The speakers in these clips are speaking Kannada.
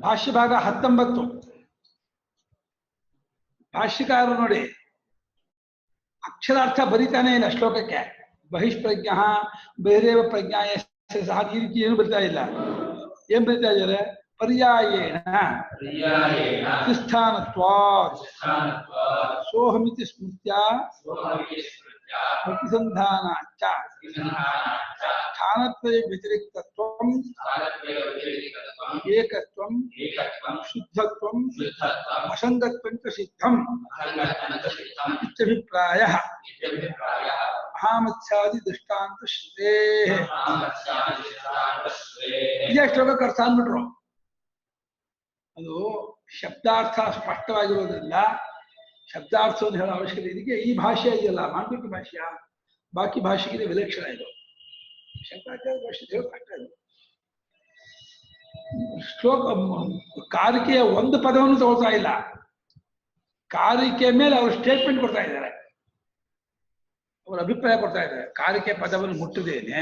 ಭಾಷ್ಯ ಭಾಗ 19. ಭಾಷ್ಯಕಾರರು ನೋಡಿ ಅಕ್ಷರಾರ್ಥ ಬರೀತಾನೆ ಇಲ್ಲ ಶ್ಲೋಕಕ್ಕೆ. ಬಹಿಷ್ಪ್ರಜ್ಞ ಬೇರೇವ ಪ್ರಜ್ಞಾ ಸಹ ಈ ರೀತಿ ಏನು ಬರಿತಾ ಇಲ್ಲ. ಏನ್ ಬರಿತಾ ಇದ್ದಾರೆ? ಪರ್ಯಾಯೇಣ ಸ್ಥಾನತ್ವಾತ್ ಸೋಹಮಿತಿ ಸ್ಮೃತ್ಯ ಪ್ರತಿಸಂಧಾನ ಸ್ಥಾನತ್ರಯ ವ್ಯತಿರಿಕ್ತತ್ವಂ ಏಕತ್ವಂ ಶುದ್ಧತ್ವಂ ಅಸಂಗತ್ವಂ ಚ ಸಿದ್ಧಂ ಇತ್ಯಭಿಪ್ರಾಯಃ ಮಹಾಮತ್ಸ್ಯಾದಿ ದೃಷ್ಟಾಂತ ಶ್ರುತೇಃ. ಇದೇ ಶ್ಲೋಕಕ್ಕೆ ಅರ್ಥ ಅಂದ್ಬಿಟ್ರು. ಅದು ಶಬ್ದಾರ್ಥ ಸ್ಪಷ್ಟವಾಗಿರೋದ್ರಿಂದ ಶಬ್ದಾರ್ಥವನ್ನು ಹೇಳೋ ಅವಶ್ಯಕತೆ. ಇದಕ್ಕೆ ಈ ಭಾಷೆ ಇದೆಯಲ್ಲ ಮಾಂಡವಿಕ ಭಾಷ್ಯ, ಬಾಕಿ ಭಾಷೆಗೆ ವಿಲಕ್ಷಣ ಇದು. ಶಂಕರಾಚಾರ್ಯ ಭಾಷೆ ಹೇಳೋ ಕಷ್ಟ ಇದು. ಶ್ಲೋಕ ಕಾರಿಕೆಯ ಒಂದು ಪದವನ್ನು ತಗೊಳ್ತಾ ಇಲ್ಲ, ಕಾರಿಕೆ ಮೇಲೆ ಅವರು ಸ್ಟೇಟ್ಮೆಂಟ್ ಕೊಡ್ತಾ ಇದ್ದಾರೆ, ಅವರ ಅಭಿಪ್ರಾಯ ಕೊಡ್ತಾ ಇದ್ದಾರೆ. ಕಾರಿಕೆ ಪದವನ್ನು ಮುಟ್ಟದೇನೆ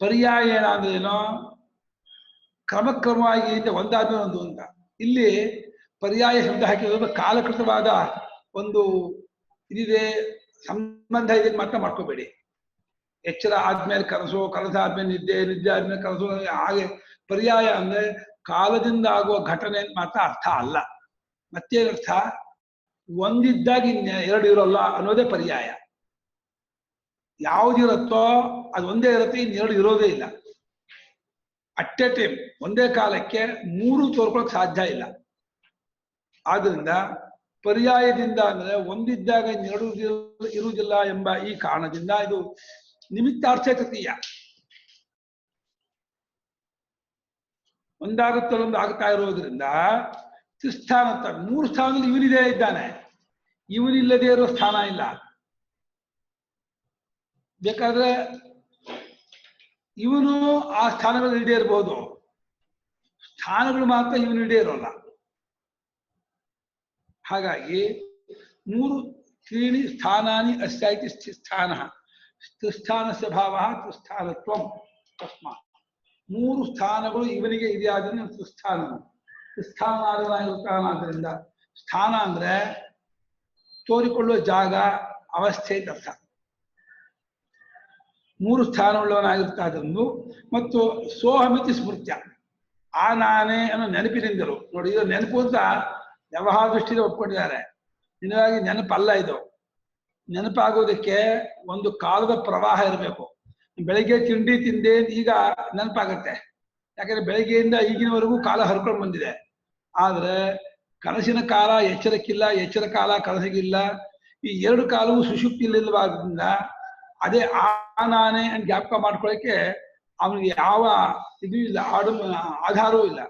ಪರ್ಯಾಯ ಅಂದ್ರೆ ಏನೋ ಕ್ರಮಕ್ರಮವಾಗಿ ಒಂದಾದ್ಮೇಲೆ ಒಂದು ಅಂತ. ಇಲ್ಲಿ ಪರ್ಯಾಯ ಶಬ್ದ ಹಾಕಿರೋದು ಕಾಲಕೃತವಾದ ಒಂದು ಇದಿದೆ, ಸಂಬಂಧ ಇದೆ ಮಾತ್ರ ಮಾಡ್ಕೋಬೇಡಿ. ಎಚ್ಚರ ಆದ್ಮೇಲೆ ಕನಸು, ಕನಸ ಆದ್ಮೇಲೆ ನಿದ್ದೆ, ನಿದ್ದೆ ಆದ್ಮೇಲೆ ಕನಸು, ಹಾಗೆ ಪರ್ಯಾಯ ಅಂದ್ರೆ ಕಾಲದಿಂದ ಆಗುವ ಘಟನೆ ಮಾತ್ರ ಅರ್ಥ ಅಲ್ಲ. ಮತ್ತೇನರ್ಥ? ಒಂದಿದ್ದಾಗ ಎರಡು ಇರೋಲ್ಲ ಅನ್ನೋದೇ ಪರ್ಯಾಯ. ಯಾವುದಿರುತ್ತೋ ಅದು ಒಂದೇ ಇರುತ್ತೆ, ಇನ್ನೆರಡು ಇರೋದೇ ಇಲ್ಲ. ಅಟ್ ಎ ಟೈಮ್ ಒಂದೇ ಕಾಲಕ್ಕೆ ಮೂರು ತೋರ್ಕೊಳಕ್ ಸಾಧ್ಯ ಇಲ್ಲ. ಆದ್ರಿಂದ ಪರ್ಯಾಯದಿಂದ ಅಂದ್ರೆ ಒಂದಿದ್ದಾಗ ಇನ್ನೆರಡು ಇರುವುದಿಲ್ಲ ಎಂಬ ಈ ಕಾರಣದಿಂದ ಇದು ನಿಮಿತ್ತಾರ್ಥ ತೃತೀಯ. ಒಂದಾಗುತ್ತಲೊಂದು ಆಗ್ತಾ ಇರೋದ್ರಿಂದ ತ್ರಿಸ್ಥಾನತ್ತ ಮೂರು ಸ್ಥಾನದಲ್ಲಿ ಇವನಿದೆ ಇದ್ದಾನೆ, ಇವನಿಲ್ಲದೆ ಇರೋ ಸ್ಥಾನ ಇಲ್ಲ. ಬೇಕಾದ್ರೆ ಇವನು ಆ ಸ್ಥಾನಗಳು ಇಡೇ ಇರಬಹುದು, ಸ್ಥಾನಗಳು ಮಾತ್ರ ಇವನು ಇಡೇ ಇರೋಲ್ಲ. ಹಾಗಾಗಿ ಮೂರು ತ್ರೀಣಿ ಸ್ಥಾನಾನಿ ಅಸ್ಯ ಇತಿ ಸ್ಥಾನ ತ್ರಿಸ್ಥಾನಸ್ಯ ಭಾವ ತ್ರಿಸ್ಥಾನತ್ವಂ. ತಸ್ಮಾತ್ ಮೂರು ಸ್ಥಾನಗಳು ಇವನಿಗೆ ಇದೆಯಾದ್ರೆ ತ್ರಿಸ್ಥಾನ. ತ್ರಿಸ್ಥಾನಾದಿರುತ್ತಾನಾದ್ರಿಂದ ಸ್ಥಾನ ಅಂದ್ರೆ ತೋರಿಕೊಳ್ಳುವ ಜಾಗ, ಅವಸ್ಥೆ ಅಂತ ಅರ್ಥ. ಮೂರು ಸ್ಥಾನವುಳ್ಳವನಾಗಿರ್ತಾದನ್ನು ಮತ್ತು ಸೋಹಮಿತಿ ಸ್ಮೃತ್ಯ, ಆ ನಾನೇ ಅನ್ನೋ ನೆನಪಿನಿಂದಲೂ. ನೋಡಿ, ಇದು ನೆನಪು ಅಂತ ವ್ಯವಹಾರ ದೃಷ್ಟಿಯಿಂದ ಒಪ್ಕೊಂಡಿದ್ದಾರೆ. ನಿಜವಾಗಿ ನೆನಪಲ್ಲ ಇದು. ನೆನಪಾಗೋದಕ್ಕೆ ಒಂದು ಕಾಲದ ಪ್ರವಾಹ ಇರಬೇಕು. ಬೆಳಗ್ಗೆ ತಿಂಡಿ ತಿಂದೆ ಈಗ ನೆನಪಾಗತ್ತೆ, ಯಾಕಂದ್ರೆ ಬೆಳಗ್ಗೆಯಿಂದ ಈಗಿನವರೆಗೂ ಕಾಲ ಹರ್ಕೊಂಡು ಬಂದಿದೆ. ಆದ್ರೆ ಕನಸಿನ ಕಾಲ ಎಚ್ಚರಕ್ಕಿಲ್ಲ, ಎಚ್ಚರ ಕಾಲ ಕನಸಿಗಿಲ್ಲ. ಈ ಎರಡು ಕಾಲವು ಸುಷುಪ್ತಿಲಿಲ್ಲವಾದ್ರಿಂದ ಅದೇ ಆ ನಾನೇ ಅಂತ ಜ್ಞಾಪಕ ಮಾಡ್ಕೊಳ್ಳೋಕೆ ಅವನಿಗೆ ಯಾವ ಇದು ಇಲ್ಲ, ಆಧಾರವೂ ಇಲ್ಲ.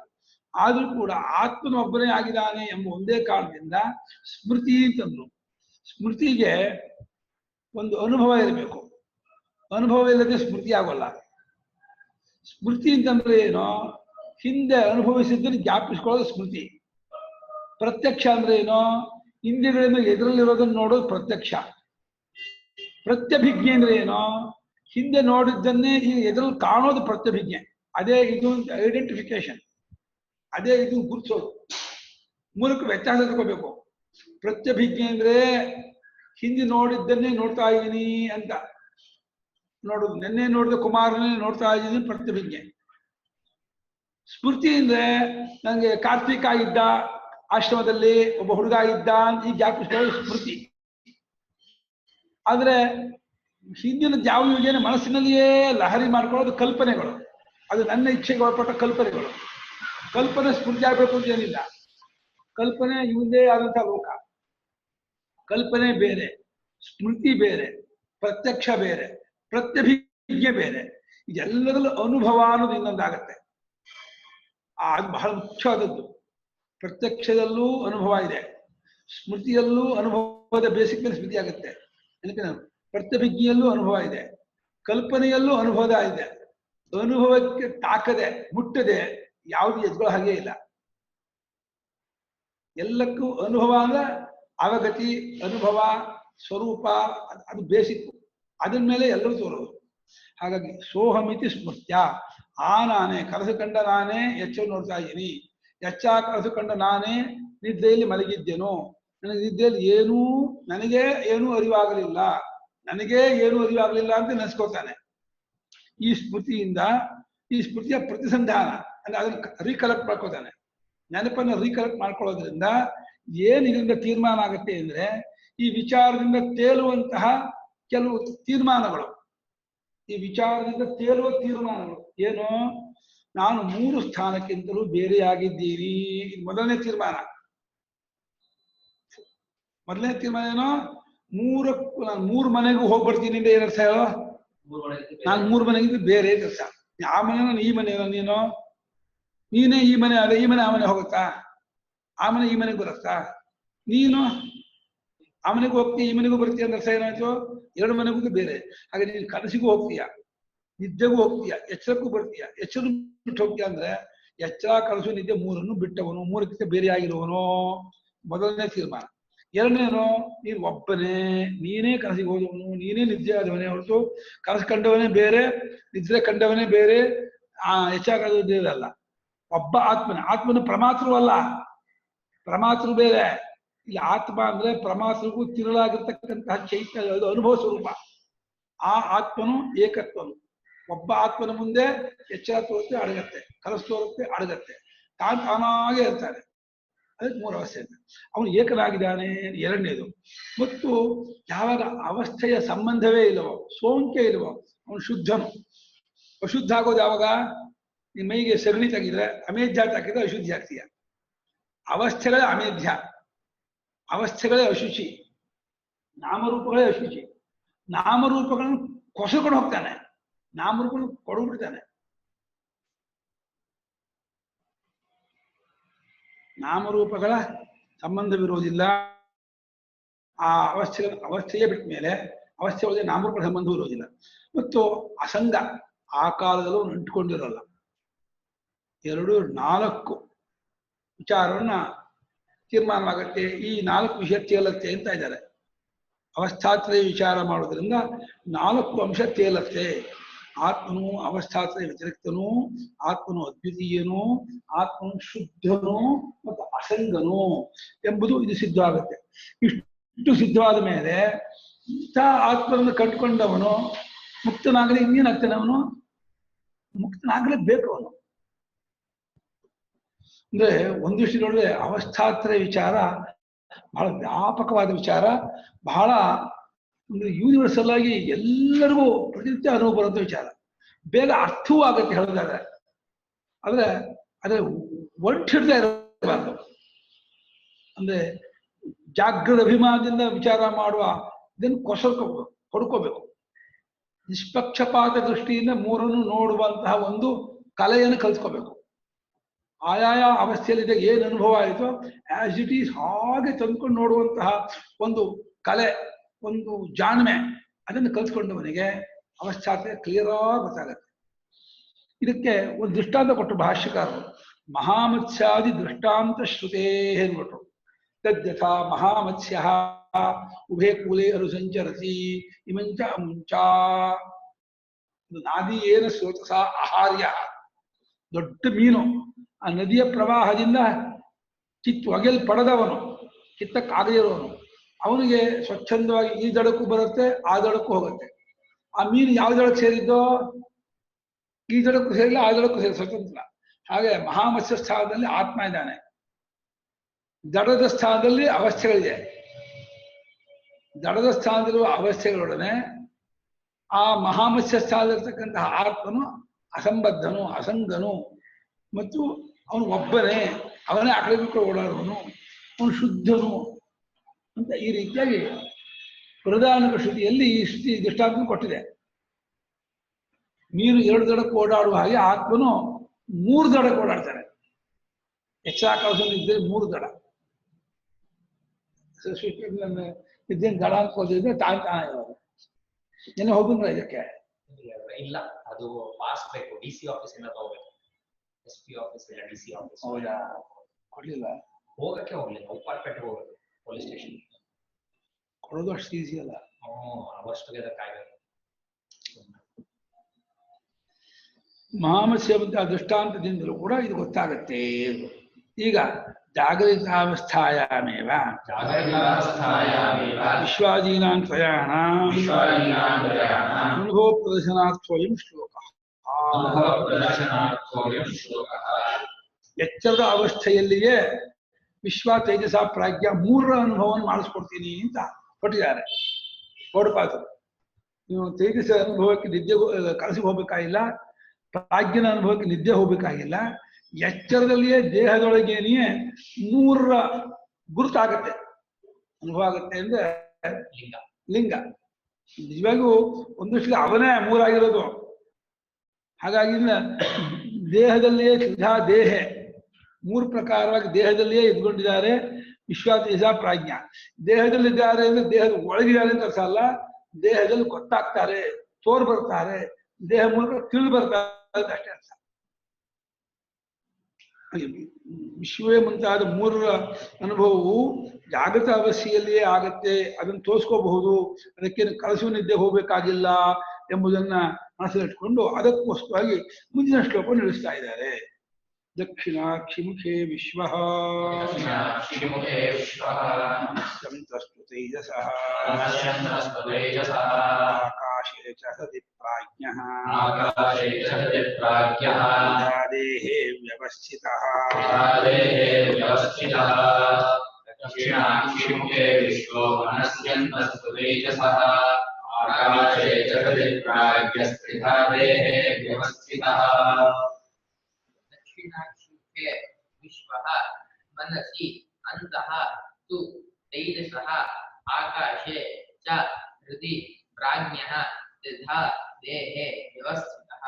ಆದ್ರೂ ಕೂಡ ಆತ್ಮನೊಬ್ಬನೇ ಆಗಿದ್ದಾನೆ ಎಂಬ ಒಂದೇ ಕಾರಣದಿಂದ ಸ್ಮೃತಿ ಅಂತಂದ್ರು. ಸ್ಮೃತಿಗೆ ಒಂದು ಅನುಭವ ಇರಬೇಕು, ಅನುಭವ ಇಲ್ಲದೆ ಸ್ಮೃತಿ ಆಗೋಲ್ಲ. ಸ್ಮೃತಿ ಅಂತಂದ್ರೆ ಏನೋ, ಹಿಂದೆ ಅನುಭವಿಸಿದ್ದನ್ನು ಜ್ಞಾಪಿಸ್ಕೊಳ್ಳೋದು ಸ್ಮೃತಿ. ಪ್ರತ್ಯಕ್ಷ ಅಂದ್ರೆ ಏನೋ, ಇಂದ್ರಿಯಗಳಿಂದ ಎದುರಲ್ಲಿರೋದನ್ನು ನೋಡೋದು ಪ್ರತ್ಯಕ್ಷ. ಪ್ರತ್ಯಭಿಜ್ಞೆ ಅಂದ್ರೆ ಏನೋ, ಹಿಂದೆ ನೋಡಿದ್ದನ್ನೇ ಈಗ ಎದುರಲ್ಲಿ ಕಾಣೋದು ಪ್ರತ್ಯಭಿಜ್ಞೆ. ಅದೇ ಇದು ಐಡೆಂಟಿಫಿಕೇಶನ್, ಅದೇ ಇದು ಗುರುತಿಸೋದು. ಮೂಲಕ ವ್ಯತ್ಯಾಸ ತಗೋಬೇಕು. ಪ್ರತ್ಯಭಿಜ್ಞೆ ಅಂದ್ರೆ ಹಿಂದೆ ನೋಡಿದ್ದನ್ನೇ ನೋಡ್ತಾ ಇದ್ದೀನಿ ಅಂತ ನೋಡುದು. ನಿನ್ನೆ ನೋಡಿದ ಕುಮಾರನೇ ನೋಡ್ತಾ ಇದ್ದೀನಿ ಪ್ರತ್ಯಭಿಜ್ಞೆ. ಸ್ಮೃತಿ ಅಂದ್ರೆ ನಂಗೆ ಕಾರ್ತಿಕ ಇದ್ದ ಆಶ್ರಮದಲ್ಲಿ ಒಬ್ಬ ಹುಡುಗ ಇದ್ದ ಈ ಜ್ಞಾಪಿಸ್ಕೊಳ್ಳೋದು ಸ್ಮೃತಿ. ಆದ್ರೆ ಹಿಂದಿನ ಯಾವ ಯೋಜನೆ ಮನಸ್ಸಿನಲ್ಲಿಯೇ ಲಹರಿ ಮಾಡ್ಕೊಳ್ಳೋದು ಕಲ್ಪನೆಗಳು. ಅದು ನನ್ನ ಇಚ್ಛೆಗೆ ಒಳಪಟ್ಟ ಕಲ್ಪನೆಗಳು. ಕಲ್ಪನೆ ಸ್ಮೃತಿ ಆಗ್ಬೇಕು ಅಂತ ಏನಿಲ್ಲ. ಕಲ್ಪನೆ ಇವಂದೇ ಆದಂತಹ ಲೋಕ. ಕಲ್ಪನೆ ಬೇರೆ, ಸ್ಮೃತಿ ಬೇರೆ, ಪ್ರತ್ಯಕ್ಷ ಬೇರೆ, ಪ್ರತ್ಯಭಿಜ್ಞೆ ಬೇರೆ. ಇದೆಲ್ಲದರಲ್ಲೂ ಅನುಭವ ಅನ್ನೋದು ಇನ್ನೊಂದಾಗತ್ತೆ. ಅದು ಬಹಳ ಮುಖ್ಯವಾದದ್ದು. ಪ್ರತ್ಯಕ್ಷದಲ್ಲೂ ಅನುಭವ ಇದೆ, ಸ್ಮೃತಿಯಲ್ಲೂ ಅನುಭವದ ಬೇಸಿಕ್ ಮೇಲೆ ಸ್ಮೃತಿ ಆಗುತ್ತೆ. ಪ್ರತ್ಯಭಿಜ್ಞೆಯಲ್ಲೂ ಅನುಭವ ಇದೆ, ಕಲ್ಪನೆಯಲ್ಲೂ ಅನುಭವ ಇದೆ. ಅನುಭವಕ್ಕೆ ತಾಕದೆ ಮುಟ್ಟದೆ ಯಾವುದು ಎದ್ಕೊಳ್ಳೋ ಹಾಗೆ ಇಲ್ಲ. ಎಲ್ಲಕ್ಕೂ ಅನುಭವ ಅಂದ್ರೆ ಅವಗತಿ, ಅನುಭವ, ಸ್ವರೂಪ, ಅದು ಬೇಸಿಕ್. ಅದ್ರ ಮೇಲೆ ಎಲ್ಲರೂ ತೋರೋದು. ಹಾಗಾಗಿ ಸೋಹಮಿತಿ ಸ್ಮೃತ್ಯ, ಆ ನಾನೇ ಕನಸು ಕಂಡ ನಾನೇ ಎಚ್ಚನ್ನು ನೋಡ್ತಾ ಇದ್ದೀನಿ. ಎಚ್ಚ ಕನಸು ಕಂಡ ನಾನೇ ನಿದ್ದೆಯಲ್ಲಿ ಮಲಗಿದ್ದೇನೋ, ನನಗೆ ನಿದ್ದೆಯಲ್ಲಿ ನನಗೆ ಏನೂ ಅರಿವಾಗಲಿಲ್ಲ, ನನಗೇ ಏನೂ ಅರಿವಾಗಲಿಲ್ಲ ಅಂತ ನೆನೆಸ್ಕೊತಾನೆ. ಈ ಸ್ಮೃತಿಯಿಂದ, ಈ ಸ್ಮೃತಿಯ ಪ್ರತಿಸಂಧಾನ ಅಂದ್ರೆ ಅದನ್ನು ರೀಕಲೆಕ್ಟ್ ಮಾಡ್ಕೋತಾನೆ. ನೆನಪನ್ನು ರೀಕಲೆಕ್ಟ್ ಮಾಡ್ಕೊಳ್ಳೋದ್ರಿಂದ ಏನ್ ಇದರಿಂದ ತೀರ್ಮಾನ ಆಗುತ್ತೆ ಅಂದ್ರೆ, ಈ ವಿಚಾರದಿಂದ ತೇಲುವಂತಹ ಕೆಲವು ತೀರ್ಮಾನಗಳು, ಈ ವಿಚಾರದಿಂದ ತೇಲುವ ತೀರ್ಮಾನಗಳು ಏನು, ನಾನು 3 ಸ್ಥಾನಕ್ಕಿಂತಲೂ ಬೇರೆಯಾಗಿದ್ದೀನಿ. ಇದು ಮೊದಲನೇ ತೀರ್ಮಾನ. ಮೊದಲನೇ ತೀರ್ಮಾನ ಏನೋ, ನಾನು 3 ಮನೆಗೂ ಹೋಗ್ಬಿಡ್ತೀನಿ ಅಂತ ಏನರ್ಥ ಹೇಳೋ, ನಾನು 3 ಮನೆಗಿಂತ ಬೇರೆ ಕೆಲಸ. ಆ ಮನೆನೋ ಈ ಮನೆಯೋ, ನೀನೇ ಈ ಮನೆ ಅದೇ, ಈ ಮನೆ ಆ ಮನೆ ಹೋಗುತ್ತಾ, ಆ ಮನೆ ಈ ಮನೆಗೆ ಬರುತ್ತಾ, ನೀನು ಆ ಮನೆಗೂ ಹೋಗ್ತೀಯ ಈ ಮನೆಗೂ ಬರ್ತೀಯ ಅಂದ್ರೆ ಅರ್ಥ ಏನಾಯ್ತು, 2 ಮನೆಗೂ ಬೇರೆ. ಹಾಗೆ ನೀನು ಕನಸಿಗೂ ಹೋಗ್ತೀಯ, ನಿದ್ದೆಗೂ ಹೋಗ್ತೀಯ, ಎಚ್ಚರಕ್ಕೂ ಬರ್ತೀಯ. ಎಚ್ಚರ ಬಿಟ್ಟು ಹೋಗ್ತೀಯ ಅಂದ್ರೆ ಎಚ್ಚರ ಕನಸು ನಿದ್ದೆ 3 ಬಿಟ್ಟವನು, 3ಕ್ಕಿಂತ ಬೇರೆ ಆಗಿರುವನು. ಮೊದಲನೇ ತೀರ್ಮಾನ. ಎರಡನೇನು, ನೀನು ಒಬ್ಬನೇ, ನೀನೇ ಕನಸಿಗೆ ಹೋದವನು, ನೀನೇ ನಿದ್ದೆ ಆದವನೇ ಹೊರತು ಕನಸು ಕಂಡವನೇ ಬೇರೆ, ನಿದ್ರೆ ಕಂಡವನೇ ಬೇರೆ, ಎಚ್ಚರ ಕಂಡವನೇ ಬೇರೆ ಅಲ್ಲ. ಒಬ್ಬ ಆತ್ಮನ ಪ್ರಮಾತೃ ಅಲ್ಲ, ಪ್ರಮಾತೃ ಬೇರೆ. ಇಲ್ಲಿ ಆತ್ಮ ಅಂದ್ರೆ ಪ್ರಮಾತೃಗೂ ತಿರುಳಾಗಿರ್ತಕ್ಕಂತಹ ಚೈತನ್ಯ, ಅದು ಅನುಭವ ಸ್ವರೂಪ. ಆ ಆತ್ಮನು ಏಕತ್ವನು. ಒಬ್ಬ ಆತ್ಮನ ಮುಂದೆ ಎಚ್ಚರ ತೋರುತ್ತೆ, ಅಡಗತ್ತೆ, ಕನಸು ತೋರುತ್ತೆ, ಅಡಗತ್ತೆ, ತಾನಾಗೇ ಇರ್ತಾನೆ. ಅದಕ್ಕೆ 3 ಅವಸ್ಥೆ ಇದೆ. ಅವನು ಏಕನಾಗಿದ್ದಾನೆ, ಎರಡನೇದು. ಮತ್ತು ಯಾವಾಗ ಅವಸ್ಥೆಯ ಸಂಬಂಧವೇ ಇಲ್ಲವೋ, ಸೋಂಕೆ ಇಲ್ಲವೋ, ಅವನು ಶುದ್ಧನು. ಅಶುದ್ಧ ಆಗೋದು ಯಾವಾಗ, ನಿಮ್ಮ ಮೈಗೆ ಸಗಣಿ ತೆಗಿದ್ರೆ ಅಮೇಧ್ಯ ಹಾಕಿದ್ರೆ ಅಶುದ್ಧಿ ಆಗ್ತೀಯ. ಅವಸ್ಥೆಗಳೇ ಅಮೇಧ್ಯ, ಅವಸ್ಥೆಗಳೇ ಅಶುಚಿ, ನಾಮರೂಪಗಳೇ ಅಶುಚಿ. ನಾಮರೂಪಗಳನ್ನು ಕೊಸಕೊಂಡು ಹೋಗ್ತಾನೆ, ನಾಮರೂಪಗಳನ್ನು ಕೊಡುಬಿಡ್ತಾನೆ. ನಾಮರೂಪಗಳ ಸಂಬಂಧವಿರುವುದಿಲ್ಲ. ಆ ಅವಸ್ಥೆಯೇ ಬಿಟ್ಟ ಮೇಲೆ ಅವಸ್ಥೆ ಒಳಗೆ ನಾಮರೂಪಗಳ ಸಂಬಂಧವೂ ಇರುವುದಿಲ್ಲ. ಮತ್ತು ಅಸಂಗ, ಆ ಕಾಲದಲ್ಲೂ ಅಂಟಿಕೊಂಡಿರಲ್ಲ. 4 ವಿಚಾರವನ್ನ ತೀರ್ಮಾನವಾಗತ್ತೆ. ಈ 4 ವಿಷಯ ತೇಲತ್ತೆ ಅಂತ ಇದ್ದಾರೆ. ಅವಸ್ಥಾತ್ರಯ ವಿಚಾರ ಮಾಡೋದ್ರಿಂದ 4 ಅಂಶ ತೇಲತ್ತೆ. ಆತ್ಮನು ಅವಸ್ಥಾತ್ರಯ ವ್ಯತಿರಿಕ್ತನು, ಆತ್ಮನು ಅದ್ವಿತೀಯನು, ಆತ್ಮನು ಶುದ್ಧನು ಮತ್ತು ಅಸಂಗನು ಎಂಬುದು ಇದು ಸಿದ್ಧವಾಗುತ್ತೆ. ಇಷ್ಟು ಸಿದ್ಧವಾದ ಮೇಲೆ ಇಂಥ ಆತ್ಮನನ್ನು ಕಂಡುಕೊಂಡವನು ಮುಕ್ತನಾಗಲಿ ಇನ್ನೇನಾಗ್ತಾನೆ, ಅವನು ಮುಕ್ತನಾಗಲೇಬೇಕು. ಅವನು ಅಂದ್ರೆ ಒಂದಿಷ್ಟು ನೋಡಿದ್ರೆ ಅವಸ್ಥಾತ್ರಯ ವಿಚಾರ ಬಹಳ ವ್ಯಾಪಕವಾದ ವಿಚಾರ, ಬಹಳ ಅಂದ್ರೆ ಯೂನಿವರ್ಸಲ್ ಆಗಿ ಎಲ್ಲರಿಗೂ ಪ್ರತಿನಿತ್ಯ ಅನುಭವ ಬರುವಂತ ವಿಚಾರ. ಬೇಗ ಅರ್ಥವೂ ಆಗತ್ತೆ ಹೇಳಿದಾಗ. ಅದೇ ಒಟ್ಟಿಡ್ತಾ ಇರಬಾರ್ದು. ಅಂದ್ರೆ ಜಾಗೃತ ಅಭಿಮಾನದಿಂದ ವಿಚಾರ ಮಾಡುವ ಇದನ್ನು ಹೊಡ್ಕೋಬೇಕು. ನಿಷ್ಪಕ್ಷಪಾತ ದೃಷ್ಟಿಯಿಂದ 3 ನೋಡುವಂತಹ ಒಂದು ಕಲೆಯನ್ನು ಕಲ್ತ್ಕೋಬೇಕು. ಆಯಾಯ ಅವಸ್ಥೆಯಲ್ಲಿದ್ದ ಏನು ಅನುಭವ ಆಯಿತೋ ಆಸ್ ಇಟ್ ಈಸ್ ಹಾಗೆ ತಂದ್ಕೊಂಡು ನೋಡುವಂತಹ ಒಂದು ಕಲೆ, ಒಂದು ಜಾಣ್ಮೆ, ಅದನ್ನು ಕಲ್ತ್ಕೊಂಡವನಿಗೆ ಅವಸ್ಥಾತೆ ಕ್ಲಿಯರ್ ಆಗಿ ಗೊತ್ತಾಗತ್ತೆ. ಇದಕ್ಕೆ ಒಂದು ದೃಷ್ಟಾಂತ ಕೊಟ್ಟರು ಭಾಷ್ಯಕಾರರು. ಮಹಾಮತ್ಸ್ಯಾದಿ ದೃಷ್ಟಾಂತ ಶ್ರುತೇ ಅಂದ್ಬಿಟ್ರು. ತದ್ಯಥಾ ಮಹಾಮತ್ಸ್ಯ ಉಭಯ ಕೂಲೆ ಅನುಸಂಚರತಿ ಇಮಂಚ ಅಮುಂಚ. ನಾದಿ ಏನ ಸ್ರೋತಸ ಆಹಾರ್ಯ. ದೊಡ್ಡ ಮೀನು ಆ ನದಿಯ ಪ್ರವಾಹದಿಂದ ಒಗೆಲ್ಪಡದವನು, ಕಿತ್ತಕ್ಕಾಗದಿರೋನು, ಅವನಿಗೆ ಸ್ವಚ್ಛಂದವಾಗಿ ಈ ದಡಕ್ಕೂ ಬರುತ್ತೆ, ಆ ದಡಕ್ಕೂ ಹೋಗುತ್ತೆ. ಆ ಮೀನು ಯಾವ ದಡಕ್ಕೆ ಸೇರಿದ್ದೋ, ಈ ದಡಕ್ಕೂ ಸೇರಿಲ್ಲ, ಆ ದಡಕ್ಕೂ ಸೇರಿ ಸ್ವತಂತ್ರ. ಹಾಗೆ ಮಹಾಮತ್ಸ್ಯ ಸ್ಥಾನದಲ್ಲಿ ಆತ್ಮ ಇದ್ದಾನೆ, ದಡದ ಸ್ಥಾನದಲ್ಲಿ ಅವಸ್ಥೆಗಳಿದೆ. ದಡದ ಸ್ಥಾನದಲ್ಲಿರುವ ಅವಸ್ಥೆಗಳೊಡನೆ ಆ ಮಹಾಮತ್ಸ್ಯ ಸ್ಥಾನದಲ್ಲಿರ್ತಕ್ಕಂತಹ ಆತ್ಮನು ಅಸಂಬದ್ಧನು, ಅಸಂಗನು, ಮತ್ತು ಅವನು ಒಬ್ಬನೇ, ಅವನೇ ಆ ಕಡೆ ಬಿಟ್ಟು ಓಡಾಡುವನು, ಅವನು ಶುದ್ಧನು ಅಂತ ಈ ರೀತಿಯಾಗಿ ಪ್ರಧಾನ ಶ್ರುತಿಯಲ್ಲಿ ಈ ಶ್ರುತಿ ದೃಷ್ಟಾಂತ ಕೊಟ್ಟಿದೆ. ಮೀನು 2 ದಡಕ್ಕೆ ಓಡಾಡುವ ಹಾಗೆ ಆತ್ಮನು 3 ದಡಕ್ಕೆ ಓಡಾಡ್ತಾನೆ. ಹೆಚ್ಚಾಕಾಶ ಇದ್ದರೆ 3 ದಡ. ಇದ್ದೇನು ದಡ ಅನ್ಕೋದಿದ್ರೆ ತಾಯ್ತಾನ ಇರೋದು. ಏನೇ ಹೋಗುಂದ್ರ ಇದಕ್ಕೆ ಇಲ್ಲ, ಅದು ಪಾಸ್ ಬೇಕು, DC ಆಫೀಸ್ ಇಂದ ತಗೋಬೇಕು. SP ಆಫೀಸ್ ಇಲ್ಲ, DC ಆಫೀಸ್. ಹೌದಾ? ಕೊಡ್ಲಿಲ್ಲ, ಹೋಗಕ್ಕೆ ಹೋಗ್ಲಿಲ್ಲ. ಉಪ್ಪಾರಪೇಟೆ ಹೋಗೋದು ಪೊಲೀಸ್ ಸ್ಟೇಷನ್. ಕೊಡೋದು ಅಷ್ಟು ಈಸಿ ಅಲ್ಲ. ಅವಷ್ಟುಗೆ ಕಾಯ್ಬೇಕು. ಮಹಾಮತ್ಸ್ಯ ದೃಷ್ಟಾಂತದಿಂದಲೂ ಕೂಡ ಇದು ಗೊತ್ತಾಗತ್ತೆ. ಈಗ ಜಾಗರಿತಾವಸ್ಥಾಯಾಮೇವ ವಿಶ್ವಾದೀನಾಂ ತ್ರಯಾಣಾಂ ಅನುಭವ ಪ್ರದರ್ಶನಾರ್ಥೋಯಂ ಶ್ಲೋಕ. ಎಚ್ಚರದ ಅವಸ್ಥೆಯಲ್ಲಿಯೇ ವಿಶ್ವ ತೇಜಸ ಪ್ರಾಜ್ಞ ಮೂರರ ಅನುಭವವನ್ನು ಮಾಡಿಸ್ಕೊಡ್ತೀನಿ ಅಂತ ಕೊಟ್ಟಿದ್ದಾರೆ ಗೌಡಪಾದರು. ನೀವು ತೇಜಸ ಅನುಭವಕ್ಕೆ ನಿದ್ದೆ ಕಲಸಿಗೆ ಹೋಗ್ಬೇಕಾಗಿಲ್ಲ, ಪ್ರಾಜ್ಞನ ಅನುಭವಕ್ಕೆ ನಿದ್ದೆ ಹೋಗ್ಬೇಕಾಗಿಲ್ಲ. ಎಚ್ಚರದಲ್ಲಿಯೇ ದೇಹದೊಳಗೇನೆಯೇ ಮೂರರ ಗುರುತಾಗತ್ತೆ, ಅನುಭವ ಆಗತ್ತೆ ಅಂದ್ರೆ ಲಿಂಗ. ನಿಜವಾಗಿಯೂ ಒಂದಷ್ಟು ಅವನೇ ಮೂರಾಗಿರೋದು. ಹಾಗಾಗಿ ದೇಹದಲ್ಲಿಯೇ ತ್ರಿಧಾ ದೇಹ ಮೂರು ಪ್ರಕಾರವಾಗಿ ದೇಹದಲ್ಲಿಯೇ ಇದ್ಕೊಂಡಿದ್ದಾರೆ ವಿಶ್ವಾತೇಜ ಪ್ರಾಜ್ಞ. ದೇಹದಲ್ಲಿದ್ದಾರೆ ಅಂದ್ರೆ ದೇಹದ ಒಳಗಿದ್ದಾರೆ ಅಂತ ಅರ್ಥ ಅಲ್ಲ, ದೇಹದಲ್ಲಿ ಗೊತ್ತಾಗ್ತಾರೆ, ತೋರ್ ಬರ್ತಾರೆ, ದೇಹ ಮೂಲಕ ತಿಳಿದು ಬರ್ತಾರೆ ಅಷ್ಟೇ ಅರ್ಥ. ವಿಶ್ವವೇ ಮುಂತಾದ ಮೂರರ ಅನುಭವವು ಜಾಗೃತ ಅವಸ್ಥೆಯಲ್ಲಿಯೇ ಆಗತ್ತೆ, ಅದನ್ನು ತೋರಿಸ್ಕೋಬಹುದು, ಅದಕ್ಕೆ ಕಲಸುವ ನಿದ್ದೆ ಹೋಗ್ಬೇಕಾಗಿಲ್ಲ ಎಂಬುದನ್ನ ಮನಸ್ಸಲ್ಲಿಟ್ಕೊಂಡು ಅದಕ್ಕೋಸ್ಕರವಾಗಿ ಮುಂದಿನ ಶ್ಲೋಕ ನಡೆಸ್ತಾ ಇದ್ದಾರೆ. ದಕ್ಷಿಣಾಕ್ಷಿಮುಖೇ ವಿಶ್ವಃ ನಶ್ಯಂತಸ್ತು ತೇಜಸಃ ಆಕಾಶೇ ಚ ಸತಿ ಪ್ರಾಜ್ಞಃ ದೇಹೇ ವ್ಯವಸ್ಥಿತಃ ದಕ್ಷಿಣಾಕ್ಷಿಮುಖೇ ವಿಶ್ವೋ ನಶ್ಯಂತಸ್ತು ತೇಜಸಃ ಆಕಾಶೇ ಚ ಸತಿ ಪ್ರಾಜ್ಞಃ ದೇಹೇ ವ್ಯವಸ್ಥಿತಃ. दक्षिणाक्षिमुखे विश्वः मनसि अन्तः तु तैजसः आकाशे च हृदि प्राज्ञः तथा देहे व्यवस्थितः.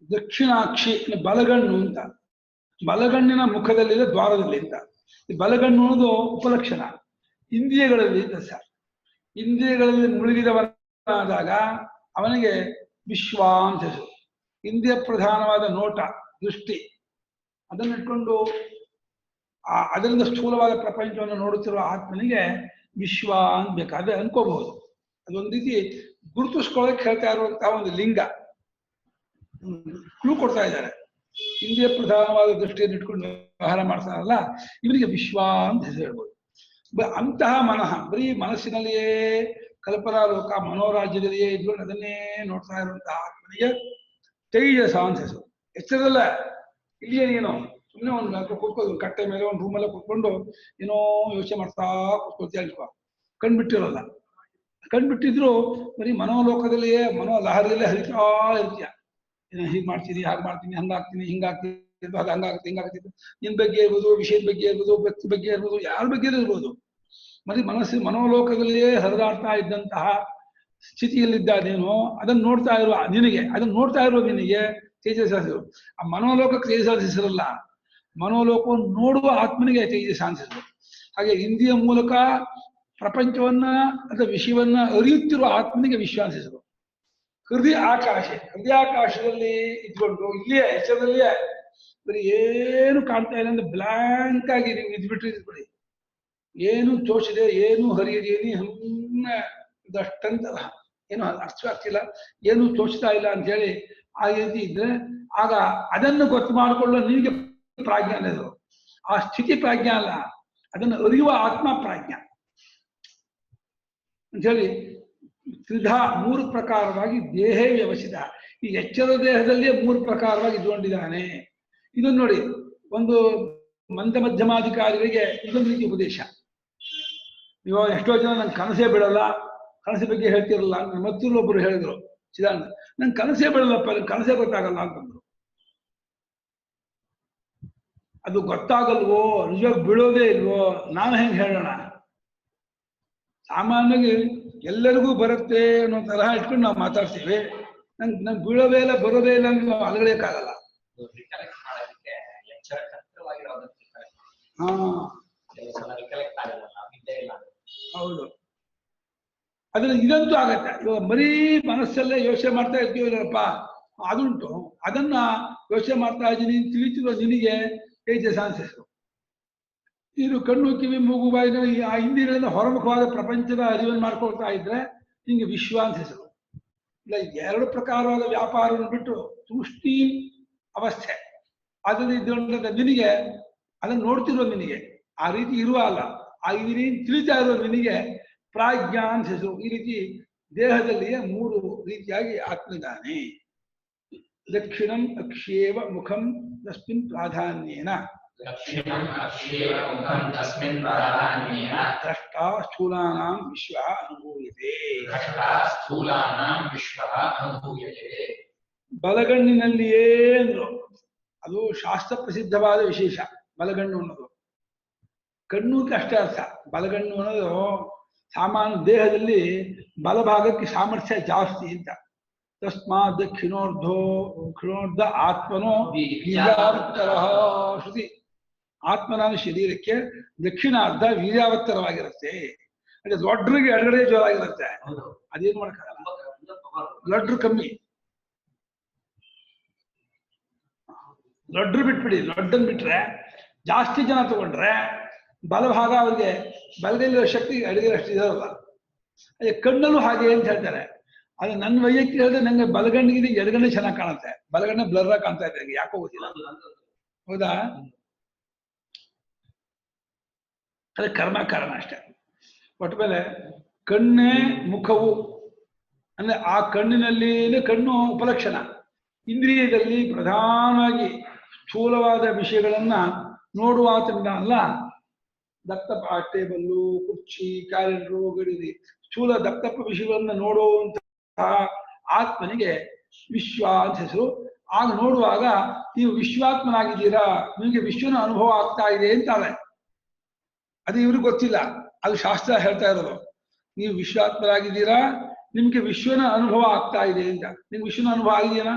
ದಕ್ಷಿಣಾಕ್ಷಿ ಬಲಗಣ್ಣು ಅಂತ, ಬಲಗಣ್ಣಿನ ಮುಖದಲ್ಲಿದೆ ದ್ವಾರದಲ್ಲಿ ಅಂತ. ಈ ಬಲಗಣ್ಣು ಅನ್ನೋದು ಉಪಲಕ್ಷಣ, ಇಂದ್ರಿಯಗಳಲ್ಲಿ ಅಂತ ಸರ್. ಇಂದ್ರಿಯಗಳಲ್ಲಿ ಮುಳುಗಿದವನಾದಾಗ ಅವನಿಗೆ ವಿಶ್ವ ಅಂತ ಹೆಸರು. ಇಂದ್ರಿಯ ಪ್ರಧಾನವಾದ ನೋಟ, ದೃಷ್ಟಿ, ಅದನ್ನು ಇಟ್ಕೊಂಡು ಅದರಿಂದ ಸ್ಥೂಲವಾದ ಪ್ರಪಂಚವನ್ನು ನೋಡುತ್ತಿರುವ ಆತ್ಮನಿಗೆ ವಿಶ್ವ ಅನ್ಬೇಕು. ಅದೇ ಅನ್ಕೋಬಹುದು. ಅದೊಂದು ರೀತಿ ಗುರುತಿಸ್ಕೊಳ್ಳೋಕೆ ಹೇಳ್ತಾ ಇರುವಂತಹ ಒಂದು ಲಿಂಗ. ಕ್ಲೂ ಕೊಡ್ತಾ ಇದ್ದಾರೆ. ಇಂದ್ರಿಯ ಪ್ರಧಾನವಾದ ದೃಷ್ಟಿಯನ್ನು ಇಟ್ಕೊಂಡು ವ್ಯವಹಾರ ಮಾಡ್ತಾರಲ್ಲ, ಇವನಿಗೆ ವಿಶ್ವ ಅಂತ ಹೆಸರು ಹೇಳ್ಬೋದು. ಅಂತಹ ಮನಃ ಬರೀ ಮನಸ್ಸಿನಲ್ಲಿಯೇ ಕಲ್ಪನಾ ಲೋಕ ಮನೋರಾಜ್ಯದಲ್ಲಿಯೇ ಇದ್ಕೊಂಡು ಅದನ್ನೇ ನೋಡ್ತಾ ಇರುವಂತಹ ಆತ್ಮನಿಗೆ ತೈಜಸ ಅಂತ ಹೆಸರು. ಎಚ್ಚರದಲ್ಲ, ಇಲ್ಲಿಯೇ ನೀನು ಸುಮ್ಮನೆ ಒಂದು ಕೂತ್ಕೊಂಡು ಕಟ್ಟೆ ಮೇಲೆ ಒಂದು ರೂಮಲ್ಲೇ ಕೂತ್ಕೊಂಡು ಏನೋ ಯೋಚನೆ ಮಾಡ್ತಾ ಕೂತ್ಕೊಳ್ತೀಯ ಅಲ್ವಾ, ಕಣ್ಬಿಟ್ಟಿರೋಲ್ಲ. ಕಣ್ಬಿಟ್ಟಿದ್ರು ಬರೀ ಮನೋಲೋಕದಲ್ಲಿಯೇ ಮನೋ ಲಹರಿಯಲ್ಲೇ ಹರಿತಾ ಇರ್ತೀಯ. ಏನೋ ಹೀಗೆ ಮಾಡ್ತೀನಿ, ಹಾಗೆ ಮಾಡ್ತೀನಿ, ಹಂಗಾಗ್ತೀನಿ, ಹಿಂಗಾಗ್ತೀನಿ, ಅದು ಹಂಗಾಗುತ್ತೆ, ಹಿಂಗಾಗ್ತಿತ್ತು. ನಿನ್ ಬಗ್ಗೆ ಇರ್ಬೋದು, ವಿಷಯದ ಬಗ್ಗೆ ಇರ್ಬೋದು, ವ್ಯಕ್ತಿ ಬಗ್ಗೆ ಇರ್ಬೋದು, ಯಾರ ಬಗ್ಗೆ ಇರ್ಬೋದು. ಮತ್ತೆ ಮನಸ್ಸು ಮನೋಲೋಕದಲ್ಲಿಯೇ ಹರಿದಾಡ್ತಾ ಇದ್ದಂತಹ ಸ್ಥಿತಿಯಲ್ಲಿದ್ದಾನೇನೋ ಅದನ್ನು ನೋಡ್ತಾ ಇರುವ ನಿನಗೆ, ಅದನ್ನು ನೋಡ್ತಾ ಇರುವ ನಿನಗೆ ತೇಜಸ ಹೆಸರು. ಆ ಮನೋಲೋಕಕ್ಕೆ ತೇಜಸ ಹೆಸರಲ್ಲ, ಮನೋಲೋಕವನ್ನು ನೋಡುವ ಆತ್ಮನಿಗೆ ತೇಜಸ ಹೆಸರು. ಹಾಗೆ ಇಂದ್ರಿಯ ಮೂಲಕ ಪ್ರಪಂಚವನ್ನ ಅಥವಾ ವಿಷಯವನ್ನ ಅರಿಯುತ್ತಿರುವ ಆತ್ಮನಿಗೆ ವಿಶ್ವಾಸ ಹೆಸರು. ಹೃದಯ ಆಕಾಶ, ಹೃದಯಾಕಾಶದಲ್ಲಿ ಇದ್ಕೊಂಡು ಇಲ್ಲಿಯೇ ಎಚ್ಚರದಲ್ಲಿಯೇ ಬರೀ ಏನು ಕಾಣ್ತಾ ಇಲ್ಲ ಅಂದ್ರೆ ಬ್ಲಾಂಕ್ ಆಗಿ ನೀವು ಇದ್ಬಿಟ್ರಿ. ಏನು ತೋಚಿದೆ, ಏನು ಹರಿಯದೇನಿ ಹಮ್ಮದಷ್ಟಂತಲ್ಲ, ಏನು ಅರ್ಥವಾಗ್ತಿಲ್ಲ, ಏನು ತೋಚ್ತಾ ಇಲ್ಲ ಅಂತ ಹೇಳಿ ಆ ರೀತಿ ಇದ್ರೆ ಆಗ ಅದನ್ನು ಗೊತ್ತು ಮಾಡಿಕೊಳ್ಳೋ ನಿನಗೆ ಪ್ರಾಜ್ಞ ಅನ್ನೋದು. ಆ ಸ್ಥಿತಿ ಪ್ರಾಜ್ಞ ಅಲ್ಲ, ಅದನ್ನು ಅರಿಯುವ ಆತ್ಮ ಪ್ರಾಜ್ಞ ಅಂತ ಹೇಳಿ ತ್ರಿಧಾ ಮೂರು ಪ್ರಕಾರವಾಗಿ ದೇಹೇ ವ್ಯವಸ್ಥಿತ. ಈ ಎಚ್ಚರ ದೇಹದಲ್ಲಿಯೇ ಮೂರು ಪ್ರಕಾರವಾಗಿ ಇದ್ಕೊಂಡಿದ್ದಾನೆ. ಇದನ್ನು ನೋಡಿ, ಒಂದು ಮಂದ ಮಧ್ಯಮಾಧಿಕಾರಿಗಳಿಗೆ ಇದೊಂದು ರೀತಿ ಉಪದೇಶ. ಇವಾಗ ಎಷ್ಟೋ ಜನ ನಂಗೆ ಕನಸೇ ಬಿಡಲ್ಲ, ಕನಸು ಬಗ್ಗೆ ಹೇಳ್ತಿರಲ್ಲ. ಮತ್ತೊಬ್ಬರು ಹೇಳಿದ್ರು, ಚಿದಾನಂದ ನಂಗೆ ಕನಸೇ ಬಿಡಲ್ಲಪ್ಪ, ನಂಗೆ ಕನಸೇ ಗೊತ್ತಾಗಲ್ಲ ಅಂತಂದ್ರು. ಅದು ಗೊತ್ತಾಗಲ್ವೋ, ನಿಜವಾಗಿ ಬೀಳೋದೇ ಇಲ್ವೋ, ನಾನು ಹೆಂಗೆ ಹೇಳೋಣ? ಸಾಮಾನ್ಯವಾಗಿ ಎಲ್ಲರಿಗೂ ಬರುತ್ತೆ ಅನ್ನೋ ತರಹ ಇಟ್ಕೊಂಡು ನಾವು ಮಾತಾಡ್ತೀವಿ. ನಂಗೆ ಬೀಳೋದೇ ಇಲ್ಲ, ಬರೋದೇ ಇಲ್ಲ ಅಂದ್ರೆ ನಾವು ಅಲ್ಗಳೆಯಕ್ಕಾಗಲ್ಲ. ಹೌದು, ಅದ್ರ ಇದಂತೂ ಆಗತ್ತೆ. ಇವಾಗ ಬರೀ ಮನಸ್ಸಲ್ಲೇ ಯೋಚನೆ ಮಾಡ್ತಾ ಇರ್ತೀವಲ್ಲಪ್ಪ, ಅದುಂಟು. ಅದನ್ನ ಯೋಚನೆ ಮಾಡ್ತಾ ಇದ್ದೀನಿ ತಿಳಿತಿರೋ ನಿನಗೆ ತೇಜಸ ಹೆಸರು. ಇದು ಕಣ್ಣು ಕಿವಿ ಮೂಗು ಬಾಯಿನ ಆ ಇಂದ್ರಿಯಗಳಿಂದ ಹೊರಮುಖವಾದ ಪ್ರಪಂಚದ ಅರಿವನ್ನು ಮಾಡ್ಕೊಳ್ತಾ ಇದ್ರೆ ನಿಂಗೆ ವಿಶ್ವ ಅಂತ ಹೆಸರು. ಇಲ್ಲ ಎರಡು ಪ್ರಕಾರವಾದ ವ್ಯಾಪಾರವನ್ನು ಬಿಟ್ಟು ತೂಷ್ಣಿ ಅವಸ್ಥೆ ಅದರಲ್ಲಿ ಇದ್ದ ನಿನಗೆ ಅದನ್ನು ನೋಡ್ತಿರುವ ನಿನಗೆ ಆ ರೀತಿ ಇರುವ ಅಲ್ಲ ಆ ಈ ರೀತಿ ತಿಳಿತಾ ಇರುವ ನಿನಗೆ ಪ್ರಾಜ್ಞಾ ಅಂತ ಹೆಸರು. ಈ ರೀತಿ ದೇಹದಲ್ಲಿಯೇ ಮೂರು ರೀತಿಯಾಗಿ ಆತ್ಮಿದ್ದಾನೆ. ದಕ್ಷಿಣಂ ಅಕ್ಷೇವ ಮುಖಂ ತಸ್ಮಿನ್ ಪ್ರಾಧಾನ್ಯೇನ ದ್ರಷ್ಟ ಸ್ಥೂಲಾನಾಂ ವಿಶ್ವ ಅನುಭೂಯತೆ. ಬಲಗಣ್ಣಿನಲ್ಲಿಯೇ ಅಂದ್ರು ಅದು ಶಾಸ್ತ್ರ ಪ್ರಸಿದ್ಧವಾದ ವಿಶೇಷ. ಬಲಗಣ್ಣು ಅನ್ನೋದು ಕಣ್ಣು ಅಷ್ಟೇ ಅರ್ಥ. ಬಲಗಣ್ಣು ಅನ್ನೋದು ಸಾಮಾನ್ಯ ದೇಹದಲ್ಲಿ ಬಲಭಾಗಕ್ಕೆ ಸಾಮರ್ಥ್ಯ ಜಾಸ್ತಿ ಅಂತ. ತಸ್ಮಾತ್ ದಕ್ಷಿಣೋರ್ಧ ಆತ್ಮನೋ ವೀರ್ಯಾವತ್ತರ ಶ್ರುತಿ. ಆತ್ಮನ ಶರೀರಕ್ಕೆ ದಕ್ಷಿಣಾರ್ಧ ವೀರ್ಯಾವತ್ತರವಾಗಿರುತ್ತೆ. ಅದೇ ಲೊಡ್ರಿಗೆ ಎಡಗಡೆ ಜೋರಾಗಿರುತ್ತೆ. ಅದೇನು ಮಾಡಕ್ಕಾಗಲ್ಲ, ಲೊಡ್ರು ಕಮ್ಮಿ. ಲೊಡ್ರು ಬಿಟ್ಬಿಡಿ, ಲೊಡ್ಡನ್ ಬಿಟ್ರೆ ಜಾಸ್ತಿ ಜನ ತಗೊಂಡ್ರೆ ಬಲಭಾಗ ಅವ್ರಿಗೆ ಬಲಗೈಲಿರೋ ಶಕ್ತಿ ಎಡಗೈ ಅಷ್ಟು ಇರೋಲ್ಲ. ಅದೇ ಕಣ್ಣಲ್ಲೂ ಹಾಗೆ ಅಂತ ಹೇಳ್ತಾರೆ. ಅದು ನನ್ನ ವೈಯಕ್ತಿಕ ಹೇಳಿದ್ರೆ ನಂಗೆ ಬಲಗಣ್ಣಿಗೆ ಎಡಗಣ್ಣೆ ಚೆನ್ನಾಗಿ ಕಾಣುತ್ತೆ, ಬಲಗಣ್ಣೆ ಬ್ಲರ್ ಆಗಿ ಕಾಣ್ತಾ ಇದೆ, ಯಾಕೋ ಗೊತ್ತಿಲ್ಲ. ಹೌದಾ? ಅದೇ ಕರ್ಮ ಕಾರಣ ಅಷ್ಟೇ. ಒಟ್ಟ ಮೇಲೆ ಕಣ್ಣೇ ಮುಖವು ಅಂದ್ರೆ ಆ ಕಣ್ಣಿನಲ್ಲಿ ಕಣ್ಣು ಉಪಲಕ್ಷಣ. ಇಂದ್ರಿಯದಲ್ಲಿ ಪ್ರಧಾನವಾಗಿ ಸ್ಥೂಲವಾದ ವಿಷಯಗಳನ್ನ ನೋಡುವಾತನಿಂದ ಅಲ್ಲ. ದತ್ತಪ್ಪ ಟೇಬಲ್ಲು, ಕುರ್ಚಿ, ಕ್ಯಾಲೆಂಡರು, ಗಡಿಗೆ ಸ್ಥೂಲ ದತ್ತಪ್ಪ ವಿಷಯಗಳನ್ನ ನೋಡುವಂತಹ ಆತ್ಮನಿಗೆ ವಿಶ್ವ ಅಂತ ಹೆಸರು. ಆಗ ನೋಡುವಾಗ ನೀವು ವಿಶ್ವಾತ್ಮನಾಗಿದ್ದೀರಾ, ನಿಮಗೆ ವಿಶ್ವನ ಅನುಭವ ಆಗ್ತಾ ಇದೆ ಅಂತಾರೆ. ಅದು ಇವ್ರಿಗೆ ಗೊತ್ತಿಲ್ಲ, ಅದು ಶಾಸ್ತ್ರ ಹೇಳ್ತಾ ಇರೋದು. ನೀವು ವಿಶ್ವಾತ್ಮರಾಗಿದ್ದೀರಾ, ನಿಮ್ಗೆ ವಿಶ್ವನ ಅನುಭವ ಆಗ್ತಾ ಇದೆ ಅಂತ. ನಿಮ್ಗೆ ವಿಶ್ವನ ಅನುಭವ ಆಗಿದೆಯಾ?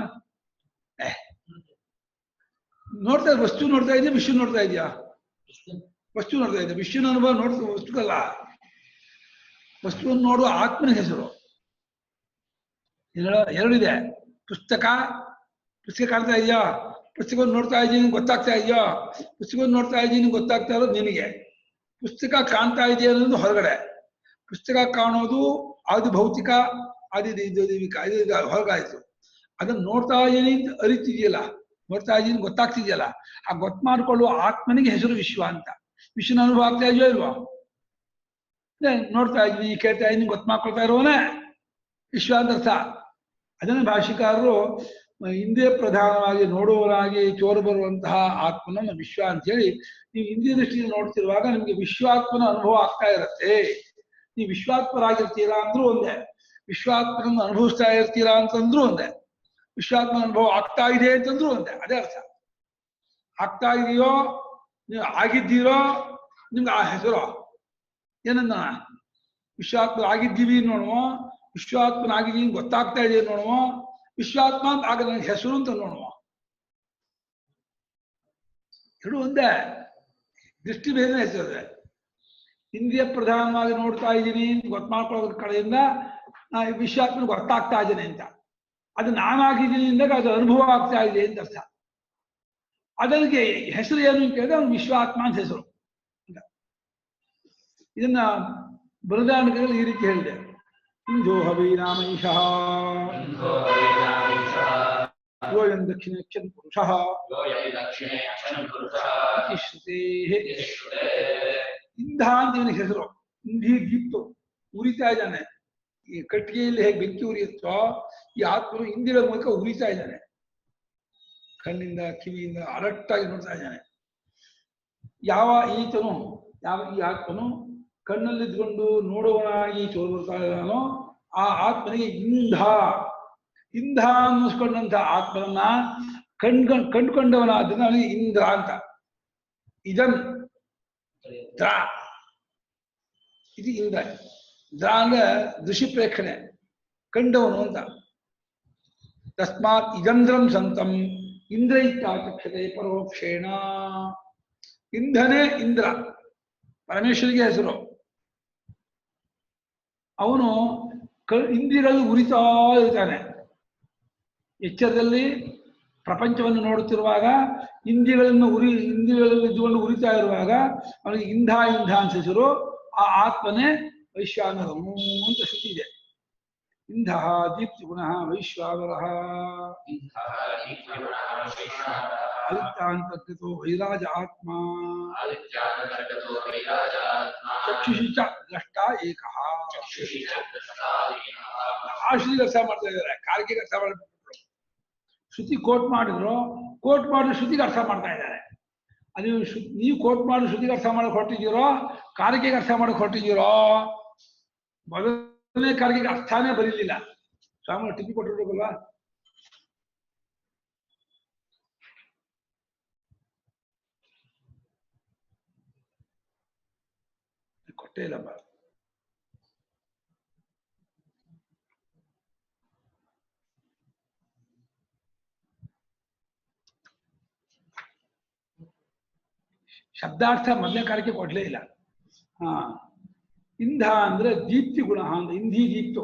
ನೋಡ್ತಾ ವಸ್ತು ನೋಡ್ತಾ ಇದೆಯಾ, ವಿಶ್ವ ನೋಡ್ತಾ ಇದೆಯಾ? ವಸ್ತು ನೋಡ್ತಾ ಇದೆ. ವಿಶ್ವನ ಅನುಭವ ನೋಡ್ತಾ ವಸ್ತುಗಲ್ಲ, ವಸ್ತುವನ್ನು ನೋಡುವ ಆತ್ಮನ ಹೆಸರು. ಎರಡಿದೆ. ಪುಸ್ತಕ ಕಾಣ್ತಾ ಇದೆಯಾ, ಪುಸ್ತಕವನ್ನು ನೋಡ್ತಾ ಇದ್ದೀನಿ ಗೊತ್ತಾಗ್ತಾ ಇದೆಯಾ, ಪುಸ್ತಕವನ್ನು ನೋಡ್ತಾ ಇದ್ದೀನಿ ಗೊತ್ತಾಗ್ತಾ ಇರೋದು ನಿನಗೆ. ಪುಸ್ತಕ ಕಾಣ್ತಾ ಇದೆಯಾ ಅನ್ನೋದು ಹೊರಗಡೆ. ಪುಸ್ತಕ ಕಾಣೋದು ಆದಿ ಭೌತಿಕ, ಆದಿ ದೈವಿಕ, ಹೊರಗಾಯ್ತು. ಅದನ್ನು ನೋಡ್ತಾ ಇದ್ದೀನಿ ಅಂತ ಅರಿತಿದೆಯಲ್ಲ, ನೋಡ್ತಾ ಇದ್ದೀನಿ ಗೊತ್ತಾಗ್ತಿದೆಯಲ್ಲ, ಆ ಗೊತ್ತು ಮಾಡ್ಕೊಳ್ಳುವ ಆತ್ಮನಿಗೆ ಹೆಸರು ವಿಶ್ವ ಅಂತ. ವಿಶ್ವನ ಅನುಭವ ಆಗ್ತಾ ಇದೆಯೋ ಇಲ್ವಾ? ನೋಡ್ತಾ ಇದ್ದೀನಿ, ಕೇಳ್ತಾ ಇದ್ದೀನಿ, ಗೊತ್ತು ಮಾಡ್ಕೊಳ್ತಾ ಇರುವನೇ ವಿಶ್ವ ಅಂತ ಅರ್ಥ. ಅದನ್ನು ಭಾಷಿಕಾರರು ಇಂದ್ರಿಯ ಪ್ರಧಾನವಾಗಿ ನೋಡುವವರಾಗಿ ಚೋರು ಬರುವಂತಹ ಆತ್ಮನ ವಿಶ್ವ ಅಂತ ಹೇಳಿ, ನೀವು ಇಂದ್ರಿಯ ದೃಷ್ಟಿಯಿಂದ ನೋಡ್ತಿರುವಾಗ ನಿಮ್ಗೆ ವಿಶ್ವಾತ್ಮನ ಅನುಭವ ಆಗ್ತಾ ಇರುತ್ತೆ. ನೀವು ವಿಶ್ವಾತ್ಮರಾಗಿರ್ತೀರಾ ಅಂದ್ರೂ ಒಂದೇ, ವಿಶ್ವಾತ್ಮನನ್ನು ಅನುಭವಿಸ್ತಾ ಇರ್ತೀರಾ ಅಂತಂದ್ರೂ ಒಂದೇ, ವಿಶ್ವಾತ್ಮನ ಅನುಭವ ಆಗ್ತಾ ಇದೆ ಅಂತಂದ್ರೂ ಒಂದೇ. ಅದೇ ಅರ್ಥ. ಆಗ್ತಾ ಇದೆಯೋ, ನೀವು ಆಗಿದ್ದೀರೋ, ನಿಮ್ಗೆ ಆ ಹೆಸರು ಏನನ್ನ ವಿಶ್ವಾತ್ಮ ಆಗಿದ್ದೀವಿ ನೋಡುವ, ವಿಶ್ವಾತ್ಮನಾಗಿದ್ದೀನಿ ಗೊತ್ತಾಗ್ತಾ ಇದೆ ನೋಡುವ, ವಿಶ್ವಾತ್ಮ ಅಂತ ಆಗ ನನಗೆ ಹೆಸರು ಅಂತ ನೋಡುವ. ಎರಡು ಒಂದೇ, ದೃಷ್ಟಿ ಬೇರೆ ಹೆಸರು. ಇಂದ್ರಿಯ ಪ್ರಧಾನವಾಗಿ ನೋಡ್ತಾ ಇದ್ದೀನಿ ಅಂತ ಗೊತ್ತು ಮಾಡ್ಕೊಳ್ಳೋದ್ರ ಕಡೆಯಿಂದ ವಿಶ್ವಾತ್ಮನ ಗೊತ್ತಾಗ್ತಾ ಇದ್ದೇನೆ ಅಂತ. ಅದು ನಾನಾಗಿದ್ದೀನಿ ಅಂದಾಗ ಅದು ಅನುಭವ ಆಗ್ತಾ ಇದೆ ಅಂತ ಅರ್ಥ. ಅದಕ್ಕೆ ಹೆಸರು ಏನು ಅಂತ ಕೇಳಿದ್ರೆ ಅವನು ವಿಶ್ವಾತ್ಮ ಅಂತ ಹೆಸರು. ಇದನ್ನ ಬೃಹದಾರಣ್ಯಕದಲ್ಲಿ ಈ ರೀತಿ ಹೇಳಿದೆ. ಇಂದೋ ಹವೀನಾಮ ಈಶಃ ಯೋಯಂ ದಕ್ಷಿಣೇ ಯಕ್ಷನ್ ಪುರುಷಃ ಇಂಧ ಅಂತ ಇವನಿಗೆ ಹೆಸರು. ಇಂಧಿ ದೀಪ್ತು, ಉರಿತಾ ಇದ್ದಾನೆ. ಈ ಕಟ್ಟಿಗೆಯಲ್ಲಿ ಹೇಗೆ ಬೆಂಕಿ ಉರಿಯುತ್ತೋ ಈ ಆತ್ಮನು ಇಂದ್ರಿಯಗಳ ಮೂಲಕ ಉರಿತಾ ಇದ್ದಾನೆ. ಕಣ್ಣಿಂದ ಕಿವಿಯಿಂದ ಅಡಟ್ಟಾಗಿ ನೋಡ್ತಾ ಇದ್ದಾನೆ. ಯಾವ ಈ ಆತ್ಮನು ಕಣ್ಣಲ್ಲಿದ್ಕೊಂಡು ನೋಡುವನಾಗಿ ತೋರ್ತಾ ಇದ್ದಾನೋ ಆ ಆತ್ಮನಿಗೆ ಇಂಧ ಅನ್ನಿಸ್ಕೊಂಡಂತ ಆತ್ಮನನ್ನ ಕಂಡುಕೊಂಡವನಾದ್ರಿಂದ ಅವನಿಗೆ ಇಂದ್ರ ಅಂತ. ಇದನ್ ದ್ರ ಇದು ಇಂದ್ರ. ದ್ರ ಅಂದ್ರೆ ದೃಶ್ಯ ಪ್ರೇಕ್ಷಣೆ, ಕಂಡವನು ಅಂತ. ತಸ್ಮಾತ್ ಇದಂದ್ರಂ ಸಂತಂ ಇಂದ್ರೈತ್ಯಾಚಕ್ಷತೆ ಪರೋಕ್ಷೇಣ. ಇಂಧನೇ ಇಂದ್ರ, ಪರಮೇಶ್ವರಿಗೆ ಹೆಸರು. ಅವನು ಇಂದ್ರಿಯಗಳಲ್ಲಿ ಉರಿತಾ ಇರ್ತಾನೆ. ಎಚ್ಚರದಲ್ಲಿ ಪ್ರಪಂಚವನ್ನು ನೋಡುತ್ತಿರುವಾಗ ಇಂದ್ರಿಯಗಳಲ್ಲಿ ಇದ್ದುಕೊಂಡು ಉರಿತಾ ಇರುವಾಗ ಅವನಿಗೆ ಇಂಧ ಅಂತ ಹೆಸರು. ಆ ಆತ್ಮನೇ ವೈಶ್ವಾನರನು ಅಂತ ಶ್ರುತಿ ಇದೆ. ಇಂಧಃ ದೀಪ್ತಿಗುಣಃ ವೈಶ್ವಾನರಃ ಆದಿತ್ಯಾಂತರ್ಗತೋ ವೈರಾಜ ಆತ್ಮ ಚಕ್ಷುಷಿ ಚ ದ್ರಷ್ಟ ಏಕಃ. ಆ ಶ್ರುತಿ ಅರ್ಥ ಮಾಡ್ತಾ ಇದ್ದಾರೆ, ಕಾಲಿಗೆ ಅರ್ಥ ಮಾಡ್ಬಿಟ್ರು. ಶ್ರುತಿ ಕೋಟ್ ಮಾಡಿದ್ರು, ಕೋಟ್ ಮಾಡಿ ಶ್ರುತಿಗೆ ಅರ್ಥ ಮಾಡ್ತಾ ಇದ್ದಾರೆ. ಅದು ನೀವು ಕೋಟ್ ಮಾಡಿ ಶ್ರುತಿಗೆ ಅರ್ಥ ಮಾಡಕ್ ಹೊರಟಿದ್ದೀರೋ, ಕಾಲಿಗೆ ಅರ್ಥ ಮಾಡಕ್ ಹೊರಟಿದ್ದೀರೋ? ಮೊದಲನೇ ಕಾಲಿಗೆ ಅರ್ಥನೇ ಬರೀಲಿಲ್ಲ. ಸ್ವಾಮಿ ಟಿಪ್ಪಿ ಕೊಟ್ಟಿರ್ಬೇಕಲ್ವಾ? ಕೊಟ್ಟೇ ಇಲ್ಲಪ್ಪ. ಶಬ್ದಾರ್ಥ ಮೊದಲನೇ ಕಾಲಕ್ಕೆ ಕೊಡ್ಲೇ ಇಲ್ಲ. ಇಂಧ ಅಂದ್ರೆ ದೀಪ್ತಿ ಗುಣ ಅಂತ. ಇಂಧಿ ದೀಪ್ತು,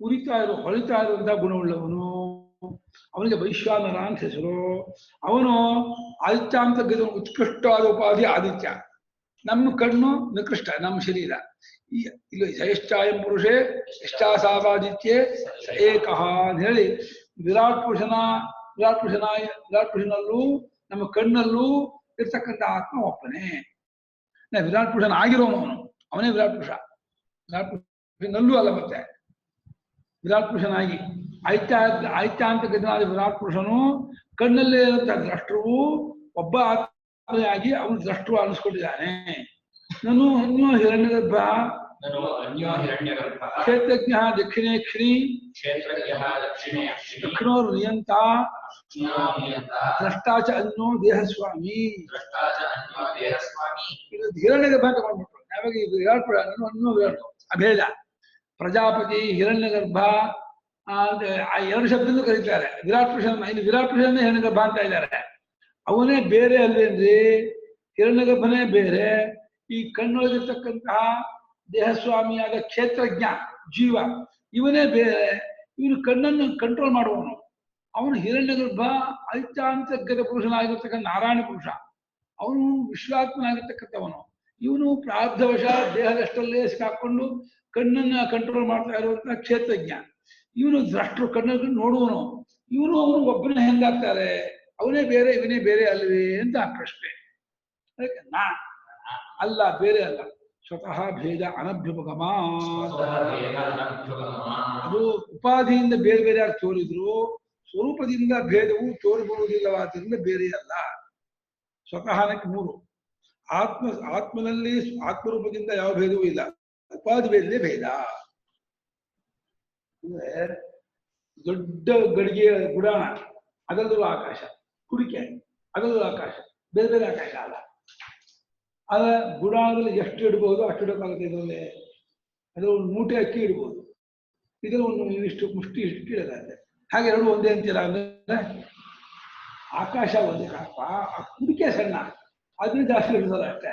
ಉರಿತಾ ಇರೋ ಹೊಳಿತಾ ಇರುವಂತಹ ಗುಣವುಳ್ಳವನು, ಅವನಿಗೆ ವೈಶ್ವಾನರ ಅಂತ ಹೆಸರು. ಅವನು ಆದಿತ್ಯ ಅಂತ ಉತ್ಕೃಷ್ಟವಾದ ಉಪಾಧಿ ಆದಿತ್ಯ. ನಮ್ಮ ಕಣ್ಣು ನಿಕೃಷ್ಟ, ನಮ್ಮ ಶರೀರ. ಇಲ್ಲಿ ಶ್ರೇಷ್ಠಾಯಂ ಪುರುಷೇ ಶ್ರೇಷ್ಠಾಸಾವಾದಿತ್ಯೇ ಸ ಏಕಃ ಅಂತ ಹೇಳಿ ವಿರಾಟ್ ಪುರುಷನಲ್ಲೂ ನಮ್ಮ ಕಣ್ಣಲ್ಲೂ ಇರ್ತಕ್ಕಂಥ ಆತ್ಮ ಒಪ್ಪನೆ. ವಿರಾಟ್ ಪುರುಷನ ಆಗಿರೋನು ಅವನೇ ವಿರಾಟ್ ಪುರುಷ. ವಿರಾಟ್ ಪುರುಷನಲ್ಲೂ ಅಲ್ಲ, ಮತ್ತೆ ವಿರಾಟ್ ಪುರುಷನಾಗಿ ಆಯ್ತ ಅಂತ ಗದನಾದ ವಿರಾಟ್ ಪುರುಷನು ಕಣ್ಣಲ್ಲೇ ಇರುವಂತಹ ದ್ರಷ್ಟೃವು ಒಬ್ಬ ಆತ್ಮೆಯಾಗಿ ಅವನು ದ್ರಷ್ಟೃ ಅನಿಸ್ಕೊಂಡಿದ್ದಾನೆ. ನಾನು ಹಿರಣ್ಯಗರ್ಭ ಕ್ಷೇತ್ರಜ್ಞ ದಕ್ಷಿಣೇಕ್ಷಿಣಿ ದಕ್ಷಿಣೋರ್ ನಿಯಂತ ದ್ರಷ್ಟಾಚ ಅನ್ನೋ ದೇಹಸ್ವಾಮಿ. ಇದು ಹಿರಣ್ಯಗರ್ಭ ಅಂತ ಮಾಡ್ಬಿಟ್ರು. ನಾವಾಗ ವಿರಾಟ್ ಪುರುಷ ಅನ್ನೋ ವಿರಾಟ್ ಅಭೇದ. ಪ್ರಜಾಪತಿ, ಹಿರಣ್ಯಗರ್ಭ ಆ ಎರಡು ಶಬ್ದದಿಂದ ಕರೀತಾರೆ. ವಿರಾಟ್ ಪುರುಷನ ಇಲ್ಲಿ ವಿರಾಟ್ ಪುರುಷನೇ ಹಿರಣ್ಯಗರ್ಭ ಅಂತ ಇದ್ದಾರೆ. ಅವನೇ ಬೇರೆ ಅಲ್ವೇನ್ರಿ? ಹಿರಣ್ಯಗರ್ಭನೇ ಬೇರೆ. ಈ ಕಣ್ಣೊಳಗಿರ್ತಕ್ಕಂತಹ ದೇಹಸ್ವಾಮಿಯಾದ ಕ್ಷೇತ್ರಜ್ಞ ಜೀವ ಇವನೇ ಬೇರೆ. ಇವನು ಕಣ್ಣನ್ನು ಕಂಟ್ರೋಲ್ ಮಾಡುವವನು. ಅವನು ಹಿರಣ್ಯಗರ್ಭ ಆದಿತ್ಯಾಂತರ್ಗತ ಪುರುಷನಾಗಿರ್ತಕ್ಕಂಥ ನಾರಾಯಣ ಪುರುಷ. ಅವನು ವಿಶ್ವಾತ್ಮನಾಗಿರ್ತಕ್ಕಂಥವನು. ಇವನು ಪ್ರಾರಬ್ಧವಶ ದೇಹದಷ್ಟಲ್ಲೇ ಸಿಕ್ಕಾಕೊಂಡು ಕಣ್ಣನ್ನ ಕಂಟ್ರೋಲ್ ಮಾಡ್ತಾ ಇರುವಂತಹ ಕ್ಷೇತ್ರಜ್ಞ. ಇವನು ದ್ರಷ್ಟರು, ಕಣ್ಣನ್ನು ನೋಡುವನು. ಅವನು ಒಬ್ಬನೇ ಹೆಂಗಾಗ್ತಾರೆ? ಅವನೇ ಬೇರೆ ಇವನೇ ಬೇರೆ ಅಲ್ವೇ ಅಂತ ಪ್ರಶ್ನೆ. ಅದಕ್ಕೆ ಅಲ್ಲ, ಬೇರೆ ಅಲ್ಲ. ಸ್ವತಃ ಭೇದ ಅನಭ್ಯುಪಗಮ. ಅದು ಉಪಾಧಿಯಿಂದ ಬೇರೆ ಬೇರೆ ಆಗಿ ತೋರಿದ್ರು, ಸ್ವರೂಪದಿಂದ ಭೇದವು ತೋರಿಬರುವುದಿಲ್ಲವಾದ್ರಿಂದ ಬೇರೆ ಅಲ್ಲ. ಸ್ವತಃನಕ್ಕೆ ಮೂರು. ಆತ್ಮನಲ್ಲಿ ಆತ್ಮರೂಪದಿಂದ ಯಾವ ಭೇದವೂ ಇಲ್ಲ. ಉಪಾಧಿ ಭೇದವೇ ಭೇದ. ಅಂದ್ರೆ ದೊಡ್ಡ ಗಡಿಗೆಯ ಗುಡಾಣ, ಅದರಲ್ಲೂ ಆಕಾಶ. ಕುಡಿಕೆ, ಅದರಲ್ಲೂ ಆಕಾಶ. ಬೇರೆ ಬೇರೆ ಆಕಾಶ ಅಲ್ಲ. ಆದ ಗುಡಾಣದಲ್ಲಿ ಎಷ್ಟು ಇಡ್ಬೋದು ಅಷ್ಟು ಇಡೋಕ್ಕಾಗುತ್ತೆ. ಇದರಲ್ಲಿ ಅದು ಒಂದು ಮೂಟೆ ಅಕ್ಕಿ ಇಡ್ಬೋದು, ಇದರಲ್ಲಿ ಒಂದು ಇಷ್ಟು ಮುಷ್ಟಿ ಇಷ್ಟು ಇಡೋದಾಗುತ್ತೆ. ಹಾಗೆ ಎರಡು ಒಂದೇ ಅಂತೀರ ಅಂದ್ರೆ ಆಕಾಶ ಒಂದೇ ಕಾಪ. ಆ ಕುಡಿಕೆ ಸಣ್ಣ, ಅದನ್ನ ಜಾಸ್ತಿ ಇಡ್ತಾರೆ ಅಷ್ಟೇ.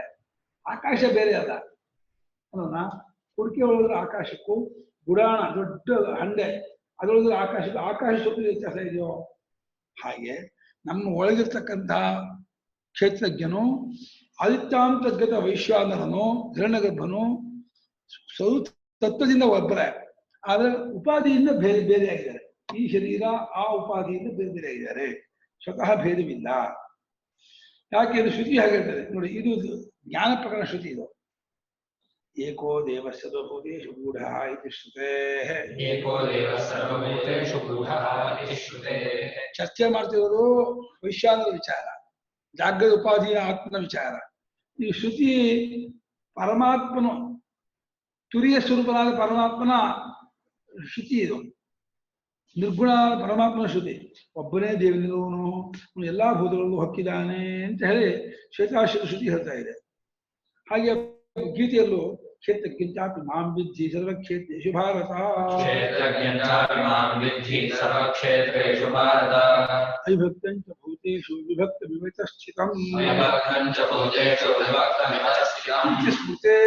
ಆಕಾಶ ಬೇರೆ ಅಲ್ಲ ಅಲ್ಲ. ಕುಡಿಕೆ ಒಳಗಿದ್ರೆ ಆಕಾಶಕ್ಕೂ, ಗುಡಾಣ ದೊಡ್ಡ ಹಂಡೆ ಅದರೊಳಗಿದ್ರೆ ಆಕಾಶ ಸ್ವಲ್ಪ ವ್ಯತ್ಯಾಸ ಇದೆಯೋ ಹಾಗೆ ನಮ್ಮ ಒಳಗಿರ್ತಕ್ಕಂತಹ ಕ್ಷೇತ್ರಜ್ಞನು, ಆದಿತ್ಯಾಂತರ್ಗತ ವೈಶ್ವಾನರನು, ಹಿರಣ್ಯಗರ್ಭನು ತತ್ವದಿಂದ ಒಬ್ಬರೇ, ಆದ್ರೆ ಉಪಾಧಿಯಿಂದ ಬೇರೆ ಬೇರೆ ಆಗಿದ್ದಾರೆ. ಈ ಶರೀರ ಆ ಉಪಾಧಿಯಿಂದ ಬೇರೆ ಬೇರೆ ಆಗಿದ್ದಾರೆ. ಸ್ವತಃ ಭೇದವಿಲ್ಲ. ಯಾಕೆ ಇದು ಶ್ರುತಿ ಹಾಗಿರ್ತದೆ ನೋಡಿ. ಇದು ಜ್ಞಾನ ಪ್ರಕರಣ ಶ್ರುತಿ. ಇದು ಏಕೋ ದೇವ ಸರ್ವಭೂತೇಷು ಗೂಢಃ ಇತಿ ಶ್ರುತೇಃ. ಚರ್ಚೆ ಮಾಡ್ತಿರೋದು ವೈಶ್ವಾನರ ವಿಚಾರ, ಜಾಗ್ರದ ಉಪಾಧಿಯ ಆತ್ಮನ ವಿಚಾರ. ಈ ಶ್ರುತಿ ಪರಮಾತ್ಮನು, ತುರಿಯ ಸ್ವರೂಪನಾದ ಪರಮಾತ್ಮನ ಶ್ರುತಿ. ಇದು ನಿರ್ಗುಣ ಪರಮಾತ್ಮನ ಶ್ರುತಿ. ಒಬ್ಬನೇ ದೇವನಿರುವನು, ಎಲ್ಲಾ ಭೂತಗಳಲ್ಲೂ ಹೊಕ್ಕಿದ್ದಾನೆ ಅಂತ ಹೇಳಿ ಶ್ವೇತಾಶ್ವತ ಶ್ರುತಿ ಹೇಳ್ತಾ ಇದೆ. ಹಾಗೆ ಗೀತೆಯಲ್ಲೂ ಕ್ಷೇತ್ರಜ್ಞಾಪಿ ಮಾಂ ವಿದ್ಧಿ ಸರ್ವಕ್ಷೇತ್ರೇಷು ಭಾರತ, ಅವಿಭಕ್ತಂಚ ಭೂತೇಷು ವಿಭಕ್ತ ವಿಮಿತ ಸ್ಥಿತಂ ಸ್ಮೃತೇ.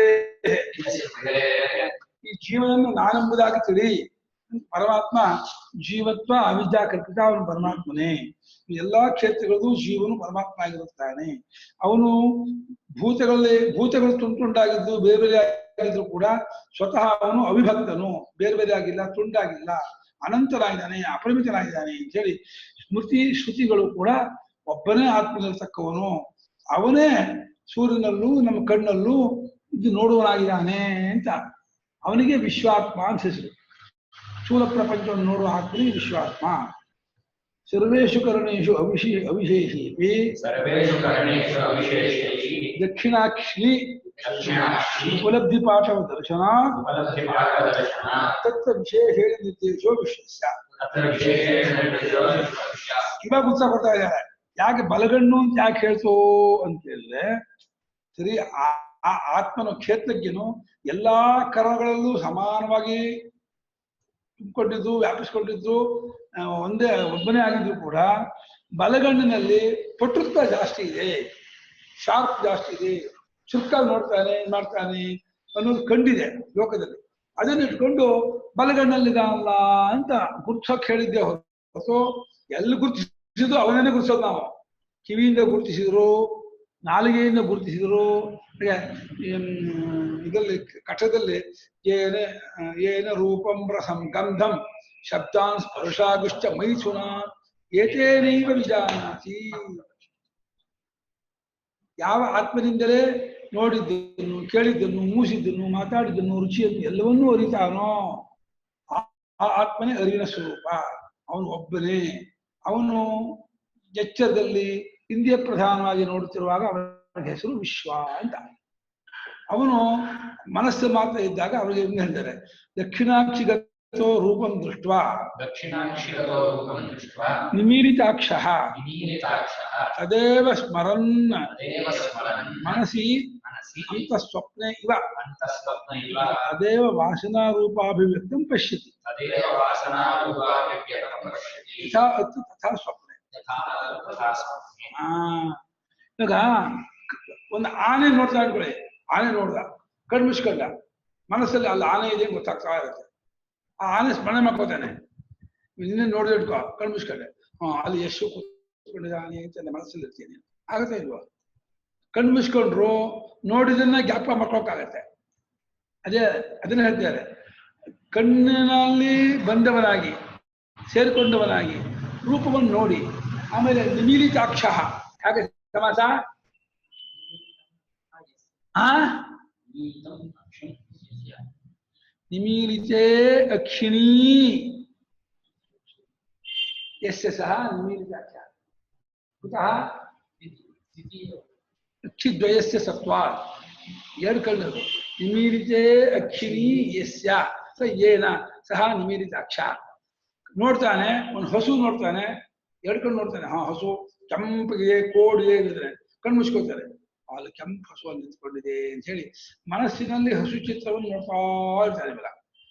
ಈ ಜೀವನನ್ನು ನಾನೆಂಬುದಾಗಿ ತಿಳಿ. ಪರಮಾತ್ಮ ಜೀವತ್ವ ಅವಿದ್ಯಾ ಕಲ್ಪಿತ, ಅವನು ಪರಮಾತ್ಮನೇ. ಎಲ್ಲಾ ಕ್ಷೇತ್ರಗಳಲ್ಲೂ ಜೀವನು ಪರಮಾತ್ಮ ಆಗಿರುತ್ತಾನೆ. ಅವನು ಭೂತಗಳು ತುಂಟುಂಟಾಗಿದ್ದು ಬೇರೆ ಬೇರೆ ಆಗಿದ್ರು ಕೂಡ ಸ್ವತಃ ಅವನು ಅವಿಭಕ್ತನು, ಬೇರೆ ಬೇರೆ ಆಗಿಲ್ಲ, ತುಂಡಾಗಿಲ್ಲ, ಅನಂತನಾಗಿದ್ದಾನೆ, ಅಪರಿಮಿತನಾಗಿದ್ದಾನೆ ಅಂತ ಹೇಳಿ ಸ್ಮೃತಿ ಶ್ರುತಿಗಳು ಕೂಡ ಒಬ್ಬನೇ ಆತ್ಮನಿರ್ತಕ್ಕವನು, ಅವನೇ ಸೂರ್ಯನಲ್ಲೂ ನಮ್ಮ ಕಣ್ಣಲ್ಲೂ ಇದು ನೋಡುವನಾಗಿದ್ದಾನೆ ಅಂತ ಅವನಿಗೆ ವಿಶ್ವಾತ್ಮ ಅಂತ ಹೆಸರು. ಸ್ಥೂಲ ಪ್ರಪಂಚವನ್ನು ನೋಡುವ ಆತ್ಮನಿಗೆ ವಿಶ್ವಾತ್ಮ. ಸರ್ವೇಷು ಕರಣೇಶು ಅವಿಶೇಷಿ ದಕ್ಷಿಣಾಕ್ಷಿ ಉಪಲಬ್ಧಿ ಪಾಠವ ದರ್ಶನ ತತ್ರ ವಿಶೇಷೇಣ ನಿರ್ದೇಶೋ ವಿಶ್ವಸ್ಯ. ಇವಾಗ ಉತ್ಸಾಹ ಕೊಡ್ತಾ ಇದ್ದಾರೆ. ಯಾಕೆ ಬಲಗಣ್ಣು ಅಂತ ಯಾಕೆ ಹೇಳ್ತೋ ಅಂತ ಹೇಳಿದ್ರೆ, ಸರಿ ಆ ಆತ್ಮನ ಕ್ಷೇತ್ರಜ್ಞನು ಎಲ್ಲಾ ಕರ್ಮಗಳಲ್ಲೂ ಸಮಾನವಾಗಿ ತುಂಬಿಕೊಂಡಿದ್ದು ವ್ಯಾಪಿಸ್ಕೊಂಡಿದ್ದು ಒಬ್ಬನೇ ಆಗಿದ್ರು ಕೂಡ ಬಲಗಣ್ಣಿನಲ್ಲಿ ಪಟುತ್ವ ಜಾಸ್ತಿ ಇದೆ, ಶಾರ್ಪ್ ಜಾಸ್ತಿ ಇದೆ, ಚುರುಕಾಗಿ ಮಾಡ್ತಾನೆ ಅನ್ನೋದು ಕಂಡಿದೆ ಲೋಕದಲ್ಲಿ. ಅದನ್ನ ಇಟ್ಕೊಂಡು ಬಲಗಣ್ಣಲ್ಲಿದ್ದಾನಲ್ಲ ಅಂತ ಗುರ್ತಿಸೋಕೆ ಹೇಳಿದ್ದೆ ಹೊರತು ಎಲ್ಲಿ ಗುರುತಿಸಿದ್ರು ಅವನನ್ನೇ ಗುರುತಿಸೋದು ನಾವು. ಕಿವಿಯಿಂದ ಗುರುತಿಸಿದ್ರು, ನಾಲಿಗೆಯಿಂದ ಗುರುತಿಸಿದ್ರು, ಇದರಲ್ಲಿ ಕಠದಲ್ಲಿ ಏನ ರೂಪಂ ರಸಂ ಗಂಧಂ ಶಬ್ದಾನ್ ಸ್ಪರ್ಶಾಗುಶ್ಚ ಮೈಥುನ ಏತೇನೈವ ವಿಜಾನಾತಿ. ಯಾವ ಆತ್ಮದಿಂದಲೇ ನೋಡಿದ್ದನ್ನು, ಕೇಳಿದ್ದನ್ನು, ಮೂಸಿದ್ದನ್ನು, ಮಾತಾಡಿದ್ದನ್ನು, ರುಚಿಯನ್ನು ಎಲ್ಲವನ್ನೂ ಅರಿತಾನೋ ಆ ಆತ್ಮನೇ ಅರಿವಿನ ಸ್ವರೂಪ. ಅವನು ಒಬ್ಬನೇ. ಅವನು ಎಚ್ಚರದಲ್ಲಿ ಇಂದ್ರಿಯ ಪ್ರಧಾನವಾಗಿ ನೋಡುತ್ತಿರುವಾಗ ಅವನ ಹೆಸರು ವಿಶ್ವ ಅಂತ. ಅವನು ಮನಸ್ಸು ಮಾತ್ರ ಇದ್ದಾಗ ಅವರಿಗೆ ಹೇಳ್ತಾರೆ ದಕ್ಷಿಣಾಕ್ಷಿಗತೋ ರೂಪಂ ದೃಷ್ಟ್ವಾ ನಿಮೀಲಿತಾಕ್ಷ ತದೇವ ಸ್ಮರನ್ ಮನಸಿ ಅಂತಃಸ್ವಪ್ನೆ ಇವ ತದೇವ ವಾಸನಾರೂಪಾಭಿವ್ಯಕ್ತಂ ಪಶ್ಯತಿ ತಥಾ ಸ್ವಪ್ನೆ. ಇವಾಗ ಒಂದು ಆನೆ ನೋಡ್ತಾ ಅನ್ಕೊಳ್ಳಿ, ಆನೆ ನೋಡ್ದ, ಕಣ್ಣು ಮುಚ್ಕೊಂಡ, ಮನಸ್ಸಲ್ಲಿ ಅಲ್ಲಿ ಆನೆ ಇದೆ ಗೊತ್ತಾಗ್ತಾ ಇರುತ್ತೆ. ಆ ಆನೆ ಸ್ಮರಣೆ ಮಾಡ್ಕೋತಾನೆ, ಇನ್ನೇ ನೋಡಿದ ಇಟ್ಕೋ, ಕಣ್ಣು ಮುಚ್ಕೊಂಡೆ, ಅಲ್ಲಿ ಎಷ್ಟು ಕೂತ್ಕೊಂಡಿದೆ ಆನೆ ಅಂತ ಮನಸ್ಸಲ್ಲಿ ಇರ್ತೀನಿ, ಆಗತ್ತೆ ಇಲ್ವಾ? ಕಣ್ಣು ಮುಚ್ಕೊಂಡ್ರು ನೋಡಿದನ್ನ ಜ್ಞಾಪಕ ಮಾಡ್ಕೊಳಕ್ಕಾಗತ್ತೆ. ಅದನ್ನ ಹೇಳ್ತಾರೆ, ಕಣ್ಣಿನಲ್ಲಿ ಬಂದವನಾಗಿ ಸೇರಿಕೊಂಡವನಾಗಿ ರೂಪವನ್ನು ನೋಡಿ ಆಮೇಲೆ ನಿಮೀಲಿತಾಕ್ಷ. ಹಾಗೆ ಸಮಾಸ ನಿಮೀಲಿತೇ ಅಕ್ಷಿಣೀ ಯಸ್ಯ ಸಹ ನಿಮೀಲಿತಾಕ್ಷ ಕುತಃ ಅಕ್ಷಿದ್ವಯಸ್ಯ ಸತ್ವಾತ್. ಎರಡು ಕಣ್ಣದು. ನಿಮೀಲಿತೇ ಅಕ್ಷಿಣೀ ಯಸ್ಯ ಸ ಏನ ಸಹ ನಿಮೀಲಿತಾಕ್ಷ. ನೋಡ್ತಾನೆ, ಒಂದು ಹಸು ನೋಡ್ತಾನೆ, ಎರಡು ಕಣ್ಣು ನೋಡ್ತಾನೆ, ಹಸು ಕೆಂಪಗಿದೆ, ಕೋಡಿದೆ ಇದ್ರೆ ಕಣ್ಣು ಮುಚ್ಕೊಳ್ತಾರೆ, ಅಲ್ಲಿ ಕೆಂಪು ಹಸು ಅಲ್ಲಿ ನಿಂತ್ಕೊಂಡಿದೆ ಅಂತ ಹೇಳಿ ಮನಸ್ಸಿನಲ್ಲಿ ಹಸು ಚಿತ್ರವನ್ನು ನೋಡ್ತಾ ಇರ್ತಾನೆ. ಇವಾಗ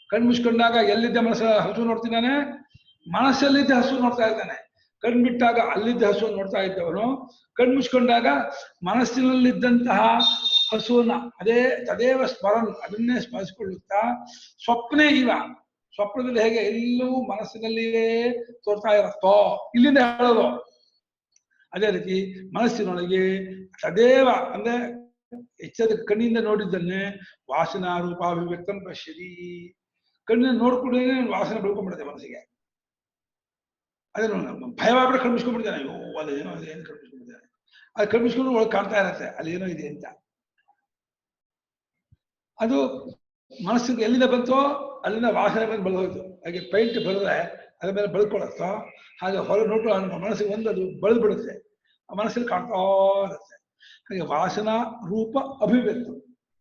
ಕಣ್ಣು ಮುಚ್ಕೊಂಡಾಗ ಎಲ್ಲಿದ್ದ ಹಸು ನೋಡ್ತಿದ್ದಾನೆ, ಮನಸ್ಸಲ್ಲಿದ್ದ ಹಸು ನೋಡ್ತಾ ಇದ್ದಾನೆ. ಕಣ್ಣು ಬಿಟ್ಟಾಗ ಅಲ್ಲಿದ್ದ ಹಸು ನೋಡ್ತಾ ಇದ್ದವನು ಕಣ್ಣು ಮುಚ್ಕೊಂಡಾಗ ಮನಸ್ಸಿನಲ್ಲಿದ್ದಂತಹ ಹಸುವನ್ನ ತದೇವ ಸ್ಮರನ್ ಅದನ್ನೇ ಸ್ಮರಿಸಿಕೊಳ್ಳುತ್ತಾ ಸ್ವಪ್ನೇ ಇವ. ಸ್ವಪ್ನದಲ್ಲಿ ಹೇಗೆ ಎಲ್ಲವೂ ಮನಸ್ಸಿನಲ್ಲಿಯೇ ತೋರ್ತಾ ಇರುತ್ತೋ ಇಲ್ಲಿಂದ ಹೇಳೋದು. ಅದೇ ರೀತಿ ಮನಸ್ಸಿನೊಳಗೆ ತದೇವ ಅಂದ್ರೆ ಎಚ್ಚದ ಕಣ್ಣಿಂದ ನೋಡಿದ್ದನ್ನೇ ವಾಸನಾ ರೂಪಾಭಿವ್ಯಕ್ತಂ ಪಶ್ಯತಿ. ಕಣ್ಣಿನ ನೋಡ್ಕೊಂಡೇ ವಾಸನೆ ಬೆಳ್ಕೊಂಡ್ಬಿಡುತ್ತೆ ಮನಸ್ಸಿಗೆ. ಅದೇನು ಭಯವಾಗ್ಬಿಟ್ಟು ಕಣ್ಮಿಸ್ಕೊಂಡ್ಬಿಡ್ತಾನೆ, ಅಯ್ಯೋ ಅದೇನೋ ಅದೇನು ಕಣ್ಮಿಸ್ಕೊಂಡ್ಬಿಡ್ತಾನೆ. ಅದು ಕಣ್ಮಿಸ್ಕೊಂಡು ಒಳಗೆ ಕಾಣ್ತಾ ಇರತ್ತೆ ಅಲ್ಲಿ ಏನೋ ಇದೆ ಅಂತ. ಅದು ಮನಸ್ಸಿಗೆ ಎಲ್ಲಿಂದ ಬಂತೋ ಅಲ್ಲಿಂದ ವಾಸನೆ ಬಂದು ಬೆಳೆದೋಯ್ತು. ಹಾಗೆ ಪೈಂಟ್ ಬರೆದ್ರೆ ಅದ್ರ ಮೇಲೆ ಬೆಳ್ಕೊಳತ್ತೋ ಹಾಗೆ ಹೊರ ನೋಟು ಮನಸ್ಸಿಗೆ ಒಂದು ಅದು ಬೆಳೆದು ಬಿಡುತ್ತೆ, ಆ ಮನಸ್ಸಲ್ಲಿ ಕಾಣ್ತಾ ಇರುತ್ತೆ. ಹಾಗೆ ವಾಸನಾ ರೂಪ ಅಭಿವ್ಯಕ್ತ,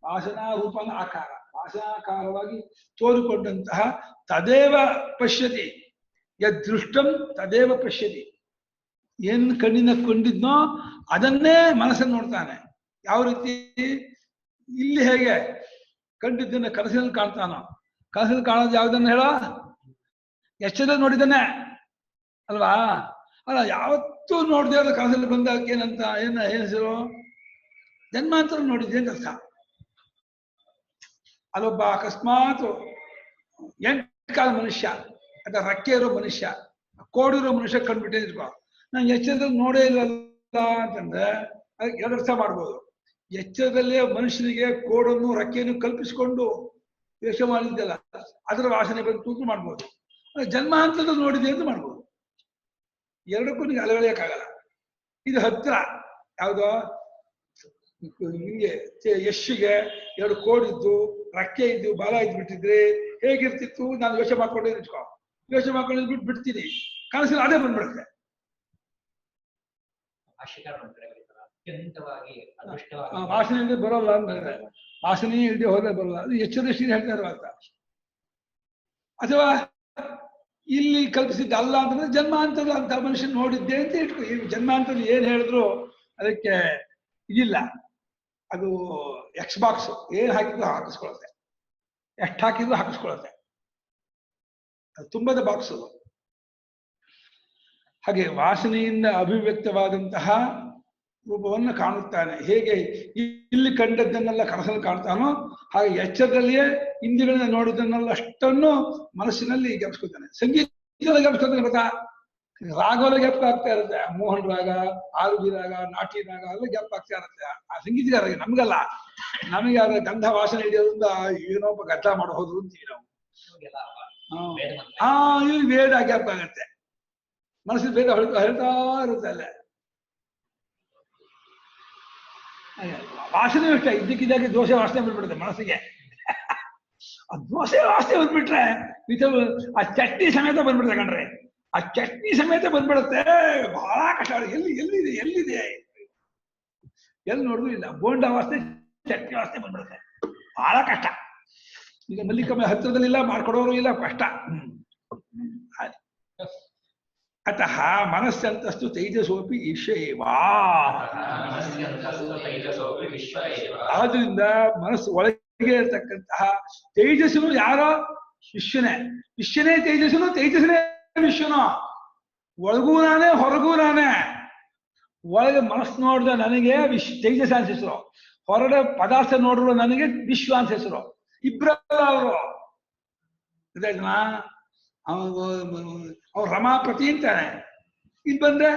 ವಾಸನಾ ರೂಪನ ಆಕಾರ, ವಾಸನಾಕಾರವಾಗಿ ತೋರಿಕೊಂಡಂತಹ ತದೇವ ಪಶ್ಯತಿ, ಯದೃಷ್ಟಂ ತದೇವ ಪಶ್ಯತಿ. ಏನ್ ಕಣ್ಣಿನ ಕೊಂಡಿದ್ನೋ ಅದನ್ನೇ ಮನಸ್ಸನ್ನು ನೋಡ್ತಾನೆ. ಯಾವ ರೀತಿ ಇಲ್ಲಿ ಹೇಗೆ ಕಂಡಿದ್ದನ್ನ ಕನಸಿನಲ್ಲಿ ಕಾಣ್ತಾನೋ, ಕನಸಲ್ಲಿ ಕಾಣೋದು ಯಾವ್ದನ್ನ ಹೇಳೋ, ಎಷ್ಟೆಲ್ಲ ನೋಡಿದ್ದಾನೆ ಅಲ್ವಾ? ಅಲ್ಲ, ಯಾವತ್ತೂ ನೋಡ್ದೇ ಇರೋ ಕನಸಲ್ಲಿ ಬಂದಾಗ ಏನಂತ ಏನ್ ಹೆಸರು? ಜನ್ಮಾಂತರ ನೋಡಿದ್ದೆ ಅಂತ ಅರ್ಥ. ಅಲ್ಲೊಬ್ಬ ಅಕಸ್ಮಾತ್ 8 ಕಾಲ ಮನುಷ್ಯ ಅಥವಾ ರಕ್ಕೆ ಇರೋ ಮನುಷ್ಯ, ಕೋಡಿರೋ ಮನುಷ್ಯ ಕಂಡ್ಬಿಟ್ಟೆ ಇರ್ಕೋ, ನಾನು ಎಚ್ಚರದಲ್ಲಿ ನೋಡೇ ಇಲ್ಲಲ್ಲ ಅಂತಂದ್ರೆ ಅದಕ್ಕೆ 2 ಅರ್ಥ ಮಾಡ್ಬೋದು. ಎಚ್ಚರದಲ್ಲೇ ಮನುಷ್ಯನಿಗೆ ಕೋಡನ್ನು ರೆಕ್ಕೆಯನ್ನು ಕಲ್ಪಿಸಿಕೊಂಡು ವೇಷ ಮಾಡಿದ್ದಲ್ಲ, ಅದರ ವಾಸನೆ ಬಂತು ಅಂತ ಮಾಡ್ಬೋದು. ಜನ್ಮಾಂತರದಲ್ಲಿ ನೋಡಿದೆ ಅಂತ ಮಾಡ್ಬೋದು. ಎರಡಕ್ಕೂ ನಿಮಗೆ ಅಲಗಳೆಯಕ್ಕಾಗಲ್ಲ. ಇದು ಹತ್ರ ಯಾವುದೋ ನಿಮ್ಗೆ ಯಶ್ಗೆ ಎರಡು ಕೋಡಿದ್ದು ರೆಕ್ಕೆ ಇದ್ದು ಬಾಲ ಇದ್ಬಿಟ್ಟಿದ್ರೆ ಹೇಗಿರ್ತಿತ್ತು? ನಾನು ಯೋಚನೆ ಮಾಡ್ಕೊಂಡೇ ನಿಂತ್ಕೊ, ಯೋಚನೆ ಮಾಡ್ಕೊಂಡು ಬಿಡ್ತೀನಿ, ಕನಸಿನ ಅದೇ ಬಂದ್ಬಿಡುತ್ತೆ. ಅತ್ಯಂತವಾಗಿ ಅದೃಷ್ಟವಾಗಿ ವಾಸನೆಯಿಂದ ಬರೋಲ್ಲ ಅಂದ್ರೆ ವಾಸನೆ ಇಲ್ಲದೆ ಹೋದ್ರೆ ಬರೋಲ್ಲ. ಅದು ಎಚ್ಚರ ದೃಷ್ಟಿಯಿಂದ ಹೇಳ್ತಾ ಇರುವಂತ. ಅಥವಾ ಇಲ್ಲಿ ಕಲ್ಪಿಸಿದ್ದ ಅಲ್ಲ ಅಂತಂದ್ರೆ ಜನ್ಮಾಂತರದ ಅಂತ ಮನುಷ್ಯ ನೋಡಿದ್ದೆ ಅಂತ ಇಟ್ಕೊ. ಈ ಜನ್ಮಾಂತದಲ್ಲಿ ಏನ್ ಹೇಳಿದ್ರು ಅದಕ್ಕೆ ಇದಿಲ್ಲ, ಅದು ಎಕ್ಸ್ ಬಾಕ್ಸ್. ಏನ್ ಹಾಕಿದ್ರು ಹಾಕಿಸ್ಕೊಳತ್ತೆ, ಎಷ್ಟು ಹಾಕಿದ್ರು ಹಾಕಿಸ್ಕೊಳತ್ತೆ. ಅದು ತುಂಬದ ಬಾಕ್ಸ್ ಅದು. ಹಾಗೆ ವಾಸನೆಯಿಂದ ಅಭಿವ್ಯಕ್ತವಾದಂತಹ ರೂಪವನ್ನು ಕಾಣುತ್ತಾನೆ. ಹೇಗೆ ಇಲ್ಲಿ ಕಂಡದ್ದನ್ನೆಲ್ಲ ಕನಸಲ್ಲಿ ಕಾಣ್ತಾನೋ ಹಾಗೆ ಎಚ್ಚರದಲ್ಲಿಯೇ ಇಂದ್ರಿಯಗಳನ್ನ ನೋಡಿದ್ದನ್ನೆಲ್ಲ ಅಷ್ಟನ್ನು ಮನಸ್ಸಿನಲ್ಲಿ ಜ್ಞಾಪಿಸ್ಕೊತಾನೆ. ಸಂಗೀತದಲ್ಲಿ ಜ್ಞಾಪಿಸ್ಕೊತಾನೆ. ಗೊತ್ತಾ, ರಾಗವಲ್ಲ ಜ್ಞಾಪಕ ಆಗ್ತಾ ಇರುತ್ತೆ. ಮೋಹನ್ ರಾಗ, ಆರುಬಿ ರಾಗ, ನಾಟಿ ರಾಗ ಎಲ್ಲ ಜ್ಞಾಪಕ ಆಗ್ತಾ ಇರುತ್ತೆ ಆ ಸಂಗೀತಗಾರರಿಗೆ. ನಮ್ಗಲ್ಲ, ನಮಗೆ ಅದ ಗಂಧ ವಾಸನೆ ಹಿಡಿಯೋದ್ರಿಂದ ಏನೊಬ್ಬ ಗದ್ದ ಮಾಡಿ ಹೋದ್ರು ಅಂತೀವಿ ನಾವು. ಇಲ್ಲಿ ವೇದ ಜ್ಞಾಪಕ ಆಗತ್ತೆ, ಮನಸ್ಸಿನ ವೇದ ಹೇಳ್ತಾ ಇರುತ್ತೆ ಅಲ್ಲೇ. ವಾಸನೆ ಇಷ್ಟ ಇದ್ದಕ್ಕಿದ್ದಾಗೆ ದೋಸೆ ವಾಸನೆ ಬಂದ್ಬಿಡುತ್ತೆ ಮನಸ್ಸಿಗೆ. ಆ ದೋಸೆ ವಾಸನೆ ಬಂದ್ಬಿಟ್ರೆ ಆ ಚಟ್ನಿ ಸಮೇತ ಬಂದ್ಬಿಡುತ್ತೆ ಕಣ್ರೆ. ಆ ಚಟ್ನಿ ಸಮೇತ ಬಂದ್ಬಿಡುತ್ತೆ. ಬಹಳ ಕಷ್ಟ. ಎಲ್ಲಿದೆ ಎಲ್ಲಿ ನೋಡಿದ್ರು ಇಲ್ಲ. ಬೋಂಡ ವಾಸನೆ, ಚಟ್ನಿ ವಾಸನೆ ಬಂದ್ಬಿಡುತ್ತೆ. ಬಹಳ ಕಷ್ಟ. ಈಗ ಮಲ್ಲಿಕಮ್ಮ ಹತ್ತಿರದಲ್ಲಿಲ್ಲ, ಮಾಡ್ಕೊಡೋರು ಇಲ್ಲ, ಕಷ್ಟ. ಅತಃ ಮನಸ್ಸಂತಸ್ತು ತೈಜಸೋಪಿ ಈಶ್ವರೇವಾ. ಆದ್ರಿಂದ ಮನಸ್ಸು ಒಳಗೆ ಇರತಕ್ಕಂತಹ ತೇಜಸ್ಸು ಯಾರೋ ವಿಶ್ವನೇ. ವಿಶ್ವನೇ ತೇಜಸ್ಸನು, ತೇಜಸ್ಸನೇ ವಿಶ್ವನು. ಒಳಗೂ ನಾನೇ, ಹೊರಗೂ ನಾನೇ. ಒಳಗೆ ಮನಸ್ಸು ನೋಡಿದ ನನಗೆ ತೇಜಸ್ ಅಂತ ಹೆಸರು, ಹೊರಗಡೆ ಪದಾರ್ಥ ನೋಡಿದ್ರು ನನಗೆ ವಿಶ್ವ ಅಂತ ಹೆಸರು. ಇಬ್ಬರಲ್ಲ ಅವರು. ಅವ್ರು ರಮಾಪತಿ ಅಂತಾನೆ, ಇಲ್ಲಿ ಬಂದ್ರೆ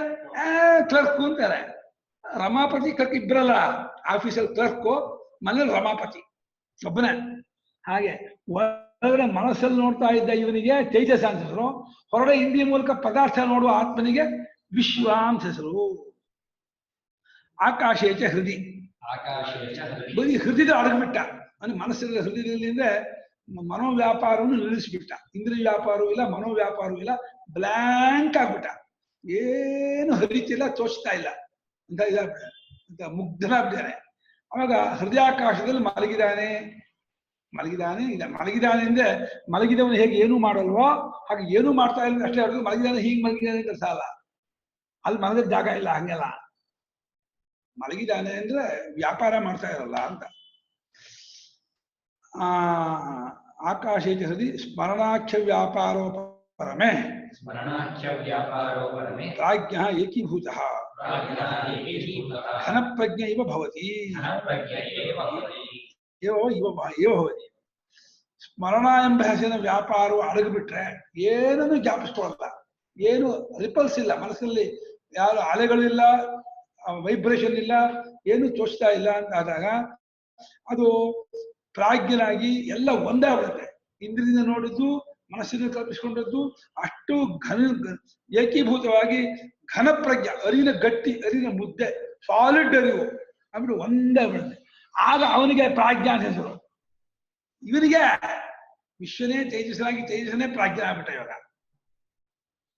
ಕ್ಲರ್ಕು ಅಂತಾರೆ. ರಮಾಪತಿ ಕ್ಲರ್ಕ್ ಇಬ್ಬರಲ್ಲ. ಆಫೀಸಲ್ಲಿ ಕ್ಲರ್ಕು, ಮನೇಲಿ ರಮಾಪತಿ ಒಬ್ಬನೇ. ಹಾಗೆ ಹೊರಗಡೆ ಮನಸ್ಸಲ್ಲಿ ನೋಡ್ತಾ ಇದ್ದ ಇವನಿಗೆ ತೇಜಸ್ ಅಂತ ಹೆಸರು, ಹೊರಗಡೆ ಇಂದ್ರಿಯ ಮೂಲಕ ಪದಾರ್ಥ ನೋಡುವ ಆತ್ಮನಿಗೆ ವಿಶ್ವ ಅಂತ ಹೆಸರು. ಆಕಾಶೇಚ ಹೃದಯ, ಬರೀ ಹೃದಯದ ಅಡಗ್ಬಿಟ್ಟ. ಅಂದ್ರೆ ಮನಸ್ಸಿನ ಹೃದಯದಲ್ಲಿ ಅಂದ್ರೆ ಮನೋವ್ಯಾಪಾರವನ್ನು ನಿಲ್ಲಿಸ್ಬಿಟ್ಟ. ಇಂದ್ರಿಯ ವ್ಯಾಪಾರವೂ ಇಲ್ಲ, ಮನೋವ್ಯಾಪಾರವೂ ಇಲ್ಲ, ಬ್ಲ್ಯಾಂಕ್ ಆಗ್ಬಿಟ್ಟ. ಏನು ಹರಿತಿಲ್ಲ, ತೋಚ್ತಾ ಇಲ್ಲ ಅಂತ ಇದಾಗ್ಬಿಟ್ಟ, ಮುಗ್ಧನಾಗ್ಬಿದ್ದಾನೆ. ಅವಾಗ ಹೃದಯಾಕಾಶದಲ್ಲಿ ಮಲಗಿದಾನೆ ಇಲ್ಲ. ಮಲಗಿದಾನೆ ಅಂದ್ರೆ ಮಲಗಿದವನು ಹೇಗೆ ಏನೂ ಮಾಡಲ್ವೋ ಹಾಗೆ ಏನೂ ಮಾಡ್ತಾ ಇಲ್ಲ ಅಷ್ಟೇ ಹೇಳಿದ್ರು. ಮಲಗಿದಾನೆ ಹೀಗೆ ಮಲಗಿದಾನೆ ಕೆಲಸ ಅಲ್ಲ, ಅಲ್ಲಿ ಮಲಗಿದ ಜಾಗ ಇಲ್ಲ, ಹಂಗೆಲ್ಲ. ಮಲಗಿದಾನೆ ಅಂದ್ರೆ ವ್ಯಾಪಾರ ಮಾಡ್ತಾ ಇರಲ್ಲ ಅಂತ. ಆಕಾಶೇಚ ಹೃದಯ ಸ್ಮರಣಾಖ್ಯ ವ್ಯಾಪಾರೋಪರಮೆ ಪ್ರಾಜ್ಞ ಏಕೀಭೂತಃ ಘನಪ್ರಜ್ಞ ಇವ ಭವತಿ. ಸ್ಮರಣ ಎಂಬ ಹೆಸರಿನ ವ್ಯಾಪಾರವು ಅಡಗಿಬಿಟ್ರೆ ಏನನ್ನು ಜ್ಞಾಪಿಸ್ಕೊಳ್ಳಲ್ಲ, ಏನು ರಿಪಲ್ಸ್ ಇಲ್ಲ ಮನಸ್ಸಲ್ಲಿ, ಯಾರು ಅಲೆಗಳಿಲ್ಲ, ವೈಬ್ರೇಷನ್ ಇಲ್ಲ, ಏನು ತೋಚ್ತಾ ಇಲ್ಲ ಅಂತ ಆದಾಗ ಅದು ಪ್ರಾಜ್ಞನಾಗಿ ಎಲ್ಲ ಒಂದೇ ಆಗುತ್ತೆ. ಇಂದ್ರಿಯಿಂದ ನೋಡಿದ್ದು, ಮನಸ್ಸಿನ ಕಲ್ಪಿಸಿಕೊಂಡದ್ದು ಅಷ್ಟು ಏಕೀಭೂತವಾಗಿ ಘನಪ್ರಜ್ಞ, ಅರಿವಿನ ಗಟ್ಟಿ, ಅರಿವಿನ ಮುದ್ದೆ, ಸಾಲಿಡ್ ಅರಿವು ಆಗ್ಬಿಟ್ಟು ಒಂದೇ ಬಿಡುತ್ತೆ. ಆಗ ಅವನಿಗೆ ಪ್ರಾಜ್ಞಾ ಅಂತ ಹೆಸರು. ಇವನಿಗೆ ವಿಶ್ವನೇ ತೇಜಸ್ಸನಾಗಿ, ತೇಜಸ್ಸನೇ ಪ್ರಾಜ್ಞ ಆಗ್ಬಿಟ್ಟ ಇವಾಗ.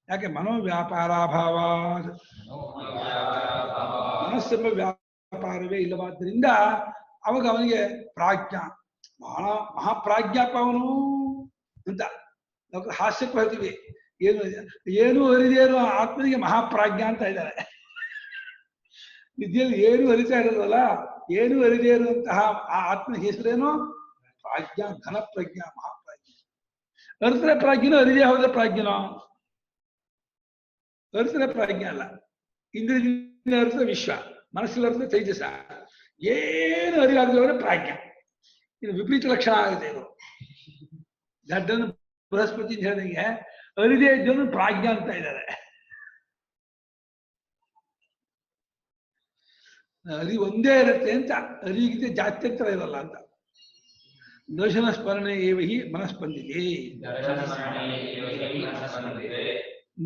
ಯಾಕೆ? ಮನೋವ್ಯಾಪಾರಾಭಾವ, ಮನಸ್ಸೆಂಬ ವ್ಯಾಪಾರವೇ ಇಲ್ಲವಾದ್ದರಿಂದ ಅವಾಗ ಅವನಿಗೆ ಪ್ರಾಜ್ಞಾ, ಬಹಳ ಮಹಾಪ್ರಾಜ್ಞಾಪ ಅವನು ಅಂತ ನಾವು ಹಾಸ್ಯಕ್ಕೆ ಹೇಳ್ತೀವಿ. ಏನು ಅರಿದೇನು ಆತ್ಮನಿಗೆ ಮಹಾಪ್ರಾಜ್ಞಾ ಅಂತ ಇದ್ದಾರೆ. ವಿದ್ಯೆಯಲ್ಲಿ ಏನು ಅರಿತಾ ಇರೋದಲ್ಲ, ಏನು ಅರಿದೇ ಇರುವಂತಹ ಆ ಆತ್ಮನ ಹೆಸರೇನು? ಪ್ರಾಜ್ಞಾ, ಘನಪ್ರಜ್ಞಾ, ಮಹಾಪ್ರಾಜ್ಞಾ. ಅರ್ಥದ ಪ್ರಾಜ್ಞನೋ, ಅರಿದೇ ಹೋದ ಪ್ರಾಜ್ಞನೋ? ಅರ್ಥದ ಪ್ರಾಜ್ಞ ಅಲ್ಲ. ಇಂದ್ರಿಯದಿಂದ ಅರ್ಥ ವಿಶ್ವ, ಮನಸ್ಸಲ್ಲಿ ಅರ್ಥ ತೇಜಸ. ಏನು ಅರಿವಾಗದವರ ಪ್ರಾಜ್ಞ. ಇದು ವಿಪರೀತ ಲಕ್ಷಣ ಆಗುತ್ತೆ. ಇದು ದಡ್ಡನ್ನು ಬೃಹಸ್ಪತಿ ಹೇಳಿದಂಗೆ ಅರಿದೇ ಇದ್ದವನು ಪ್ರಾಜ್ಞ ಅಂತ ಇದ್ದಾರೆ. ಅರಿವು ಒಂದೇ ಇರುತ್ತೆ ಅಂತ, ಅರಿವಿಗಿಂತ ಜಾತ್ಯಂತರ ಇರಲ್ಲ ಅಂತ. ದರ್ಶನ ಸ್ಮರಣೆ ಏವ ಹಿ ಮನಸ್ಪಂದಿದೆ.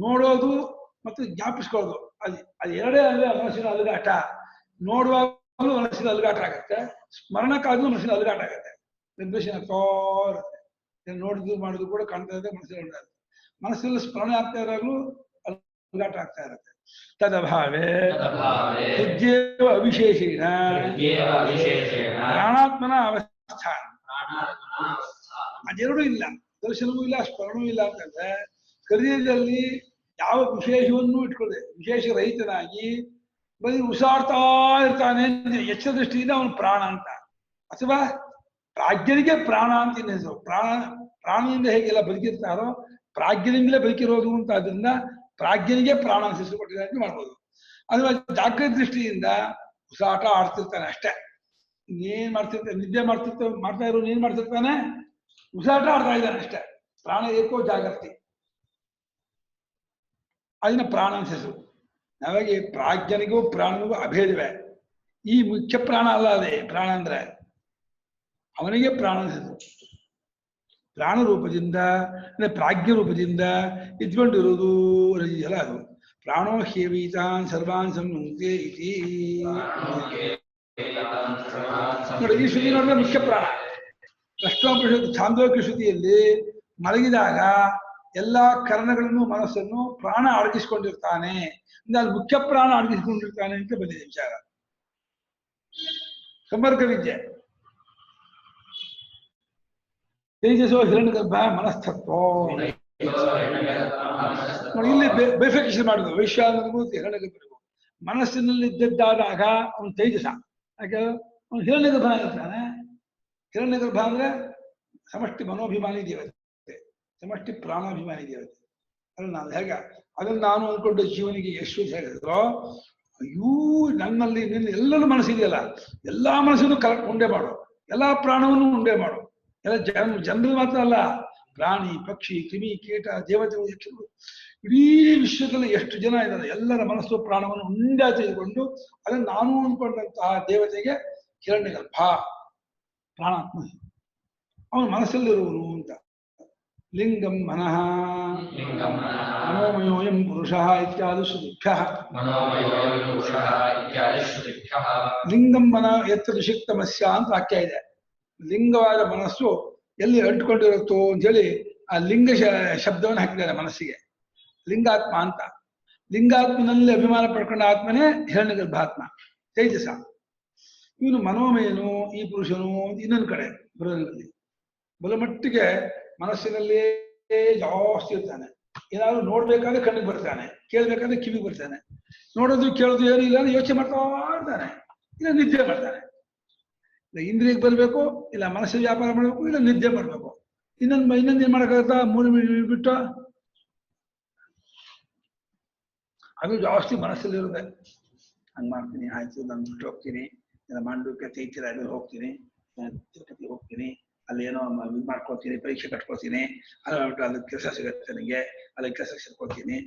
ನೋಡೋದು ಮತ್ತು ಜ್ಞಾಪಿಸ್ಕೊಳ್ಳೋದು ಅದು ಎರಡೇ ಅಂದ್ರೆ ಮನಸ್ಸಿನ ಅಲುಗಾಟ. ನೋಡುವಾಗಲೂ ಮನಸ್ಸಿನ ಅಲುಗಾಟ ಆಗತ್ತೆ, ಸ್ಮರಣಕ್ಕಾದ್ರೂ ಮನಸ್ಸಿನ ಅಲುಗಾಟ ಆಗತ್ತೆ. ನಿರ್ದೇಶನ ತೋರುತ್ತೆ, ನೋಡಿದ್ದು ಮಾಡಿದ್ರು ಕೂಡ ಕಾಣ್ತಾ ಇರುತ್ತೆ, ಮನಸ್ಸಿನ ಮನಸ್ಸಲ್ಲಿ ಸ್ಮರಣೆ ಆಗ್ತಾ ಇರೋದು ಅಲುಗಾಟ ಆಗ್ತಾ ಇರುತ್ತೆ. ತದಭಾವೇ ತಜ್ಜೇವ ಅವಿಶೇಷೇಣ ಪ್ರಾಣಾತ್ಮನ ಅವಸ್ಥಾನ. ಅದೆರಡೂ ಇಲ್ಲ, ದರ್ಶನವೂ ಇಲ್ಲ, ಸ್ಮರಣವೂ ಇಲ್ಲ ಅಂತಂದ್ರೆ ಶರೀರದಲ್ಲಿ ಯಾವ ವಿಶೇಷವನ್ನು ಇಟ್ಕೊಳ್ಳದೆ ವಿಶೇಷ ರಹಿತನಾಗಿ ಬರೀ ಉಸಾಡ್ತಾ ಇರ್ತಾನೆ. ಎಚ್ಚರ ದೃಷ್ಟಿಯಿಂದ ಅವನು ಪ್ರಾಣ ಅಂತ, ಅಥವಾ ಪ್ರಾಜ್ಞನಿಗೆ ಪ್ರಾಣ ಅಂತ ಹೆಸರು. ಪ್ರಾಣದಿಂದ ಹೇಗೆಲ್ಲ ಬದುಕಿರ್ತಾರೋ ಪ್ರಾಜ್ಞನಿಂದಲೇ ಬದುಕಿರೋದು ಅಂತ, ಅದರಿಂದ ಪ್ರಾಜ್ಞನಿಗೆ ಪ್ರಾಣ ಅಂತ ಹೆಸರು ಕೊಟ್ಟಿದ್ದಾರೆ ಅಂತ ಮಾಡ್ಬೋದು. ಅಥವಾ ಜಾಗೃತ ದೃಷ್ಟಿಯಿಂದ ಉಸಾಟ ಆಡ್ತಿರ್ತಾನೆ ಅಷ್ಟೇ. ಇನ್ನೇನ್ ಮಾಡ್ತಿರ್ತಾನೆ, ನಿದ್ದೆ ಮಾಡ್ತಾ ಇರೋ ಏನ್ ಮಾಡ್ತಿರ್ತಾನೆ, ಉಸಾಟ ಆಡ್ತಾ ಇದ್ದಾನೆ ಅಷ್ಟೇ. ಪ್ರಾಣ ಏಕೋ ಜಾಗೃತಿ, ಅದನ್ನ ಪ್ರಾಣ ಅಂತ ಹೆಸರು. ನಾವಾಗಿ ಪ್ರಾಜ್ಞನಿಗೂ ಪ್ರಾಣನಿಗೂ ಅಭೇದವೇ. ಈ ಮುಖ್ಯ ಪ್ರಾಣ ಅಲ್ಲ, ಅದೇ ಪ್ರಾಣ ಅಂದ್ರೆ ಅವನಿಗೆ ಪ್ರಾಣ ಅಂತ ಹೆಸರು. ಪ್ರಾಣ ರೂಪದಿಂದ ಅಂದ್ರೆ ಪ್ರಾಜ್ಞ ರೂಪದಿಂದ ಇದ್ಕೊಂಡಿರುವುದು ಎಲ್ಲ ಅದು. ಪ್ರಾಣೋ ಹ್ಯವೀತಾನ್ ಸರ್ವಾನ್ ಸಂಯುಕ್ತೆ ಇತಿ. ನೋಡಿ, ಈ ಶ್ರುತಿ ನೋಡಿದ್ರೆ ಮುಖ್ಯ ಪ್ರಾಣ. ಪ್ರಶ್ನೋಪನಿಷತ್ತು ಛಾಂದೋಗ್ಯ ಶ್ರುತಿಯಲ್ಲಿ ಮಲಗಿದಾಗ ಎಲ್ಲಾ ಕರ್ಣಗಳನ್ನು ಮನಸ್ಸನ್ನು ಪ್ರಾಣ ಅಡಗಿಸ್ಕೊಂಡಿರ್ತಾನೆ ಅಂದ್ರೆ ಅದು ಮುಖ್ಯ ಪ್ರಾಣ ಅಡಗಿಸ್ಕೊಂಡಿರ್ತಾನೆ ಅಂತ ಬಂದಿದೆ ವಿಚಾರ. ಸಂಪರ್ಕ ವಿದ್ಯೆ. ತೇಜಸ್ಸೋ ಹಿರಣ್ಯಗರ್ಭ ಮನಸ್ತತ್ವ. ಇಲ್ಲಿ ಬೈಫಿಕೇಶನ್ ಮಾಡುದು ವೈಶ್ವಾನರಿಗೂ ಹಿರಣ್ಯಗರ್ಭರಿಗೂ. ಮನಸ್ಸಿನಲ್ಲಿ ಇದ್ದದ್ದಾದಾಗ ಅವನು ತೇಜಸ, ಯಾಕೆ ಅವನು ಹಿರಣ್ಯಗರ್ಭ ಆಗಿರ್ತಾನೆ. ಹಿರಣ್ಯಗರ್ಭ ಅಂದ್ರೆ ಸಮಷ್ಟಿ ಮನೋಭಿಮಾನಿ ದೇವತೆ, ಸಮಷ್ಟಿ ಪ್ರಾಣಾಭಿಮಾನಿ ದೇವತೆ. ಅಲ್ಲ ನಾನು ಹೇಗ ಅದನ್ನು ನಾನು ಅಂದ್ಕೊಂಡು ಜೀವನಿಗೆ ಎಷ್ಟು ಹೇಳಿದ್ರು, ಅಯ್ಯೋ ನನ್ನಲ್ಲಿ ನಿನ್ನ ಎಲ್ಲರೂ ಮನಸ್ಸಿದೆಯಲ್ಲ, ಎಲ್ಲಾ ಮನಸ್ಸನ್ನು ಕರೆಕ್ಟ್ ಉಂಡೆ ಮಾಡು, ಎಲ್ಲಾ ಪ್ರಾಣವನ್ನು ಉಂಡೆ ಮಾಡು. ಎಲ್ಲ ಜನರು ಮಾತ್ರ ಅಲ್ಲ, ಪ್ರಾಣಿ ಪಕ್ಷಿ ಕ್ರಿಮಿ ಕೀಟ ದೇವತೆಗಳು ಯಕ್ಷರು ಇಡೀ ವಿಶ್ವದಲ್ಲಿ ಎಷ್ಟು ಜನ ಇದ್ದಾರೆ, ಎಲ್ಲರ ಮನಸ್ಸು ಪ್ರಾಣವನ್ನು ಉಂಡೆ ತೆಗೆದುಕೊಂಡು ಅದನ್ನು ನಾನು ಅಂದ್ಕೊಂಡಂತಹ ದೇವತೆಗೆ ಹಿರಣ್ಯಗರ್ಭ ಪ್ರಾಣಾತ್ಮ ಅವನು ಮನಸ್ಸಲ್ಲಿರುವನು ಅಂತ. ಲಿಂಗಂ ಮನಃ ಮನೋಮಯೋಯಂ ಪುರುಷಃ ಇತ್ಯಾದಿ ಶ್ರುತಿಭ್ಯಃ. ಲಿಂಗಂ ಮನ ಎತ್ತ ಋಷಿಕ್ತಮಸ್ಯ ಅಂತ ವಾಕ್ಯ ಇದೆ. ಲಿಂಗವಾದ ಮನಸ್ಸು ಎಲ್ಲಿ ಅಂಟ್ಕೊಂಡಿರುತ್ತೋ ಅಂತ ಹೇಳಿ ಆ ಲಿಂಗ ಶಬ್ದವನ್ನು ಹಾಕಿದ್ದಾರೆ ಮನಸ್ಸಿಗೆ, ಲಿಂಗಾತ್ಮ ಅಂತ. ಲಿಂಗಾತ್ಮನಲ್ಲಿ ಅಭಿಮಾನ ಪಡ್ಕೊಂಡ ಆತ್ಮನೇ ಹಿರಣ್ಯಗರ್ಭಾತ್ಮ ತೇಜಸ. ಇವನು ಮನೋಮಯನು, ಈ ಪುರುಷನು ಇನ್ನೊಂದು ಕಡೆ ಬರೋದ್ರಲ್ಲಿ ಬಲಮಟ್ಟಿಗೆ ಮನಸ್ಸಿನಲ್ಲೇ ಜಾಸ್ತಿ ಇರ್ತಾನೆ. ಏನಾದ್ರು ನೋಡ್ಬೇಕಾದ್ರೆ ಕಣ್ಣಿಗೆ ಬರ್ತಾನೆ, ಕೇಳ್ಬೇಕಾದ್ರೆ ಕಿವಿಗೆ ಬರ್ತಾನೆ. ನೋಡೋದು ಕೇಳೋದು ಏನು ಇಲ್ಲ ಯೋಚನೆ ಮಾಡ್ತಾ ಇರ್ತಾನೆ, ಇಲ್ಲ ನಿದ್ದೆ ಮಾಡ್ತಾನೆ. ಇಲ್ಲ ಇಂದ್ರಿಯಕ್ಕೆ ಬರಬೇಕು, ಇಲ್ಲ ಮನಸ್ಸಿಗೆ ವ್ಯಾಪಾರ ಮಾಡಬೇಕು, ಇಲ್ಲ ನಿದ್ದೆ ಮಾಡಬೇಕು. ಇನ್ನೊಂದು ಏನ್ ಮಾಡೋಕ್ಕಾಗತ್ತಾ, 3 ಮಿನಿಟ್ ಬಿಟ್ಟು ಅದು ಜಾಸ್ತಿ ಮನಸ್ಸಲ್ಲಿರುತ್ತೆ. ಹಂಗ್ ಮಾಡ್ತೀನಿ, ಆಯ್ತು ನಾನು ಬಿಟ್ಟು ಹೋಗ್ತೀನಿ, ಇಲ್ಲ ಮಂಡೂಕ್ಕೆ ತೈತಿರ ಅಲ್ಲಿ ಹೋಗ್ತೀನಿ, ತಿರುಪತಿ ಹೋಗ್ತೀನಿ, ಅಲ್ಲಿ ಏನೋ ಇದು ಮಾಡ್ಕೊಳ್ತೀನಿ, ಪರೀಕ್ಷೆ ಕಟ್ಕೊಳ್ತೀನಿ, ಅಲ್ಲಿ ಅದಕ್ಕೆ ಕೆಲಸ ಸಿಗುತ್ತೆ, ನನಗೆ ಅಲ್ಲಿ ಕೆಲಸ ಸೇರ್ಕೊಳ್ತೀನಿ,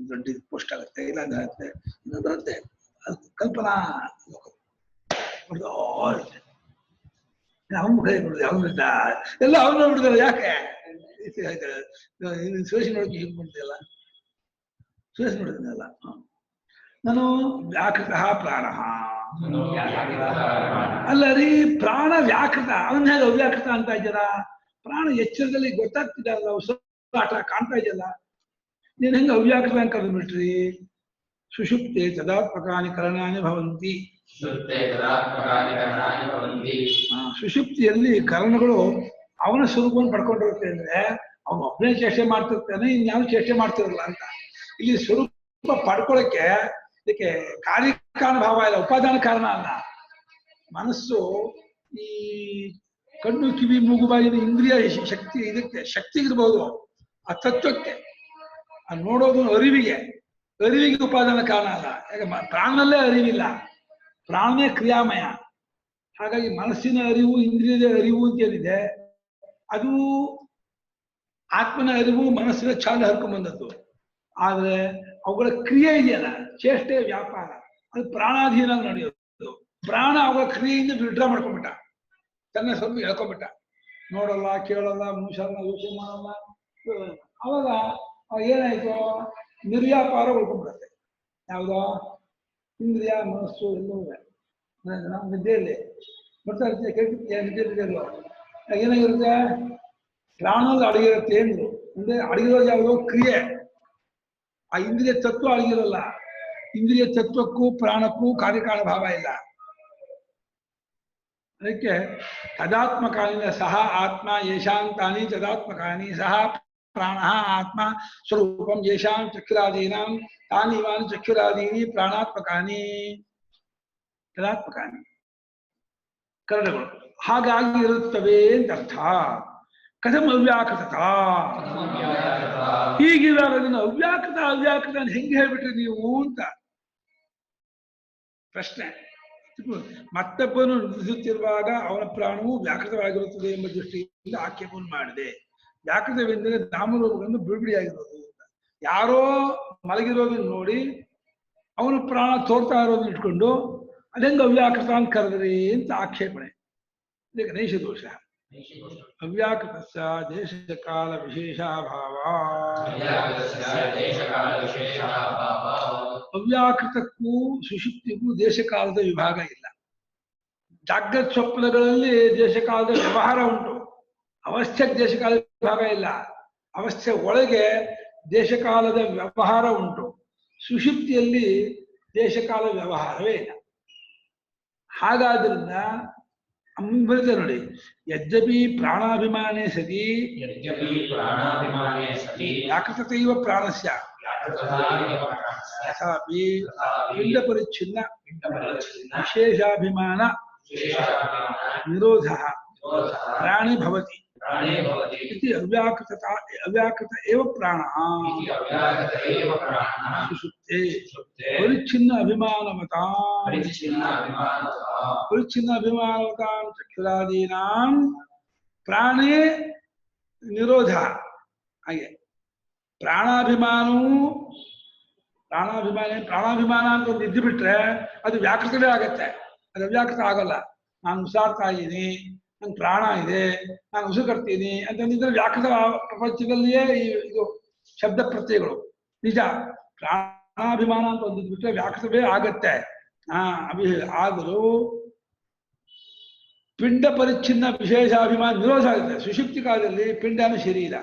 ದೊಡ್ಡ ಪೋಸ್ಟ್ ಆಗುತ್ತೆ, ಇಲ್ಲ ಅದಾಗುತ್ತೆ, ಇನ್ನೊಂದು ಬರುತ್ತೆ. ಅದು ಕಲ್ಪನಾ ಅವನು ಕೈ ನೋಡಿದೆ, ಅವನಿಂದ ಎಲ್ಲ ಅವ್ನು ನೋಡ್ಬಿಡ್ತಾರೆ. ಯಾಕೆ ಸುರೇಶ್ ನೋಡಕ್ಕೆ ಹೀಗೆ ಮಾಡ್ತೀಯಲ್ಲ, ಸುರೇಶ್ ನೋಡಿದ್ನಲ್ಲ ನಾನು. ವ್ಯಾಕೃತ ಪ್ರಾಣ ಅಲ್ಲ ರೀ, ಪ್ರಾಣ ವ್ಯಾಕೃತ, ಅವನ ಹೇಗೆ ಅವ್ಯಾಕೃತ ಅಂತ ಇದ್ದೀರ? ಪ್ರಾಣ ಎಚ್ಚರದಲ್ಲಿ ಗೊತ್ತಾಗ್ತಿದಲ್ಲ, ಆಟ ಕಾಣ್ತಾ ಇದೆಯಲ್ಲ, ನೀನ್ ಹೆಂಗ ಅವ್ಯಾಕೃತ ಅಂತ ಕರೆದ್ಬಿಟ್ರಿ? ಸುಷುಪ್ತೆ ತದಾತ್ಮಕಾನಿ ಕರಣಾನಿ ಭವಂತಿ. ಸುಷುಪ್ತಿಯಲ್ಲಿ ಕರ್ಣಗಳು ಅವನ ಸ್ವರೂಪವನ್ನು ಪಡ್ಕೊಂಡಿರುತ್ತೆ ಅಂದ್ರೆ ಅವನು ಒಬ್ಬನೇ ಚೇಷ್ಟೆ ಮಾಡ್ತಿರ್ತಾನೆ, ಇನ್ಯಾವ ಚೇಷ್ಟೆ ಮಾಡ್ತಿರಲ್ಲ ಅಂತ. ಇಲ್ಲಿ ಸ್ವರೂಪ ಪಡ್ಕೊಳಕ್ಕೆ ಇದಕ್ಕೆ ಕಾರ್ಯಕಾರಣ ಭಾವ ಇಲ್ಲ, ಉಪಾದಾನ ಕಾರಣ ಅಲ್ಲ. ಮನಸ್ಸು ಈ ಕಣ್ಣು ಕಿವಿ ಮೂಗು ಬಾಯಿನ ಇಂದ್ರಿಯ ಶಕ್ತಿ, ಇದಕ್ಕೆ ಶಕ್ತಿಗಿರ್ಬೋದು, ಆ ತತ್ವಕ್ಕೆ, ಆ ನೋಡೋದು ಅರಿವಿಗೆ ಉಪಾದಾನ ಕಾರಣ ಅಲ್ಲ. ಯಾಕೆ ಪ್ರಾಣನಲ್ಲೇ ಅರಿವಿಲ್ಲ, ಪ್ರಾಣನೇ ಕ್ರಿಯಾಮಯ. ಹಾಗಾಗಿ ಮನಸ್ಸಿನ ಅರಿವು, ಇಂದ್ರಿಯದ ಅರಿವು ಅಂತ ಏನಿದೆ ಅದು ಆತ್ಮನ ಅರಿವು ಮನಸ್ಸಿನ ಚಾಲ ಹರ್ಕೊಂಡ್ಬಂದದ್ದು. ಆದ್ರೆ ಅವುಗಳ ಕ್ರಿಯೆ ಇದೆಯಲ್ಲ, ಚೇಷ್ಟೆ ವ್ಯಾಪಾರ, ಅದು ಪ್ರಾಣಾಧೀನ ನಡೆಯೋದು. ಪ್ರಾಣ ಅವಳ ಕ್ರಿಯೆಯಿಂದ ವಿಡ್ರಾ ಮಾಡ್ಕೊಂಡ್ಬಿಟ್ಟ, ತನ್ನ ಸ್ವಲ್ಪ ಎಳ್ಕೊಂಡ್ಬಿಟ್ಟ. ನೋಡಲ್ಲ, ಕೇಳಲ್ಲ, ಮುಷಲ್ಲ, ಯೋಚನೆ ಮಾಡಲ್ಲ. ಅವಾಗ ಏನಾಯ್ತು, ನಿರ್ವ್ಯಾಪಾರ ಉಳ್ಕೊಂಡ್ಬಿಡತ್ತೆ. ಯಾವುದೋ ಇಂದ್ರಿಯ ಮನಸ್ಸು ಎಲ್ಲವೂ ನಾವು ನಿದ್ದೆಯಲ್ಲಿ ಬರ್ತಾ ಇರ್ತೀವಿ, ಕೇಳ್ತಿರ್ತೀಯ ನಿದ್ದೆಯಲ್ಲೋ ಏನಾಗಿರುತ್ತೆ, ಪ್ರಾಣದಲ್ಲಿ ಅಡಗಿರುತ್ತೆ ಅಂದ್ರು. ಅಂದ್ರೆ ಅಡಗಿರೋದು ಯಾವುದೋ ಕ್ರಿಯೆ, ಆ ಇಂದ್ರಿಯ ತತ್ವ ಅಡಗಿರಲ್ಲ. ಇಂದ್ರಿಯ ತತ್ವಕ್ಕೂ ಪ್ರಾಣಕ್ಕೂ ಕಾರ್ಯಕಾರಣ ಭಾವ ಇಲ್ಲ. ಅದಕ್ಕೆ ತದಾತ್ಮಕಾನಿನ ಸಹ ಆತ್ಮ ಯಶಾಂತಾನಿ ತದಾತ್ಮಕಾನಿ ಸಹ ಪ್ರಾಣ ಆತ್ಮ ಸ್ವರೂಪಂ ಯಶಾಂ ಚಕ್ಷುರಾದೀನಾಂ ತಾನಿ ಇವಾನಿ ಚಕ್ಷುರಾದೀನಿ ಪ್ರಾಣಾತ್ಮಕಾನಿ ತದಾತ್ಮಕಾನಿ ಕರಣಗಳು ಹಾಗಾಗಿ ಇರುತ್ತವೆ ಅಂತ ಅರ್ಥ. ಕಥಂ ಅವ್ಯಾಕೃತ, ಹೀಗಿರುವಾಗ ಅದನ್ನು ಅವ್ಯಾಕೃತ ಅವ್ಯಾಕೃತ ಅಂತ ಹೆಂಗೆ ಹೇಳ್ಬಿಟ್ರಿ ನೀವು ಅಂತ ಪ್ರಶ್ನೆ. ಮತ್ತೊಬ್ಬನು ನಿಲ್ಲಿಸುತ್ತಿರುವಾಗ ಅವನ ಪ್ರಾಣವು ವ್ಯಾಕೃತವಾಗಿರುತ್ತದೆ ಎಂಬ ದೃಷ್ಟಿಯಿಂದ ಆಕ್ಷೇಪವನ್ನು ಮಾಡಿದೆ. ವ್ಯಾಕೃತವೆಂದರೆ ನಾಮರೂಪಗಳನ್ನು ಬಿಡುಗಡೆಯಾಗಿರೋದು ಅಂತ. ಯಾರೋ ಮಲಗಿರೋದನ್ನು ನೋಡಿ ಅವನ ಪ್ರಾಣ ತೋರ್ತಾ ಇರೋದನ್ನ ಇಟ್ಕೊಂಡು ಅದೆಂಗೆ ಅವ್ಯಾಕೃತ ಅಂತ ಕರೆದ್ರಿ ಅಂತ ಆಕ್ಷೇಪಣೆ. ಇದಕ್ಕೆ ನೈಷ ದೋಷ. ಅವ್ಯಾಕೃತ ದೇಶಕಾಲ ವಿಶೇಷಾಭಾವ. ಅವ್ಯಾಕೃತಕ್ಕೂ ಸುಷುಪ್ತಿಗೂ ದೇಶಕಾಲದ ವಿಭಾಗ ಇಲ್ಲ. ಜಾಗ್ರತ್ ಸ್ವಪ್ನಗಳಲ್ಲಿ ದೇಶಕಾಲದ ವ್ಯವಹಾರ ಉಂಟು, ಅವಸ್ಥೆಗೆ ದೇಶಕಾಲದ ವಿಭಾಗ ಇಲ್ಲ. ಅವಸ್ಥೆ ಒಳಗೆ ದೇಶಕಾಲದ ವ್ಯವಹಾರ ಉಂಟು, ಸುಷುಪ್ತಿಯಲ್ಲಿ ದೇಶಕಾಲ ವ್ಯವಹಾರವೇ ಇಲ್ಲ. ಹಾಗಾದ್ರಿಂದ ಬರುತ್ತೆ ನೋಡಿ, ಯದ್ಯಪಿ ಪ್ರಾಣಾಭಿಮಾನೇ ಸತಿ ವ್ಯಾಕೃತೈವ ಪ್ರಾಣಸ್ಯ ತಥಾಪಿ ಪಿಂಡ ಪರಿಚ್ಛಿನ್ನ ವಿಶೇಷಾಭಿಮಾನ ನಿರೋಧ ಪ್ರಾಣಿ ಭವತಿ इति अव्याकृत एव प्राणः सुषुप्ते परिच्छिन्न अभिमानवतां चक्षुरादीनां प्राणे निरोध. ಹಾಗೆ ಪ್ರಾಣಾಭಿಮಾನ ಅಂತ ಒಂದು ಇದ್ದು ಬಿಟ್ರೆ ಅದು ವ್ಯಾಕೃತವೇ ಆಗತ್ತೆ, ಅದು ಅವ್ಯಾಕೃತ ಆಗಲ್ಲ. ನಾನು ಉಸಿರಾಡ್ತಾ ಇದ್ದೀನಿ, ನಂಗೆ ಪ್ರಾಣ ಇದೆ, ನಾನು ಉಸಿರು ಕಟ್ತೀನಿ ಅಂತಂದಿದ್ರೆ ವ್ಯಾಕೃತ ಪ್ರಪಂಚದಲ್ಲಿಯೇ ಇದು ಶಬ್ದ ಪ್ರತ್ಯಯಗಳು ನಿಜ. ಪ್ರಾಣಾಭಿಮಾನ ಅಂತ ಒಂದಿದ್ದು ಬಿಟ್ರೆ ವ್ಯಾಕೃತವೇ ಆಗತ್ತೆ. ಆದರೂ ಪಿಂಡ ಪರಿಚ್ಛಿನ್ನ ವಿಶೇಷಾಭಿಮಾನ ನಿರೋಧ ಆಗುತ್ತೆ. ಸುಷುಪ್ತಿ ಕಾಲದಲ್ಲಿ ಪಿಂಡನ ಶರೀರ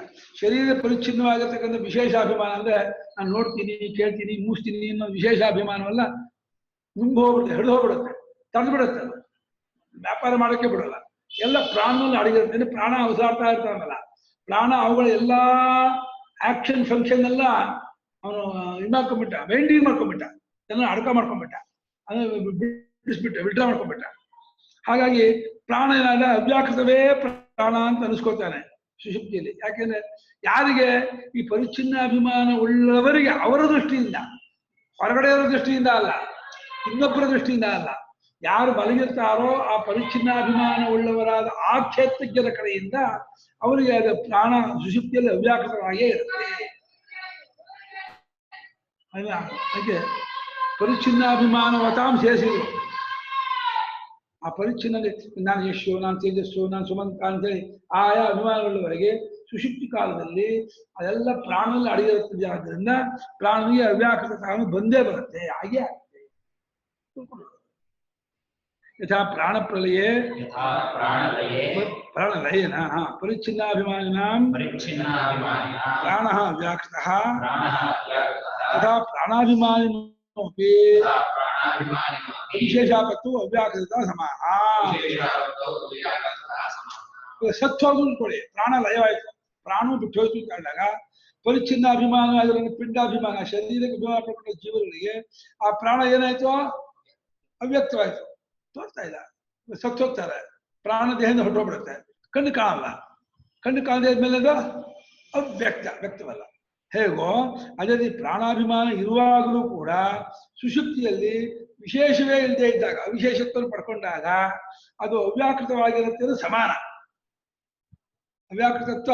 ಪರಿಚ್ಛಿನ್ನವಾಗಿರ್ತಕ್ಕಂಥ ವಿಶೇಷಾಭಿಮಾನ ಅಂದ್ರೆ ನಾನು ನೋಡ್ತೀನಿ, ಕೇಳ್ತೀನಿ, ಮೂಸ್ತೀನಿ ಅನ್ನೋ ವಿಶೇಷಾಭಿಮಾನವಲ್ಲ, ನುಂಗೋಗ್ಬಿಡುತ್ತೆ, ಹಿಡಿದು ಹೋಗ್ಬಿಡುತ್ತೆ, ತಡೆದು ಬಿಡುತ್ತೆ. ಅದು ವ್ಯಾಪಾರ ಮಾಡೋಕ್ಕೆ ಬಿಡಲ್ಲ. ಎಲ್ಲ ಪ್ರಾಣದಲ್ಲಿ ಅಡಗಿರುತ್ತೆ. ಪ್ರಾಣ ಉಸಿರಾಡ್ತಾ ಇರ್ತಾನಲ್ಲ, ಪ್ರಾಣ ಅವುಗಳ ಎಲ್ಲ ಆಕ್ಷನ್ ಫಂಕ್ಷನ್ ಎಲ್ಲ ಅವನು ಇದು ಮಾಡ್ಕೊಂಡ್ಬಿಟ್ಟ, ಬೈಂಡಿಂಗ್ ಮಾಡ್ಕೊಂಡ್ಬಿಟ್ಟ, ಎಲ್ಲ ಅಡಕ ಮಾಡ್ಕೊಂಡ್ಬಿಟ್ಟ, ಬಿಡಿಸ್ಬಿಟ್ಟ, ವಿಡ್ರಾ ಮಾಡ್ಕೊಂಡ್ಬಿಟ್ಟ. ಹಾಗಾಗಿ ಪ್ರಾಣ ಏನಾದ ಅವ್ಯಾಕೃತವೇ ಪ್ರಾಣ ಅಂತ ಅನಿಸ್ಕೊಳ್ತಾನೆ ಸುಷುಪ್ತಿಯಲ್ಲಿ. ಯಾಕೆಂದ್ರೆ ಯಾರಿಗೆ ಈ ಪರಿಚ್ಛಿನ್ನ ಅಭಿಮಾನ ಉಳ್ಳವರಿಗೆ ಅವರ ದೃಷ್ಟಿಯಿಂದ, ಹೊರಗಡೆಯವರ ದೃಷ್ಟಿಯಿಂದ ಅಲ್ಲ, ಇನ್ನೊಬ್ಬರ ದೃಷ್ಟಿಯಿಂದ ಅಲ್ಲ, ಯಾರು ಮಲಗಿರ್ತಾರೋ ಆ ಪರಿಚ್ಛಿನ್ನಾಭಿಮಾನ ಉಳ್ಳವರಾದ ಆ ಕ್ಷೇತ್ರಜ್ಞರ ಕಡೆಯಿಂದ ಅವರಿಗೆ ಅದು ಪ್ರಾಣ ಸುಷುಪ್ತಿಯಲ್ಲಿ ಅವ್ಯಾಕೃತವಾಗಿಯೇ ಇರುತ್ತೆ. ಅಲ್ಲ, ಹಾಗೆ ಪರಿಚ್ಛಿನ್ನಾಭಿಮಾನವತಾಂ ಸೇರಿಸಿದ್ರು. ಆ ಪರಿಚ್ಛಿನ್ನ ನಾನು ಯಶು, ನಾನು ತೇಜಸ್ಸು, ನಾನು ಸುಮಂತ ಅಂತೇಳಿ ಆಯಾ ಅಭಿಮಾನವುಳ್ಳವರೆಗೆ ಸುಷುಪ್ತಿ ಕಾಲದಲ್ಲಿ ಅದೆಲ್ಲ ಪ್ರಾಣದಲ್ಲಿ ಅಡಗಿರುತ್ತದೆ. ಆದ್ದರಿಂದ ಪ್ರಾಣಿಗೆ ಅವ್ಯಾಕೃತ ಕಾರಣ ಬಂದೇ ಬರುತ್ತೆ, ಹಾಗೆ ಆಗ್ತದೆ. ಯಥಾ ಪ್ರಾಣ ಪ್ರಳಯೇ ಪ್ರಾಣಲಯೇನ ಪರಿಚ್ಛಿನ್ನಾಭಿಮಾನಿನಾಂ ಪ್ರಾಣಃ ವ್ಯಾಕೃತಃ ತಥಾ ಪ್ರಾಣಾಭಿಮಾನಿನೋಪಿ ವಿಶೇಷಾಪತ್ತು ಅವ್ಯಾಕೃತ ಸಮಾಹ. ಸತ್ತೋದು ಅನ್ಕೊಳ್ಳಿ, ಪ್ರಾಣ ಲಯವಾಯ್ತು, ಪ್ರಾಣ ಬಿಟ್ಟು ಹೋಯ್ತು ಅಂತ ಹೇಳಿದಾಗ ಪರಿಚ್ಛಿನ್ನಾಭಿಮಾನ ಆಗಿರೋ ಪಿಂಡಾಭಿಮಾನ ಶರೀರಕ್ಕೆ ಅಭಿಮಾನ ಪಡ್ಕೊಂಡ ಜೀವಗಳಿಗೆ ಆ ಪ್ರಾಣ ಏನಾಯ್ತು, ಅವ್ಯಕ್ತವಾಯ್ತು, ತೋರ್ತಾ ಇಲ್ಲ, ಸತ್ತೋಗ್ತಾರೆ, ಪ್ರಾಣ ದೇಹದಿಂದ ಹೊರಟೋಗ್ಬಿಡುತ್ತೆ, ಕಣ್ಣು ಕಾಣಲ್ಲ, ಕಣ್ಣು ಕಾಣದೇ ಇದ್ಮೇಲೆ ಅದು ವ್ಯಕ್ತವಲ್ಲ. ಹೇಗೋ ಅದೇ ರೀತಿ ಪ್ರಾಣಾಭಿಮಾನ ಇರುವಾಗಲೂ ಕೂಡ ಸುಷುಪ್ತಿಯಲ್ಲಿ ವಿಶೇಷವೇ ಇಲ್ಲದೆ ಇದ್ದಾಗ, ಅವಿಶೇಷತ್ವವನ್ನು ಪಡ್ಕೊಂಡಾಗ ಅದು ಅವ್ಯಾಕೃತವಾಗಿರುತ್ತೆ, ಸಮಾನ. ಅವ್ಯಾಕೃತತ್ವ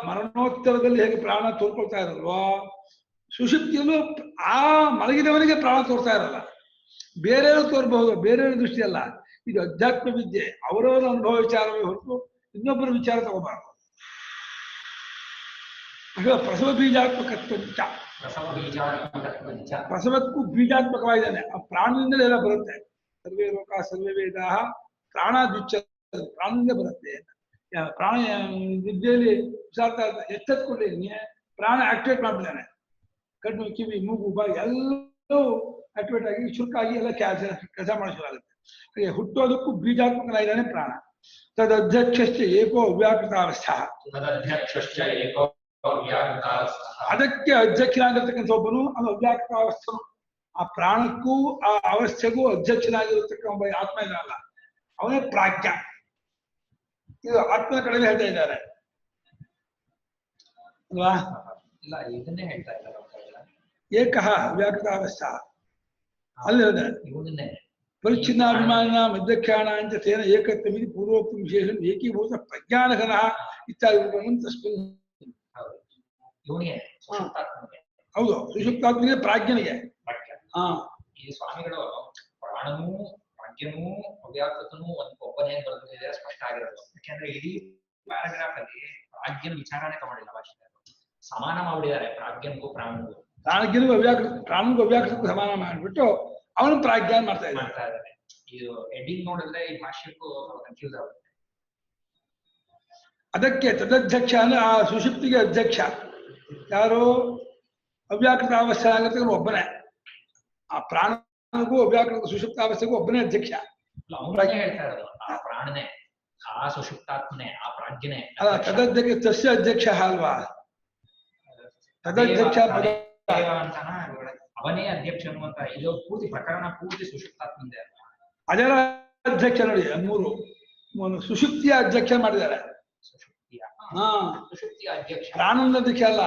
ಮರಣೋತ್ತರದಲ್ಲಿ ಹೇಗೆ ಪ್ರಾಣ ತೋರ್ಕೊಳ್ತಾ ಇರಲ್ವೋ, ಸುಷುಪ್ತಿಯಲ್ಲೂ ಆ ಮಲಗಿದವನಿಗೆ ಪ್ರಾಣ ತೋರ್ತಾ ಇರಲ್ಲ. ಬೇರೆಯವರು ತೋರ್ಬಹುದು, ಬೇರೆಯವ್ರ ದೃಷ್ಟಿ ಅಲ್ಲ. ಇದು ಅಧ್ಯಾತ್ಮ ವಿದ್ಯೆ, ಅವರವರ ಅನುಭವ ವಿಚಾರವೇ ಹೊರತು ಇನ್ನೊಬ್ಬರ ವಿಚಾರ ತಗೋಬಾರದು. ಪ್ರಸವ ಬೀಜಾತ್ಮಕತ್ವ ಪ್ರಸವಕ್ಕೂ ಬೀಜಾತ್ಮಕವಾಗಿದ್ದಾನೆ. ಆ ಪ್ರಾಣದಿಂದಲೇ ಎಲ್ಲ ಬರುತ್ತೆ. ಸರ್ವೇ ಲೋಕ ಸರ್ವೇ ವೇದ ಪ್ರಾಣಾದ್ಯುಚ್ಚ, ಪ್ರಾಣದಿಂದ ಬರುತ್ತೆ. ಪ್ರಾಣ ವಿದ್ಯೆಯಲ್ಲಿ ಎಚ್ಚೆತ್ಕೊಂಡಿದ್ದೀನಿ, ಪ್ರಾಣ ಆಕ್ಟಿವೇಟ್ ಮಾಡ್ಬಿದ್ದಾನೆ. ಕಣ್ಣು ಕಿವಿ ಮೂಗು ಬಾಯಿ ಎಲ್ಲವೂ ಆಕ್ಟಿವೇಟ್ ಆಗಿ ಚುರುಕಾಗಿ ಎಲ್ಲ ಕೆಲಸ ಮಾಡೋ ಶುರು ಆಗುತ್ತೆ. ಹಾಗೆ ಹುಟ್ಟೋದಕ್ಕೂ ಬೀಜಾತ್ಮಕನಾಗಿದ್ದಾನೆ ಪ್ರಾಣ. ತದಧ್ಯಕ್ಷಶ್ಚ ಏಕೋ ಅವ್ಯಾಕೃತಾವಸ್ಥಾ, ಅದಕ್ಕೆ ಅಧ್ಯಕ್ಷನಾಗಿರ್ತಕ್ಕಂಥ ಒಬ್ಬನು ಅದು ಅವ್ಯಾಕೃತಾವಸ್ಥನು. ಆ ಪ್ರಾಣಕ್ಕೂ ಆ ಅವಸ್ಥೆಗೂ ಅಧ್ಯಕ್ಷನಾಗಿರತಕ್ಕ ಒಬ್ಬ ಆತ್ಮ ಇದಲ್ಲ, ಅವನೇ ಪ್ರಾಜ್ಞ. ಇದು ಆತ್ಮನ ಕಡೆಗೆ ಹೇಳ್ತಾ ಇದ್ದಾರೆ ಅಲ್ವಾ? ಇಲ್ಲ, ಇದನ್ನೇ ಹೇಳ್ತಾ ಇದ್ದಾರೆ. ಏಕಃ ಅವ್ಯಾಕೃತಾವಸ್ಥಾ ಅಲ್ಲಿ ಇವನ್ನೇ ಪರಿಚ್ಛಿನ್ನಾಭಿಮಾನ ಮಧ್ಯಕ್ಷಾಣ ಅಂತ ತೇನ ಏಕತ್ವಮಿತಿ ಪೂರ್ವೋಕ್ತ ವಿಶೇಷ ಏಕೀಭೂತ ಪ್ರಜ್ಞಾನಘನ ಇತ್ಯಾದಿ ತಸ್ಮಿನ್. ಇವನಿಗೆ ಹೌದು, ಸುಷುಪ್ತಾತ್ಮನಿಗೆ ಪ್ರಾಜ್ಞನಿಗೆ. ಹಾ, ಈ ಸ್ವಾಮಿಗಳು ಪ್ರಾಣನೂ ಪ್ರಾಜ್ಞನೂ ಅವ್ಯಾಕೃತನೂ ಒಬ್ಬನೇ ಬರೆದಿದೆ, ಸ್ಪಷ್ಟ ಆಗಿರೋದು. ಯಾಕೆಂದ್ರೆ ಇಡೀ ಪ್ಯಾರಾಗ್ರಾಫ್ ಅಲ್ಲಿ ಪ್ರಾಜ್ಞನ ವಿಚಾರಣೆ ತಗೊಂಡಿಲ್ಲ, ಭಾಷೆ ಸಮಾನ ಮಾಡಿದ್ದಾರೆ ಪ್ರಾಜ್ಞನಿಗೂ ಪ್ರಾಣನಿಗೂ. ಪ್ರಾಜ್ಞನಿಗೂ ಪ್ರಾಣನಿಗೂ ಅವ್ಯಾಕೃತಕ್ಕೂ ಸಮಾನ ಮಾಡಿಬಿಟ್ಟು ಅವನು ಪ್ರಾಜ್ಞ ಮಾಡ್ತಾ ಇದ್ದಾರೆ. ಇದು ಹೆಡ್ಡಿಂಗ್ ನೋಡಿದ್ರೆ ಈ ಭಾಷೆಗೂ ಕನ್ಫ್ಯೂಸ್ ಆಗುತ್ತೆ. ಅದಕ್ಕೆ ತದಧ್ಯಕ್ಷ ಅಂದ್ರೆ ಆ ಸುಷುಪ್ತಿಗೆ ಅಧ್ಯಕ್ಷ ಯಾರು? ಅವ್ಯಾಕೃತ ಅವಸ್ಥೆ ಆಗತ್ತೆ ಒಬ್ಬನೇ. ಆ ಪ್ರಾಣನಿಗೂ ಅವ್ಯಾಕೃತ ಸುಷುಪ್ತಾವಸ್ಥೆಗೂ ಒಬ್ಬನೇ ಅಧ್ಯಕ್ಷ. ಹೇಳ್ತಾ ಇರೋದು ಆ ಪ್ರಾಣನೇ, ಆ ಸುಷುಪ್ತಾತ್ಮನೆ, ಆ ಪ್ರಾಜ್ಞನೆ. ಅಲ್ಲ, ತದಧ್ಯಕ್ಷ ತಸ್ಯ ಅಧ್ಯಕ್ಷ ಅಲ್ವಾ? ತದಧ್ಯಕ್ಷ ಅವನೇ ಅಧ್ಯಕ್ಷನು ಅಂತ. ಇದು ಪೂರ್ತಿ ಪ್ರಕರಣ ಪೂರ್ತಿ ಸುಷುಪ್ತಾತ್ಮಂದೇ ಅಲ್ಲ. ಅದರ ಅಧ್ಯಕ್ಷ ನೋಡಿ, ಮೂರು ಸುಷುಪ್ತಿಯ ಅಧ್ಯಕ್ಷ ಮಾಡಿದ್ದಾರೆ. ಸುಷುಪ್ತಿಯ ಸುಷುಪ್ತಿಯ ಅಧ್ಯಕ್ಷ, ಪ್ರಾಣನ ಅಧ್ಯಕ್ಷ ಅಲ್ಲ.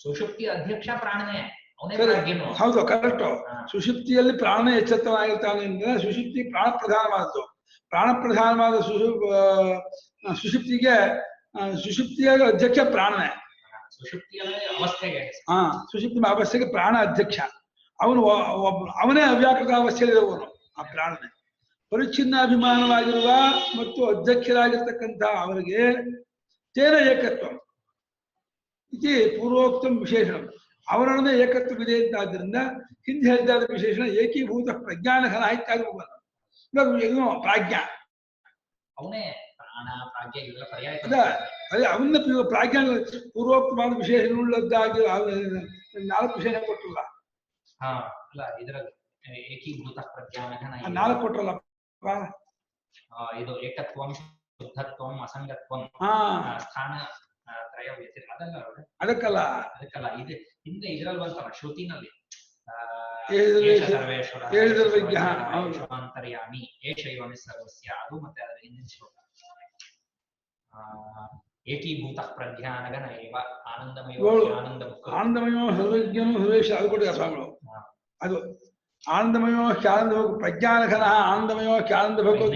ಸುಷುಪ್ತಿಯ ಅಧ್ಯಕ್ಷ ಪ್ರಾಣನೇ, ಅವನೇ ಸರಿ, ಪ್ರಾಜ್ಞನು. ಹೌದು, ಕರೆಕ್ಟ್. ಸುಷುಪ್ತಿಯಲ್ಲಿ ಪ್ರಾಣ ಎಚ್ಚೆತ್ತವಾಗಿರ್ತಾನೆ ಅಂದ್ರೆ ಸುಷುಪ್ತಿ ಪ್ರಾಣ ಪ್ರಧಾನವಾದದ್ದು. ಪ್ರಾಣ ಪ್ರಧಾನವಾದ ಸುಷುಪ್ತಿಗೆ ಸುಷುಪ್ತಿಯ ಅಧ್ಯಕ್ಷ ಪ್ರಾಣನೇ. ಸುಷುಪ್ತಿಯ ಅವಸ್ಥೆಗೆ ಸುಷುಪ್ತಿ ಅವಸ್ಥೆಗೆ ಪ್ರಾಣ ಅಧ್ಯಕ್ಷ. ಅವನು ಅವನೇ ಅವ್ಯಾಕೃತ ಅವಸ್ಥೆಯಲ್ಲಿರುವವನು, ಆ ಪ್ರಾಣನೇ. ಪರಿಚ್ಛಿನ್ನಾಭಿಮಾನವಾಗಿರುವ ಮತ್ತು ಅಧ್ಯಕ್ಷರಾಗಿರ್ತಕ್ಕಂಥ ಅವರಿಗೆ ತೇನ ಏಕತ್ವ ಇತಿ ಪೂರ್ವೋಕ್ತಂ ವಿಶೇಷಣ, ಅವರೊಡನೆ ಏಕತ್ವವಿದೆ ಅಂತಾದ್ರಿಂದ ಹಿಂದೆ ಹೇಳಿದಾದ ವಿಶೇಷಣ ಏಕೀಭೂತ ಪ್ರಜ್ಞಾನಘನ ಇತ್ಯಾದಿ ಏನು ಪ್ರಾಜ್ಞ. ಅವನೇ ಪ್ರಾಣ ಪ್ರಾಜ್ಞೆ ಇವೆಲ್ಲ ಪರ್ಯಾಯ. ಅದೇ ಅವನ್ನ ಪ್ರಾಜ್ಞ ಪೂರ್ವೋಕ್ತವಾದ ವಿಶೇಷಣುಳ್ಳದ್ದಾಗಿ 4 ವಿಶೇಷ ಕೊಟ್ಟಲ್ಲ. ಅಲ್ಲ, ಇದರಲ್ಲಿ ಏಕೀಭೂತ ಪ್ರಜ್ಞಾನಘನ 4 ಕೊಟ್ಟರಲ್ಲ. ಇದು ಏಕತ್ವಂ, ಶುದ್ಧತ್ವಂ, ಅಸಂಗತ್ವಂ, ಸ್ಥಾನ ತ್ರಯ ವ್ಯತಿರಿಕ್ತ. ಅದಕ್ಕಲ್ಲ ಇದು ಹಿಂದೆ ಇದರಲ್ಲಿ ಬಂತಲ್ಲ ಶ್ರುತಿನಲ್ಲಿ, ಅಂತರ್ಯಾಮಿ ಏಷೈವಮಿ ಸರ್ವಸ್ಯ, ಅದು ಮತ್ತೆ ಅದರ ಹಿಂದಿನ ಶ್ಲೋಕ. ಏಕೀಭೂತ ಪ್ರಜ್ಞಾನಘನ ಏವ ಆನಂದಮಯೋ ಸರ್ವಜ್ಞನು ಸರ್ವೇಶ, ಅದು ಕೊಟ್ಟಿದ್ದಾರೆ ಸ್ವಾಮಿಗಳು. ಅದು ಆನಂದಮಯೋ ಆನಂದ ಪ್ರಜ್ಞಾನಘನ ಆನಂದಮಯೋ ಆನಂದ ಭಗವತ್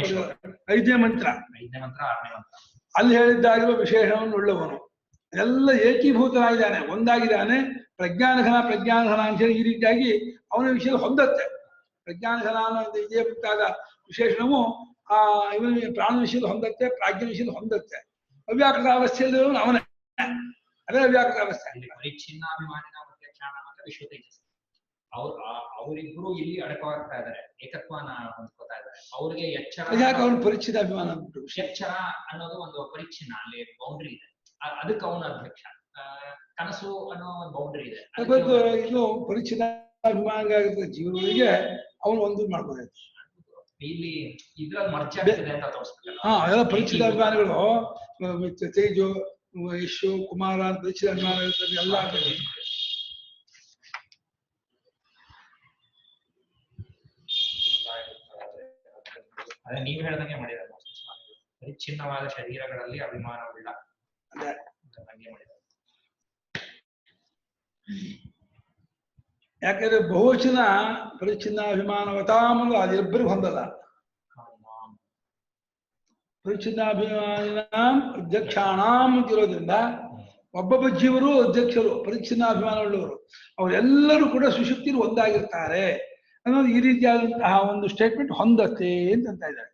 5ನೇ ಮಂತ್ರ. 5ನೇ ಮಂತ್ರ 6ನೇ ಮಂತ್ರ ಅಲ್ಲಿ ಹೇಳಿದ್ದಾಗಿರುವ ವಿಶೇಷವನ್ನು ಉಳ್ಳವನು ಎಲ್ಲ ಏಕೀಭೂತನಾಗಿದ್ದಾನೆ, ಒಂದಾಗಿದ್ದಾನೆ. ಪ್ರಜ್ಞಾನಘನ ಅಂತ ಹೇಳಿ ಈ ರೀತಿಯಾಗಿ ಅವನ ವಿಷಯ ಹೊಂದತ್ತೆ. ಪ್ರಜ್ಞಾನಘನ ಅನ್ನೋ ಇದೇ ಮುಂತಾದ ವಿಶೇಷಣವು ಇವನ ಪ್ರಾಣ ವಿಷಯದ ಹೊಂದತ್ತೆ, ಪ್ರಾಜ್ಞ ವಿಷಯದ ಹೊಂದತ್ತೆ. ಅವ್ಯಾಕೃತ ಅವಸ್ಥೆಯಲ್ಲಿ ಅವನೇ, ಅದೇ ಅವ್ಯಾಕೃತ ಅವಸ್ಥೆ. ಪರಿಚ್ಛಿನ್ನಾಭಿಮಾನಿನ ಮತ್ತೆ ಕ್ಷಾಣ ಮತ್ತೆ ವಿಶ್ವ ತೇಜಸ್, ಅವರಿಬ್ರು ಇಲ್ಲಿ ಅಡಕವಾಗ್ತಾ ಇದ್ದಾರೆ, ಏಕತ್ವನ ಹೊಂದ್ಕೋತಾ ಇದ್ದಾರೆ. ಅವ್ರಿಗೆ ಎಚ್ಚರ, ಯಾಕೆ ಅವನು ಪರಿಚ್ಛಿನ್ನ ಅಭಿಮಾನ ಎಚ್ಚರ ಅನ್ನೋದು ಒಂದು ಪರಿಚ್ಛಿನ್ನ, ಅಲ್ಲಿ ಬೌಂಡ್ರಿ ಇದೆ, ಅದಕ್ಕೆ ಅವನ ಅಧ್ಯಕ್ಷ. ಕನಸು ಅನ್ನೋ ಒಂದು ಬೌಂಡ್ರಿ ಇದೆ. ಇದು ಪರಿಚ್ಛಿನ್ನ ಅಭಿಮಾನ ಆಗಿರ್ತದೆ ಜೀವನಗಳಿಗೆ ಅವನು ಒಂದು ಮಾಡ್ಬೋದಾಯ್ತು. ಇಲ್ಲಿ ಇದ್ರಲ್ಲಿ ಮರ್ಜ್ ಆಗ್ತಿದೆ ಅಂತ ತೋರಿಸ್ಬೇಕು. ಅದೆಲ್ಲ ಪರಿಚ್ಛಿನ್ನ ಅಭಿಮಾನಿಗಳು ತೇಜು, ಯಶು, ಕುಮಾರ ಅಂತ ಪರಿಚ್ಛಿನ್ನ ಅಭಿಮಾನ ಇರ್ತದೆ ಎಲ್ಲ. ಅದೇ ನೀವು ಹೇಳ್ದಂಗೆ ಮಾಡಿದ್ದಾರೆ ಪರಿಚ್ಛಿನ್ನವಾದ ಶರೀರಗಳಲ್ಲಿ ಅಭಿಮಾನವುಳ್ಳ ಹಂಗೆ ಮಾಡಿದ್ದಾರೆ. ಯಾಕಂದ್ರೆ ಬಹುವಚನ ಪರಿಚ್ಛಿನ್ನ ಅಭಿಮಾನವತಾಮಲು ಅದಿಬ್ಬರಿಗೂ ಹೊಂದಲ್ಲ. ಪರಿಚ್ಛಿನ್ನಾಭಿಮಾನಿನ ಅಧ್ಯಕ್ಷಾಣಾಂ ಅಂತಿರೋದ್ರಿಂದ ಒಬ್ಬೊಬ್ಬ ಜೀವರು ಅಧ್ಯಕ್ಷರು ಪರಿಚ್ಛಿನ್ನಾಭಿಮಾನವುಳ್ಳವರು, ಅವರೆಲ್ಲರೂ ಕೂಡ ಸುಷುಪ್ತಿರು ಒಂದಾಗಿರ್ತಾರೆ. ಅನ್ನೋದು ಈ ರೀತಿಯಾದಂತಹ ಒಂದು ಸ್ಟೇಟ್ಮೆಂಟ್ ಹೊಂದತ್ತೆ ಅಂತ ಇದ್ದಾರೆ.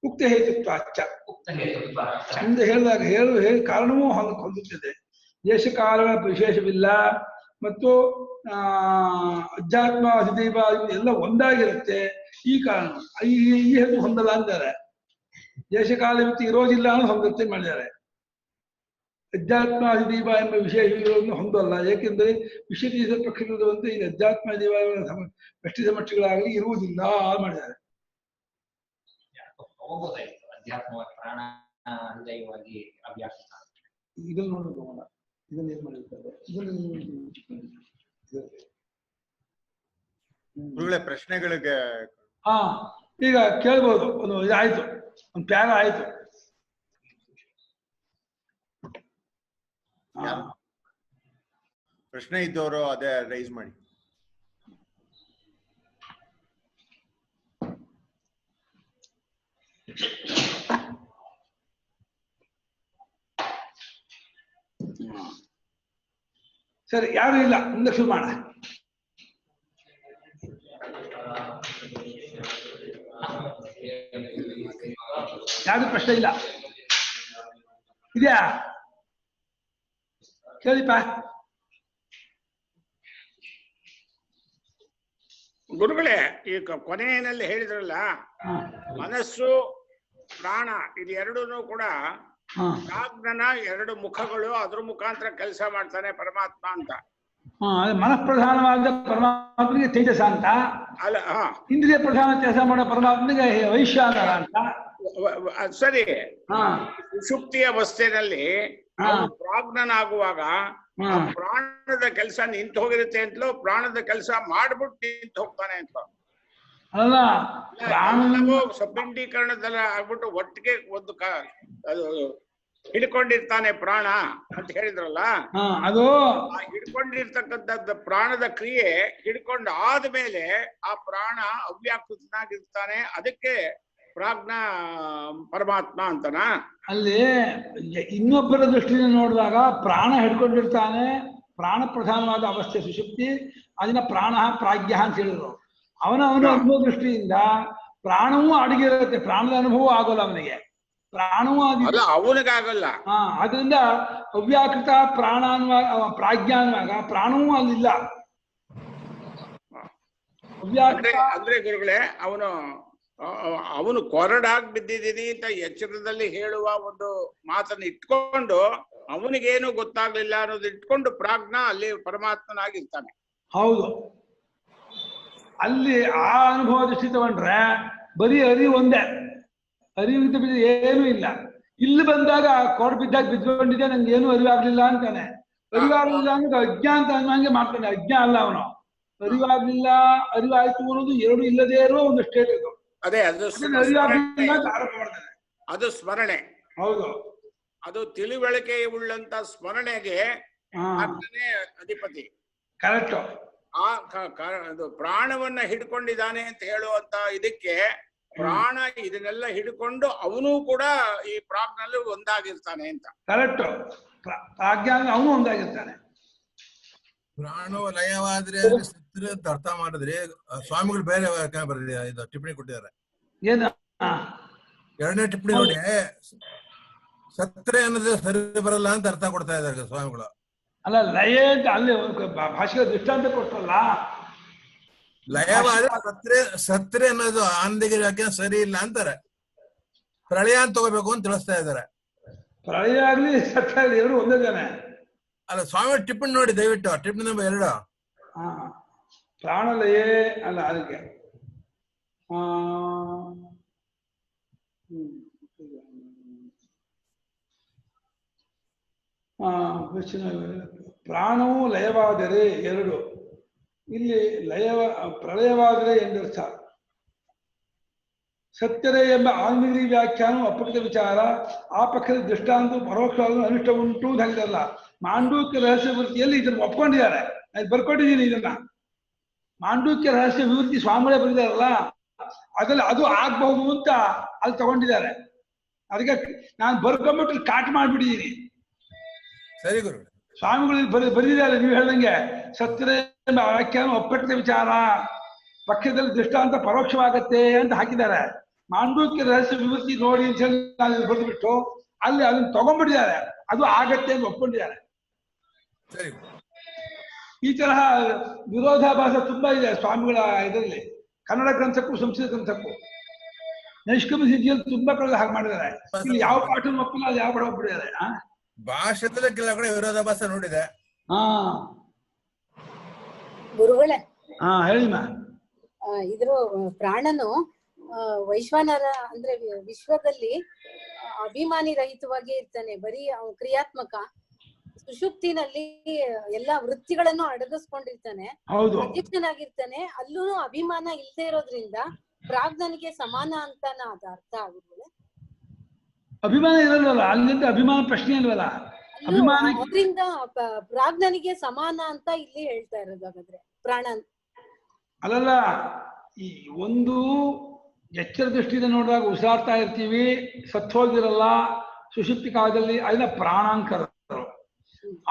ಉಕ್ತ ಹೇತುತ್ವ ಅಚ್ಚ ಉಕ್ತ ಹೇತುತ್ವ ಚಂದ ಹೇಳಿದಾಗ ಹೇಳಿ ಕಾರಣವೂ ಹೊಂದುತ್ತದೆ. ದೇಶಕಾಲಗಳ ವಿಶೇಷವಿಲ್ಲ ಮತ್ತು ಅಧ್ಯಾತ್ಮ ಅಧಿದೈವ ಎಲ್ಲ ಒಂದಾಗಿರುತ್ತೆ. ಈ ಕಾರಣ ಈ ಹೇತು ಹೊಂದಲ್ಲ ಅಂತಾರೆ. ದೇಶಕಾಲ ವ್ಯಕ್ತಿ ಇರೋದಿಲ್ಲ ಅನ್ನೋದು ಹೊಂದುತ್ತೆ ಮಾಡಿದ್ದಾರೆ. ಅಧ್ಯಾತ್ಮ ಅಧಿದೈವ ಎಂಬ ವಿಶೇಷಗಳನ್ನು ಹೊಂದಲ್ಲ. ಏಕೆಂದರೆ ವಿಶೇಷ ಪಕ್ಷಿರುವಂತೆ ಈ ಅಧ್ಯಾತ್ಮ ಅಧಿದೈವ ವ್ಯಕ್ತಿ ಸಮಕ್ಷಗಳಾಗಲಿ ಇರುವುದಿಲ್ಲ ಮಾಡಿದ್ದಾರೆ. ಹೋಗೋದಾಯ್ತು ಅಧ್ಯಾತ್ಮ ಪ್ರಾಣ ದೈವವಾಗಿ ಅವ್ಯಾಕೃತ. ಇದನ್ನು ನೋಡೋಣ. ಇದನ್ನ ಏನ್ ಮಾಡಿರ್ತಾರೆ ಗುರುಗಳೇ ಪ್ರಶ್ನೆಗಳಿಗೆ ಹಾ ಈಗ ಕೇಳ್ಬೋದು. ಒಂದು ಇದಾಯ್ತು, ಒಂದು ಪ್ಯಾರ ಆಯ್ತು. ಪ್ರಶ್ನೆ ಇದ್ದವರು ಅದೇ ರೈಸ್ ಮಾಡಿ. ಸರಿ, ಯಾರು ಇಲ್ಲ, ಮುಂದೆ ಶುರು ಮಾಡ. ಯಾರು ಪ್ರಶ್ನೆ ಇಲ್ಲ ಇದೆಯಾ? ಕೇಳಿಪ್ಪ. ಗುರುಗಳೇ, ಈ ಕೊನೆಯಲ್ಲಿ ಹೇಳಿದ್ರಲ್ಲ, ಮನಸ್ಸು ಪ್ರಾಣ ಇದು ಎರಡೂ ಕೂಡ ಪ್ರಾಜ್ಞನ ಎರಡು ಮುಖಗಳು, ಅದ್ರ ಮುಖಾಂತರ ಕೆಲಸ ಮಾಡ್ತಾನೆ ಪರಮಾತ್ಮ ಅಂತ. ಮನಃಪ್ರಧಾನವಾದ ಪರಮಾತ್ಮನಿಗೆ ತೇಜಸ ಅಂತ, ಅಲ್ಲ ಇಂದ್ರಿಯ ಪ್ರಧಾನ ಕೆಲಸ ಮಾಡೋ ಪರಮಾತ್ಮನಿಗೆ ವೈಶ್ವಾನರ ಅಂತ. ಸರಿ, ಸುಷುಪ್ತಿಯ ಅವಸ್ಥೆಯಲ್ಲಿ ಪ್ರಾಜ್ಞನಾಗುವಾಗ ಪ್ರಾಣದ ಕೆಲಸ ನಿಂತು ಹೋಗಿರುತ್ತೆ ಅಂತಲೋ ಪ್ರಾಣದ ಕೆಲಸ ಮಾಡ್ಬಿಟ್ಟು ನಿಂತು ಹೋಗ್ತಾನೆ ಅಂತ ಅಲ್ಲ, ಸಬಂಡೀಕರಣದಲ್ಲ ಆಗ್ಬಿಟ್ಟು ಒಟ್ಟಿಗೆ ಒಂದು ಅದು ಹಿಡ್ಕೊಂಡಿರ್ತಾನೆ ಪ್ರಾಣ ಅಂತ ಹೇಳಿದ್ರಲ್ಲ. ಅದು ಹಿಡ್ಕೊಂಡಿರ್ತಕ್ಕಂಥದ್ದು ಪ್ರಾಣದ ಕ್ರಿಯೆ ಹಿಡ್ಕೊಂಡು ಆದ್ಮೇಲೆ ಆ ಪ್ರಾಣ ಅವ್ಯಾಕೃತನಾಗಿರ್ತಾನೆ. ಅದಕ್ಕೆ ಪ್ರಾಜ್ಞಾ ಪರಮಾತ್ಮ ಅಂತನ. ಅಲ್ಲಿ ಇನ್ನೊಬ್ಬರ ದೃಷ್ಟಿಯಿಂದ ನೋಡಿದಾಗ ಪ್ರಾಣ ಹಿಡ್ಕೊಂಡಿರ್ತಾನೆ, ಪ್ರಾಣ ಪ್ರಧಾನವಾದ ಅವಸ್ಥೆ ಸುಷುಪ್ತಿ, ಅದನ್ನ ಪ್ರಾಣ ಪ್ರಾಜ್ಞ ಅಂತ ಹೇಳಿದ್ರು. ಅವನ ಅನುಭವ ದೃಷ್ಟಿಯಿಂದ ಪ್ರಾಣವೂ ಅಡಗಿರುತ್ತೆ, ಪ್ರಾಣದ ಅನುಭವ ಆಗೋಲ್ಲ ಅವನಿಗೆ, ಪ್ರಾಣವೂ ಅವನಿಗಾಗಲ್ಲ. ಅದರಿಂದ ಅವ್ಯಾಕೃತ ಪ್ರಾಣ ಅನ್ನುವಾಗ ಪ್ರಾಜ್ಞಾ ಅನ್ನುವಾಗ ಪ್ರಾಣವೂ ಅಲ್ಲಿಲ್ಲ. ಅಂದ್ರೆ ಗುರುಗಳೇ, ಅವನು ಕೊರಡಾಗಿ ಬಿದ್ದಿದ್ದೀನಿ ಅಂತ ಎಚ್ಚರದಲ್ಲಿ ಹೇಳುವ ಒಂದು ಮಾತನ್ನು ಇಟ್ಕೊಂಡು ಅವನಿಗೇನು ಗೊತ್ತಾಗ್ಲಿಲ್ಲ ಅನ್ನೋದು ಇಟ್ಕೊಂಡು ಪ್ರಾಜ್ಞಾ ಅಲ್ಲಿ ಪರಮಾತ್ಮನಾಗಿರ್ತಾನೆ. ಹೌದು, ಅಲ್ಲಿ ಆ ಅನುಭವ ದೃಷ್ಟಿ ತಗೊಂಡ್ರೆ ಬರೀ ಅರಿವು ಒಂದೇ, ಅರಿವಿಂದ ಬಿದ್ದು ಏನೂ ಇಲ್ಲ. ಇಲ್ಲಿ ಬಂದಾಗ ಕೊರಡು ಬಿದ್ದಾಗ ಬಿದ್ಕೊಂಡಿದ್ದೆ, ನಂಗೆ ಏನೂ ಅರಿವಾಗ್ಲಿಲ್ಲ ಅಂತಾನೆ. ಅರಿವಾಗ್ಲಿಲ್ಲ ಅಂದ್ರೆ ಅಜ್ಞಾನ ಅನ್ನಂಗೆ ಮಾಡ್ತಾನೆ. ಅಜ್ಞಾ ಅಲ್ಲ ಅವನು. ಅರಿವಾಗ್ಲಿಲ್ಲ, ಅರಿವಾಯ್ತು ಅನ್ನೋದು ಎರಡು ಇಲ್ಲದೇ ಇರುವ ಒಂದು ಸ್ಟೇಟ್ ಇದು. ಅದೇ ಅದು ಸ್ಮರಣೆ. ಹೌದು, ಅದು ತಿಳಿವಳಿಕೆ ಉಳ್ಳಂತ ಸ್ಮರಣೆಗೆ ಅಧಿಪತಿ. ಕರೆಕ್ಟ್. ಅದು ಪ್ರಾಣವನ್ನ ಹಿಡ್ಕೊಂಡಿದ್ದಾನೆ ಅಂತ ಹೇಳುವಂತ ಇದಕ್ಕೆ ಪ್ರಾಣ ಇದನ್ನೆಲ್ಲ ಹಿಡ್ಕೊಂಡು ಅವನು ಕೂಡ ಈ ಪ್ರಾಜ್ಞಲ್ಲಿ ಒಂದಾಗಿರ್ತಾನೆ ಅಂತ. ಕರೆಕ್ಟ್, ಪ್ರಾಜ್ಞಾ ಅವನು ಒಂದಾಗಿರ್ತಾನೆ. ಪ್ರಾಣ ಲಯವಾದ್ರೆ ಸತ್ರೆ ಅಂತ ಅರ್ಥ ಮಾಡಿದ್ರೆ ಸ್ವಾಮಿಗಳು ಬೇರೆ ಬರೆದಿದೆ, ಇದು ಟಿಪ್ಪಣಿ ಕೊಟ್ಟಿದ್ದಾರೆ. ಏನ ಎರಡನೇ ಟಿಪ್ಪಣಿ ನೋಡಿ, ಸತ್ರೆ ಅನ್ನೋದು ಸರಿ ಬರಲ್ಲ ಅಂತ ಅರ್ಥ ಕೊಡ್ತಾ ಇದ್ದಾರೆ ಸ್ವಾಮಿಗಳು. ಅಲ್ಲ, ಲಯ ಅಂತ ಅಲ್ಲಿ ಭಾಷೆಗೆ ದೃಷ್ಟಾಂತ ಕೊಟ್ಟಲ್ಲ. ಲಯವಾದ್ರೆ ಸತ್ರೆ ಅನ್ನೋದು ಆನಂದಗಿರಿ ವ್ಯಾಖ್ಯಾನ ಸರಿ ಇಲ್ಲ ಅಂತಾರೆ. ಪ್ರಳಯ ಅಂತ ತಗೋಬೇಕು ಅಂತ ತಿಳಿಸ್ತಾ ಇದ್ದಾರೆ. ಪ್ರಳಯ ಆಗ್ಲಿ ಸತ್ಯ ಆಗ್ಲಿ ಎರಡು ಒಂದೇ ತಾನೆ. ಅಲ್ಲ, ಸ್ವಾಮಿ ಟಿಪ್ಪಣಿ ನೋಡಿ ದಯವಿಟ್ಟು, ಟಿಪ್ಪಣಿ ನಂಬರ್ 2. ಪ್ರಾಣಲಯೇ ಅಲ್ಲ, ಅದಕ್ಕೆ ಪ್ರಾಣವು ಲಯವಾದರೆ ಎರಡು, ಇಲ್ಲಿ ಪ್ರಳಯವಾದರೆ ಎಂದರ್ಥ. ಸತ್ಯರೇ ಎಂಬ ಆನ್ಮೀರಿ ವ್ಯಾಖ್ಯಾನ ಅಪ್ಪಟ ವಿಚಾರ. ಆ ಪಕ್ಷದ ದೃಷ್ಟಾಂತ ಪರೋಕ್ಷವಾದ ಅನಿಷ್ಟ ಉಂಟು ಹಂಗಲ್ಲ. ಮಾಂಡೂಕ್ಯ ರಹಸ್ಯ ವಿವೃತ್ತಿಯಲ್ಲಿ ಇದನ್ನು ಒಪ್ಕೊಂಡಿದ್ದಾರೆ. ನಾನು ಬರ್ಕೊಂಡಿದ್ದೀನಿ ಇದನ್ನ. ಮಾಂಡೂಕ್ಯ ರಹಸ್ಯ ವಿವೃತ್ತಿ ಸ್ವಾಮಿಗಳೇ ಬರೆದಿದಾರಲ್ಲ, ಅದ್ರಲ್ಲಿ ಅದು ಆಗ್ಬಹುದು ಅಂತ ಅಲ್ಲಿ ತಗೊಂಡಿದ್ದಾರೆ. ಅದಕ್ಕೆ ನಾನು ಬರ್ಕೊಂಡ್ಬಿಟ್ಟು ಕಾಟ್ ಮಾಡ್ಬಿಟ್ಟಿದ್ದೀನಿ. ಸರಿ ಗುರು, ಸ್ವಾಮಿಗಳು ಬರೆದಿದ್ದಾರೆ. ನೀವು ಹೇಳ್ದಂಗೆ ಸತ್ಯರೇ ಎಂಬ ವ್ಯಾಖ್ಯಾನ ಒಪ್ಪಟ್ಟ ವಿಚಾರ. ಪಕ್ಷದಲ್ಲಿ ದೃಷ್ಟಾಂತ ಪರೋಕ್ಷವಾಗತ್ತೆ ಅಂತ ಹಾಕಿದ್ದಾರೆ. ಮಾಂಡೂಕ್ಯ ರಹಸ್ಯ ವಿಭೂತಿ ನೋಡಿ ಅಂತ ಹೇಳಿ ನಾನು ಬರೆದ್ಬಿಟ್ಟು ಅಲ್ಲಿ ಅದನ್ನ ತಗೊಂಡ್ಬಿಟ್ಟಿದ್ದಾರೆ, ಅದು ಆಗತ್ತೆ ಅಂತ ಒಪ್ಕೊಂಡಿದ್ದಾರೆ. ಸರಿ. ಈ ತರಹ ವಿರೋಧಾಭಾಸ ತುಂಬಾ ಇದೆ ಸ್ವಾಮಿಗಳ ಇದರಲ್ಲಿ, ಕನ್ನಡ ಗ್ರಂಥಕ್ಕೂ ಸಂಸ್ಕೃತ ಗ್ರಂಥಕ್ಕೂ. ನೈಷ್ಕರ್ಮ್ಯ ಸಿದ್ಧಿಯಲ್ಲಿ ತುಂಬಾ ಕಡೆ ಹಾಗೆ ಮಾಡಿದ್ದಾರೆ. ಇಲ್ಲಿ ಯಾವ ಪಾಠ ಒಪ್ಪಿಲ್ಲ, ಅದು ಯಾವ ಪಾಠ ಒಪ್ಪಿದ್ದಾರೆ. ಭಾಷೆದಲ್ಲೇ ಕೆಲವು ಕಡೆ ವಿರೋಧಾಭಾಸ ನೋಡಿದೆ. ಗುರುಗಳೇ, ಹೇಳಿಮ್ಮ. ಇದ್ರ ಪ್ರಾಣನು ವೈಶ್ವಾನರ ಅಂದ್ರೆ ವಿಶ್ವದಲ್ಲಿ ಅಭಿಮಾನಿ ರಹಿತವಾಗಿ ಇರ್ತಾನೆ, ಬರೀ ಕ್ರಿಯಾತ್ಮಕ. ಸುಷುಪ್ತಿನಲ್ಲಿ ಎಲ್ಲಾ ವೃತ್ತಿಗಳನ್ನು ಅಡಗಿಸ್ಕೊಂಡಿರ್ತಾನೆ, ಅಧ್ಯಕ್ಷನಾಗಿರ್ತಾನೆ. ಅಲ್ಲೂ ಅಭಿಮಾನ ಇಲ್ಲದೆ ಇರೋದ್ರಿಂದ ಪ್ರಾಜ್ಞನಿಗೆ ಸಮಾನ ಅಂತಾನ ಅದ ಅರ್ಥ ಆಗುದಿಲ್ಲ. ಅಭಿಮಾನ ಇರಲ್ವಲ್ಲ, ಅಲ್ಲಿಂದ ಅಭಿಮಾನ ಪ್ರಶ್ನೆ ಇಲ್ವಲ್ಲ. ಅದರಿಂದ ಪ್ರಾಜ್ಞನಿಗೆ ಸಮಾನ ಅಂತ ಇಲ್ಲಿ ಹೇಳ್ತಾ ಇರೋದು. ಹಾಗಾದ್ರೆ ಪ್ರಾಣ ಅಲ್ಲಲ್ಲ, ಈ ಒಂದು ಎಚ್ಚರ ದೃಷ್ಟಿಯಿಂದ ನೋಡಿದಾಗ ಉಸಿರಾಡ್ತಾ ಇರ್ತೀವಿ, ಸತ್ತೋಗಿರಲ್ಲ ಸುಷುಪ್ತಿ ಕಾಲದಲ್ಲಿ, ಅದನ್ನ ಪ್ರಾಣಾಂಕರರು.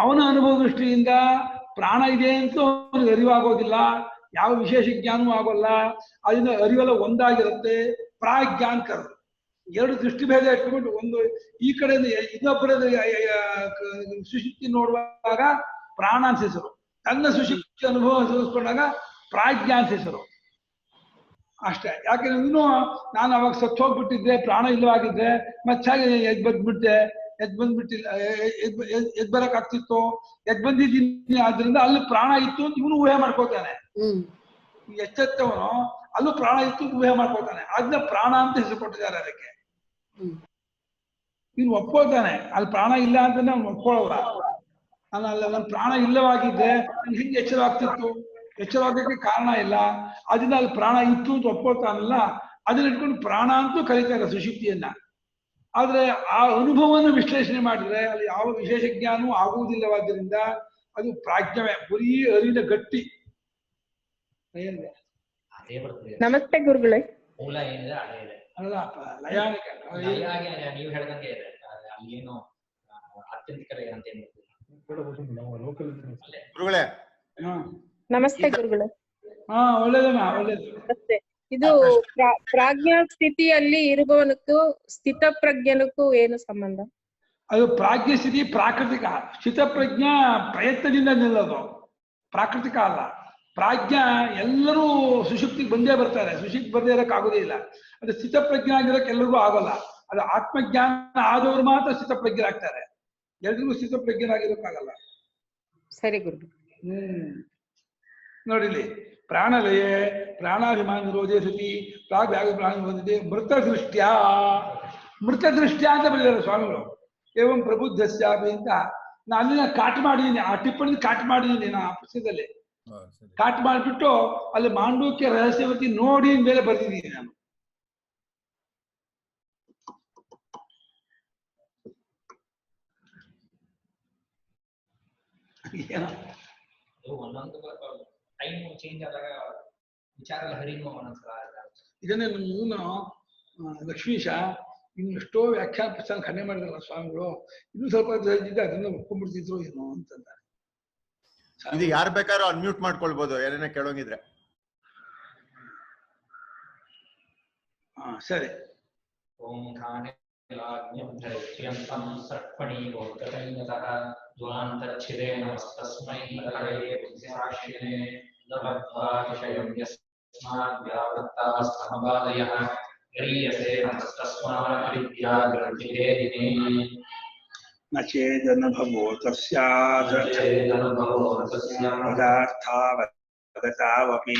ಅವನ ಅನುಭವ ದೃಷ್ಟಿಯಿಂದ ಪ್ರಾಣ ಇದೆ ಅಂತ ಅವನಿಗೆ ಅರಿವಾಗೋದಿಲ್ಲ, ಯಾವ ವಿಶೇಷ ಜ್ಞಾನವೂ ಆಗೋಲ್ಲ, ಅದನ್ನ ಅರಿವೆಲ್ಲ ಒಂದಾಗಿರುತ್ತೆ. ಪ್ರಾಜ್ಞಾಂಕರರು ಎರಡು ದೃಷ್ಟಿಭೇದ ಇಟ್ಕೊಂಡು ಒಂದು ಈ ಕಡೆಯಿಂದ ಇನ್ನೊಬ್ಬರ ಸುಷುಪ್ತಿ ನೋಡುವಾಗ ಪ್ರಾಣ ಅಂತ ಹೆಸರು, ತನ್ನ ಸುಷುಪ್ತಿ ಅನುಭವ ಅನುಭವಿಸ್ಕೊಂಡಾಗ ಪ್ರಾಜ್ಞಾ ಅಂತ ಹೆಸರು ಅಷ್ಟೇ. ಯಾಕೆಂದ್ರೆ ಇನ್ನೂ ನಾನು ಅವಾಗ ಸತ್ತು ಹೋಗ್ಬಿಟ್ಟಿದ್ದೆ, ಪ್ರಾಣ ಇಲ್ಲವಾಗಿದ್ದೆ, ಮತ್ತೆ ಎದ್ ಬಂದ್ಬಿಟ್ಟೆ, ಎದ್ ಬರಕ್ ಆಗ್ತಿತ್ತು, ಎದ್ ಬಂದಿದ್ದೀನಿ, ಆದ್ರಿಂದ ಅಲ್ಲಿ ಪ್ರಾಣ ಇತ್ತು ಅಂತ ಇವನು ಊಹೆ ಮಾಡ್ಕೋತಾನೆ. ಎಚ್ಚೆತ್ತವನು ಅಲ್ಲೂ ಪ್ರಾಣ ಇತ್ತು ಅಂತ ಊಹೆ ಮಾಡ್ಕೋತಾನೆ, ಅದನ್ನ ಪ್ರಾಣ ಅಂತ ಹೆಸರು ಕೊಟ್ಟಿದ್ದಾರೆ ಅದಕ್ಕೆ. ಇವ್ನು ಒಪ್ಕೊಳ್ತಾನೆ ಅಲ್ಲಿ ಪ್ರಾಣ ಇಲ್ಲ ಅಂತ ಅವ್ನು ಒಪ್ಕೊಳ್ಳೋಲ್ಲ. ನನ್ನ ಪ್ರಾಣ ಇಲ್ಲವಾಗಿದ್ದೆ, ನನ್ಗೆ ಹಿಂಗೆ ಎಚ್ಚರವಾಗ್ತಿತ್ತು, ಎಚ್ಚರವಾಗಕ್ಕೆ ಕಾರಣ ಇಲ್ಲ, ಅದನ್ನ ಅಲ್ಲಿ ಪ್ರಾಣ ಇತ್ತು ಅಂತ ಒಪ್ಕೊಳ್ತಾನಲ್ಲ, ಅದನ್ನ ಇಟ್ಕೊಂಡು ಪ್ರಾಣ ಅಂತೂ ಕರೀತಾರೆ ಸುಷುಪ್ತಿಯನ್ನ. ಆದ್ರೆ ಆ ಅನುಭವವನ್ನು ವಿಶ್ಲೇಷಣೆ ಮಾಡಿದ್ರೆ ಅಲ್ಲಿ ಯಾವ ವಿಶೇಷ ಜ್ಞಾನವೂ ಆಗುವುದಿಲ್ಲವಾದ್ದರಿಂದ ಅದು ಪ್ರಾಜ್ಞವೇ, ಬರೀ ಅರಿವಿನ ಗಟ್ಟಿ. ನಮಸ್ತೆ ಗುರುಗಳೇ. ಮೂಲ ಏನಿದೆ ಅದೇ ಇದೆ, ಅಲ್ಲ ನೀವು ಹೇಳ್ದಂಗೆ ಇದೆ. ಅಲ್ಲಿ ಏನು ಆತ್ಯಂತಿಕ ಅಂತ ಏನು ಗುರುಗಳೇ. ನಮಸ್ತೆ ಗುರುಗಳೇ. ಒಳ್ಳೇದಮ್ಮ, ಒಳ್ಳೇದು. ಇದು ಪ್ರಾಜ್ಞಾ ಸ್ಥಿತಿಯಲ್ಲಿ ಇರುವವನಕ್ಕೂ ಸ್ಥಿತಪ್ರಜ್ಞನಕ್ಕೂ ಏನು ಸಂಬಂಧ? ಅದು ಪ್ರಾಜ್ಞ ಸ್ಥಿತಿ ಪ್ರಾಕೃತಿಕ, ಸ್ಥಿತಪ್ರಜ್ಞಾ ಪ್ರಯತ್ನದಿಂದ ನಿಲ್ಲೋದು, ಪ್ರಾಕೃತಿಕ ಅಲ್ಲ. ಪ್ರಾಜ್ಞಾ ಎಲ್ಲರೂ ಸುಷುಪ್ತಿಗೆ ಬಂದೇ ಬರ್ತಾರೆ, ಸುಷುಪ್ತಿ ಬಂದೇ ಇರೋಕ್ಕಾಗೋದೇ ಇಲ್ಲ. ಅದು ಸ್ಥಿತಪ್ರಜ್ಞೆ ಆಗಿರೋಕೆ ಎಲ್ರಿಗೂ ಆಗೋಲ್ಲ. ಅದು ಆತ್ಮಜ್ಞಾನ ಆದವರು ಮಾತ್ರ ಸ್ಥಿತಪ್ರಜ್ಞರಾಗ್ತಾರೆ, ಎಲ್ರಿಗೂ ಸ್ಥಿತಪ್ರಜ್ಞರಾಗಿರೋಕ್ಕಾಗಲ್ಲ. ಸರಿ ಗುರು. ನೋಡಿಲಿ, ಪ್ರಾಣಲಯೇ ಪ್ರಾಣಾಭಿಮಾನ ನಿರೋಧೇ ಸತಿ ಪ್ರಾಣ ಬಂದಿದೆ ಮೃತದೃಷ್ಟ್ಯಾ. ಮೃತದೃಷ್ಟ್ಯಾ ಅಂತ ಬರೆದಿದ್ದಾರೆ ಸ್ವಾಮಿಗಳು. ಏವಂ ಪ್ರಬುದ್ಧಸ್ಯಾಪಿ ಅಂತ ನಾನು ಕಾಟ್ ಮಾಡಿದ್ದೀನಿ, ಆ ಟಿಪ್ಪಣಿ ಕಾಟ್ ಮಾಡಿದ್ದೀನಿ ನಾನು ಆ ಪುಸ್ತಕದಲ್ಲಿ. ಕಾಟ್ ಮಾಡಿಬಿಟ್ಟು ಅಲ್ಲಿ ಮಾಂಡೂಕ್ಯ ರಹಸ್ಯವತಿ ನೋಡಿ ಮೇಲೆ ಬರ್ದಿದ್ದೀನಿ ನಾನು. ಒಂದೊಂದು ಟೈಮ್ ಚೇಂಜ್ ಆದಾಗ ವಿಚಾರ ಲಹರಿನೂ ಒಂದೊಂದ್ಸಲ. ಇದನ್ನೇ ಇವನು ಲಕ್ಷ್ಮೀಶ ಇನ್ನು ಎಷ್ಟೋ ವ್ಯಾಖ್ಯಾನ ಪುಸ್ತಕ ಖಂಡನೆ ಮಾಡಿದ್ರಲ್ಲ ಸ್ವಾಮಿಗಳು, ಇನ್ನೂ ಸ್ವಲ್ಪ ಇದ್ದಿದ್ದೆ ಅದನ್ನ ಒಪ್ಕೊಂಡ್ಬಿಡ್ತಿದ್ರು ಏನೋ ಅಂತಂತಾರೆ. ಇದು ಯಾರು ಬೇಕಾದ್ರೂ ಅನ್ಮ್ಯೂಟ್ ಮಾಡ್ಕೊಳ್ಬಹುದು ಏನೇನ ಕೇಳೋಂಗಿದ್ರೆ. ಸರಿ. ಓಂ ಘಾನೇಲಾಗ್ನ್ಯಂ ಸರ್ಪಣೀರೋತ್ತರೈನತಃ ದ್ವಾಂತಚ್ಛಿದೇನ ತಸ್ಮೈ ಹರಯೇ ಬುದ್ಧಿಸಾಕ್ಷಿಣೇ ಲಭ್ವಾ ವಿಷಯಂ ಯಸ್ಮಾದ್ ವ್ಯಾವೃತ್ತಃ ಸಮಬಾಧಯಃ ಗರೀಯಸೇ ತಸ್ಮಾತ್ ಅವಿದ್ಯಾ ಗ್ರಂಥಿರೇಧಿನೇ ನ ಚೇದನುಭವೋ ತಸ್ಯಾತ್ ಪದಾರ್ಥಾವಗತಾವಪಿ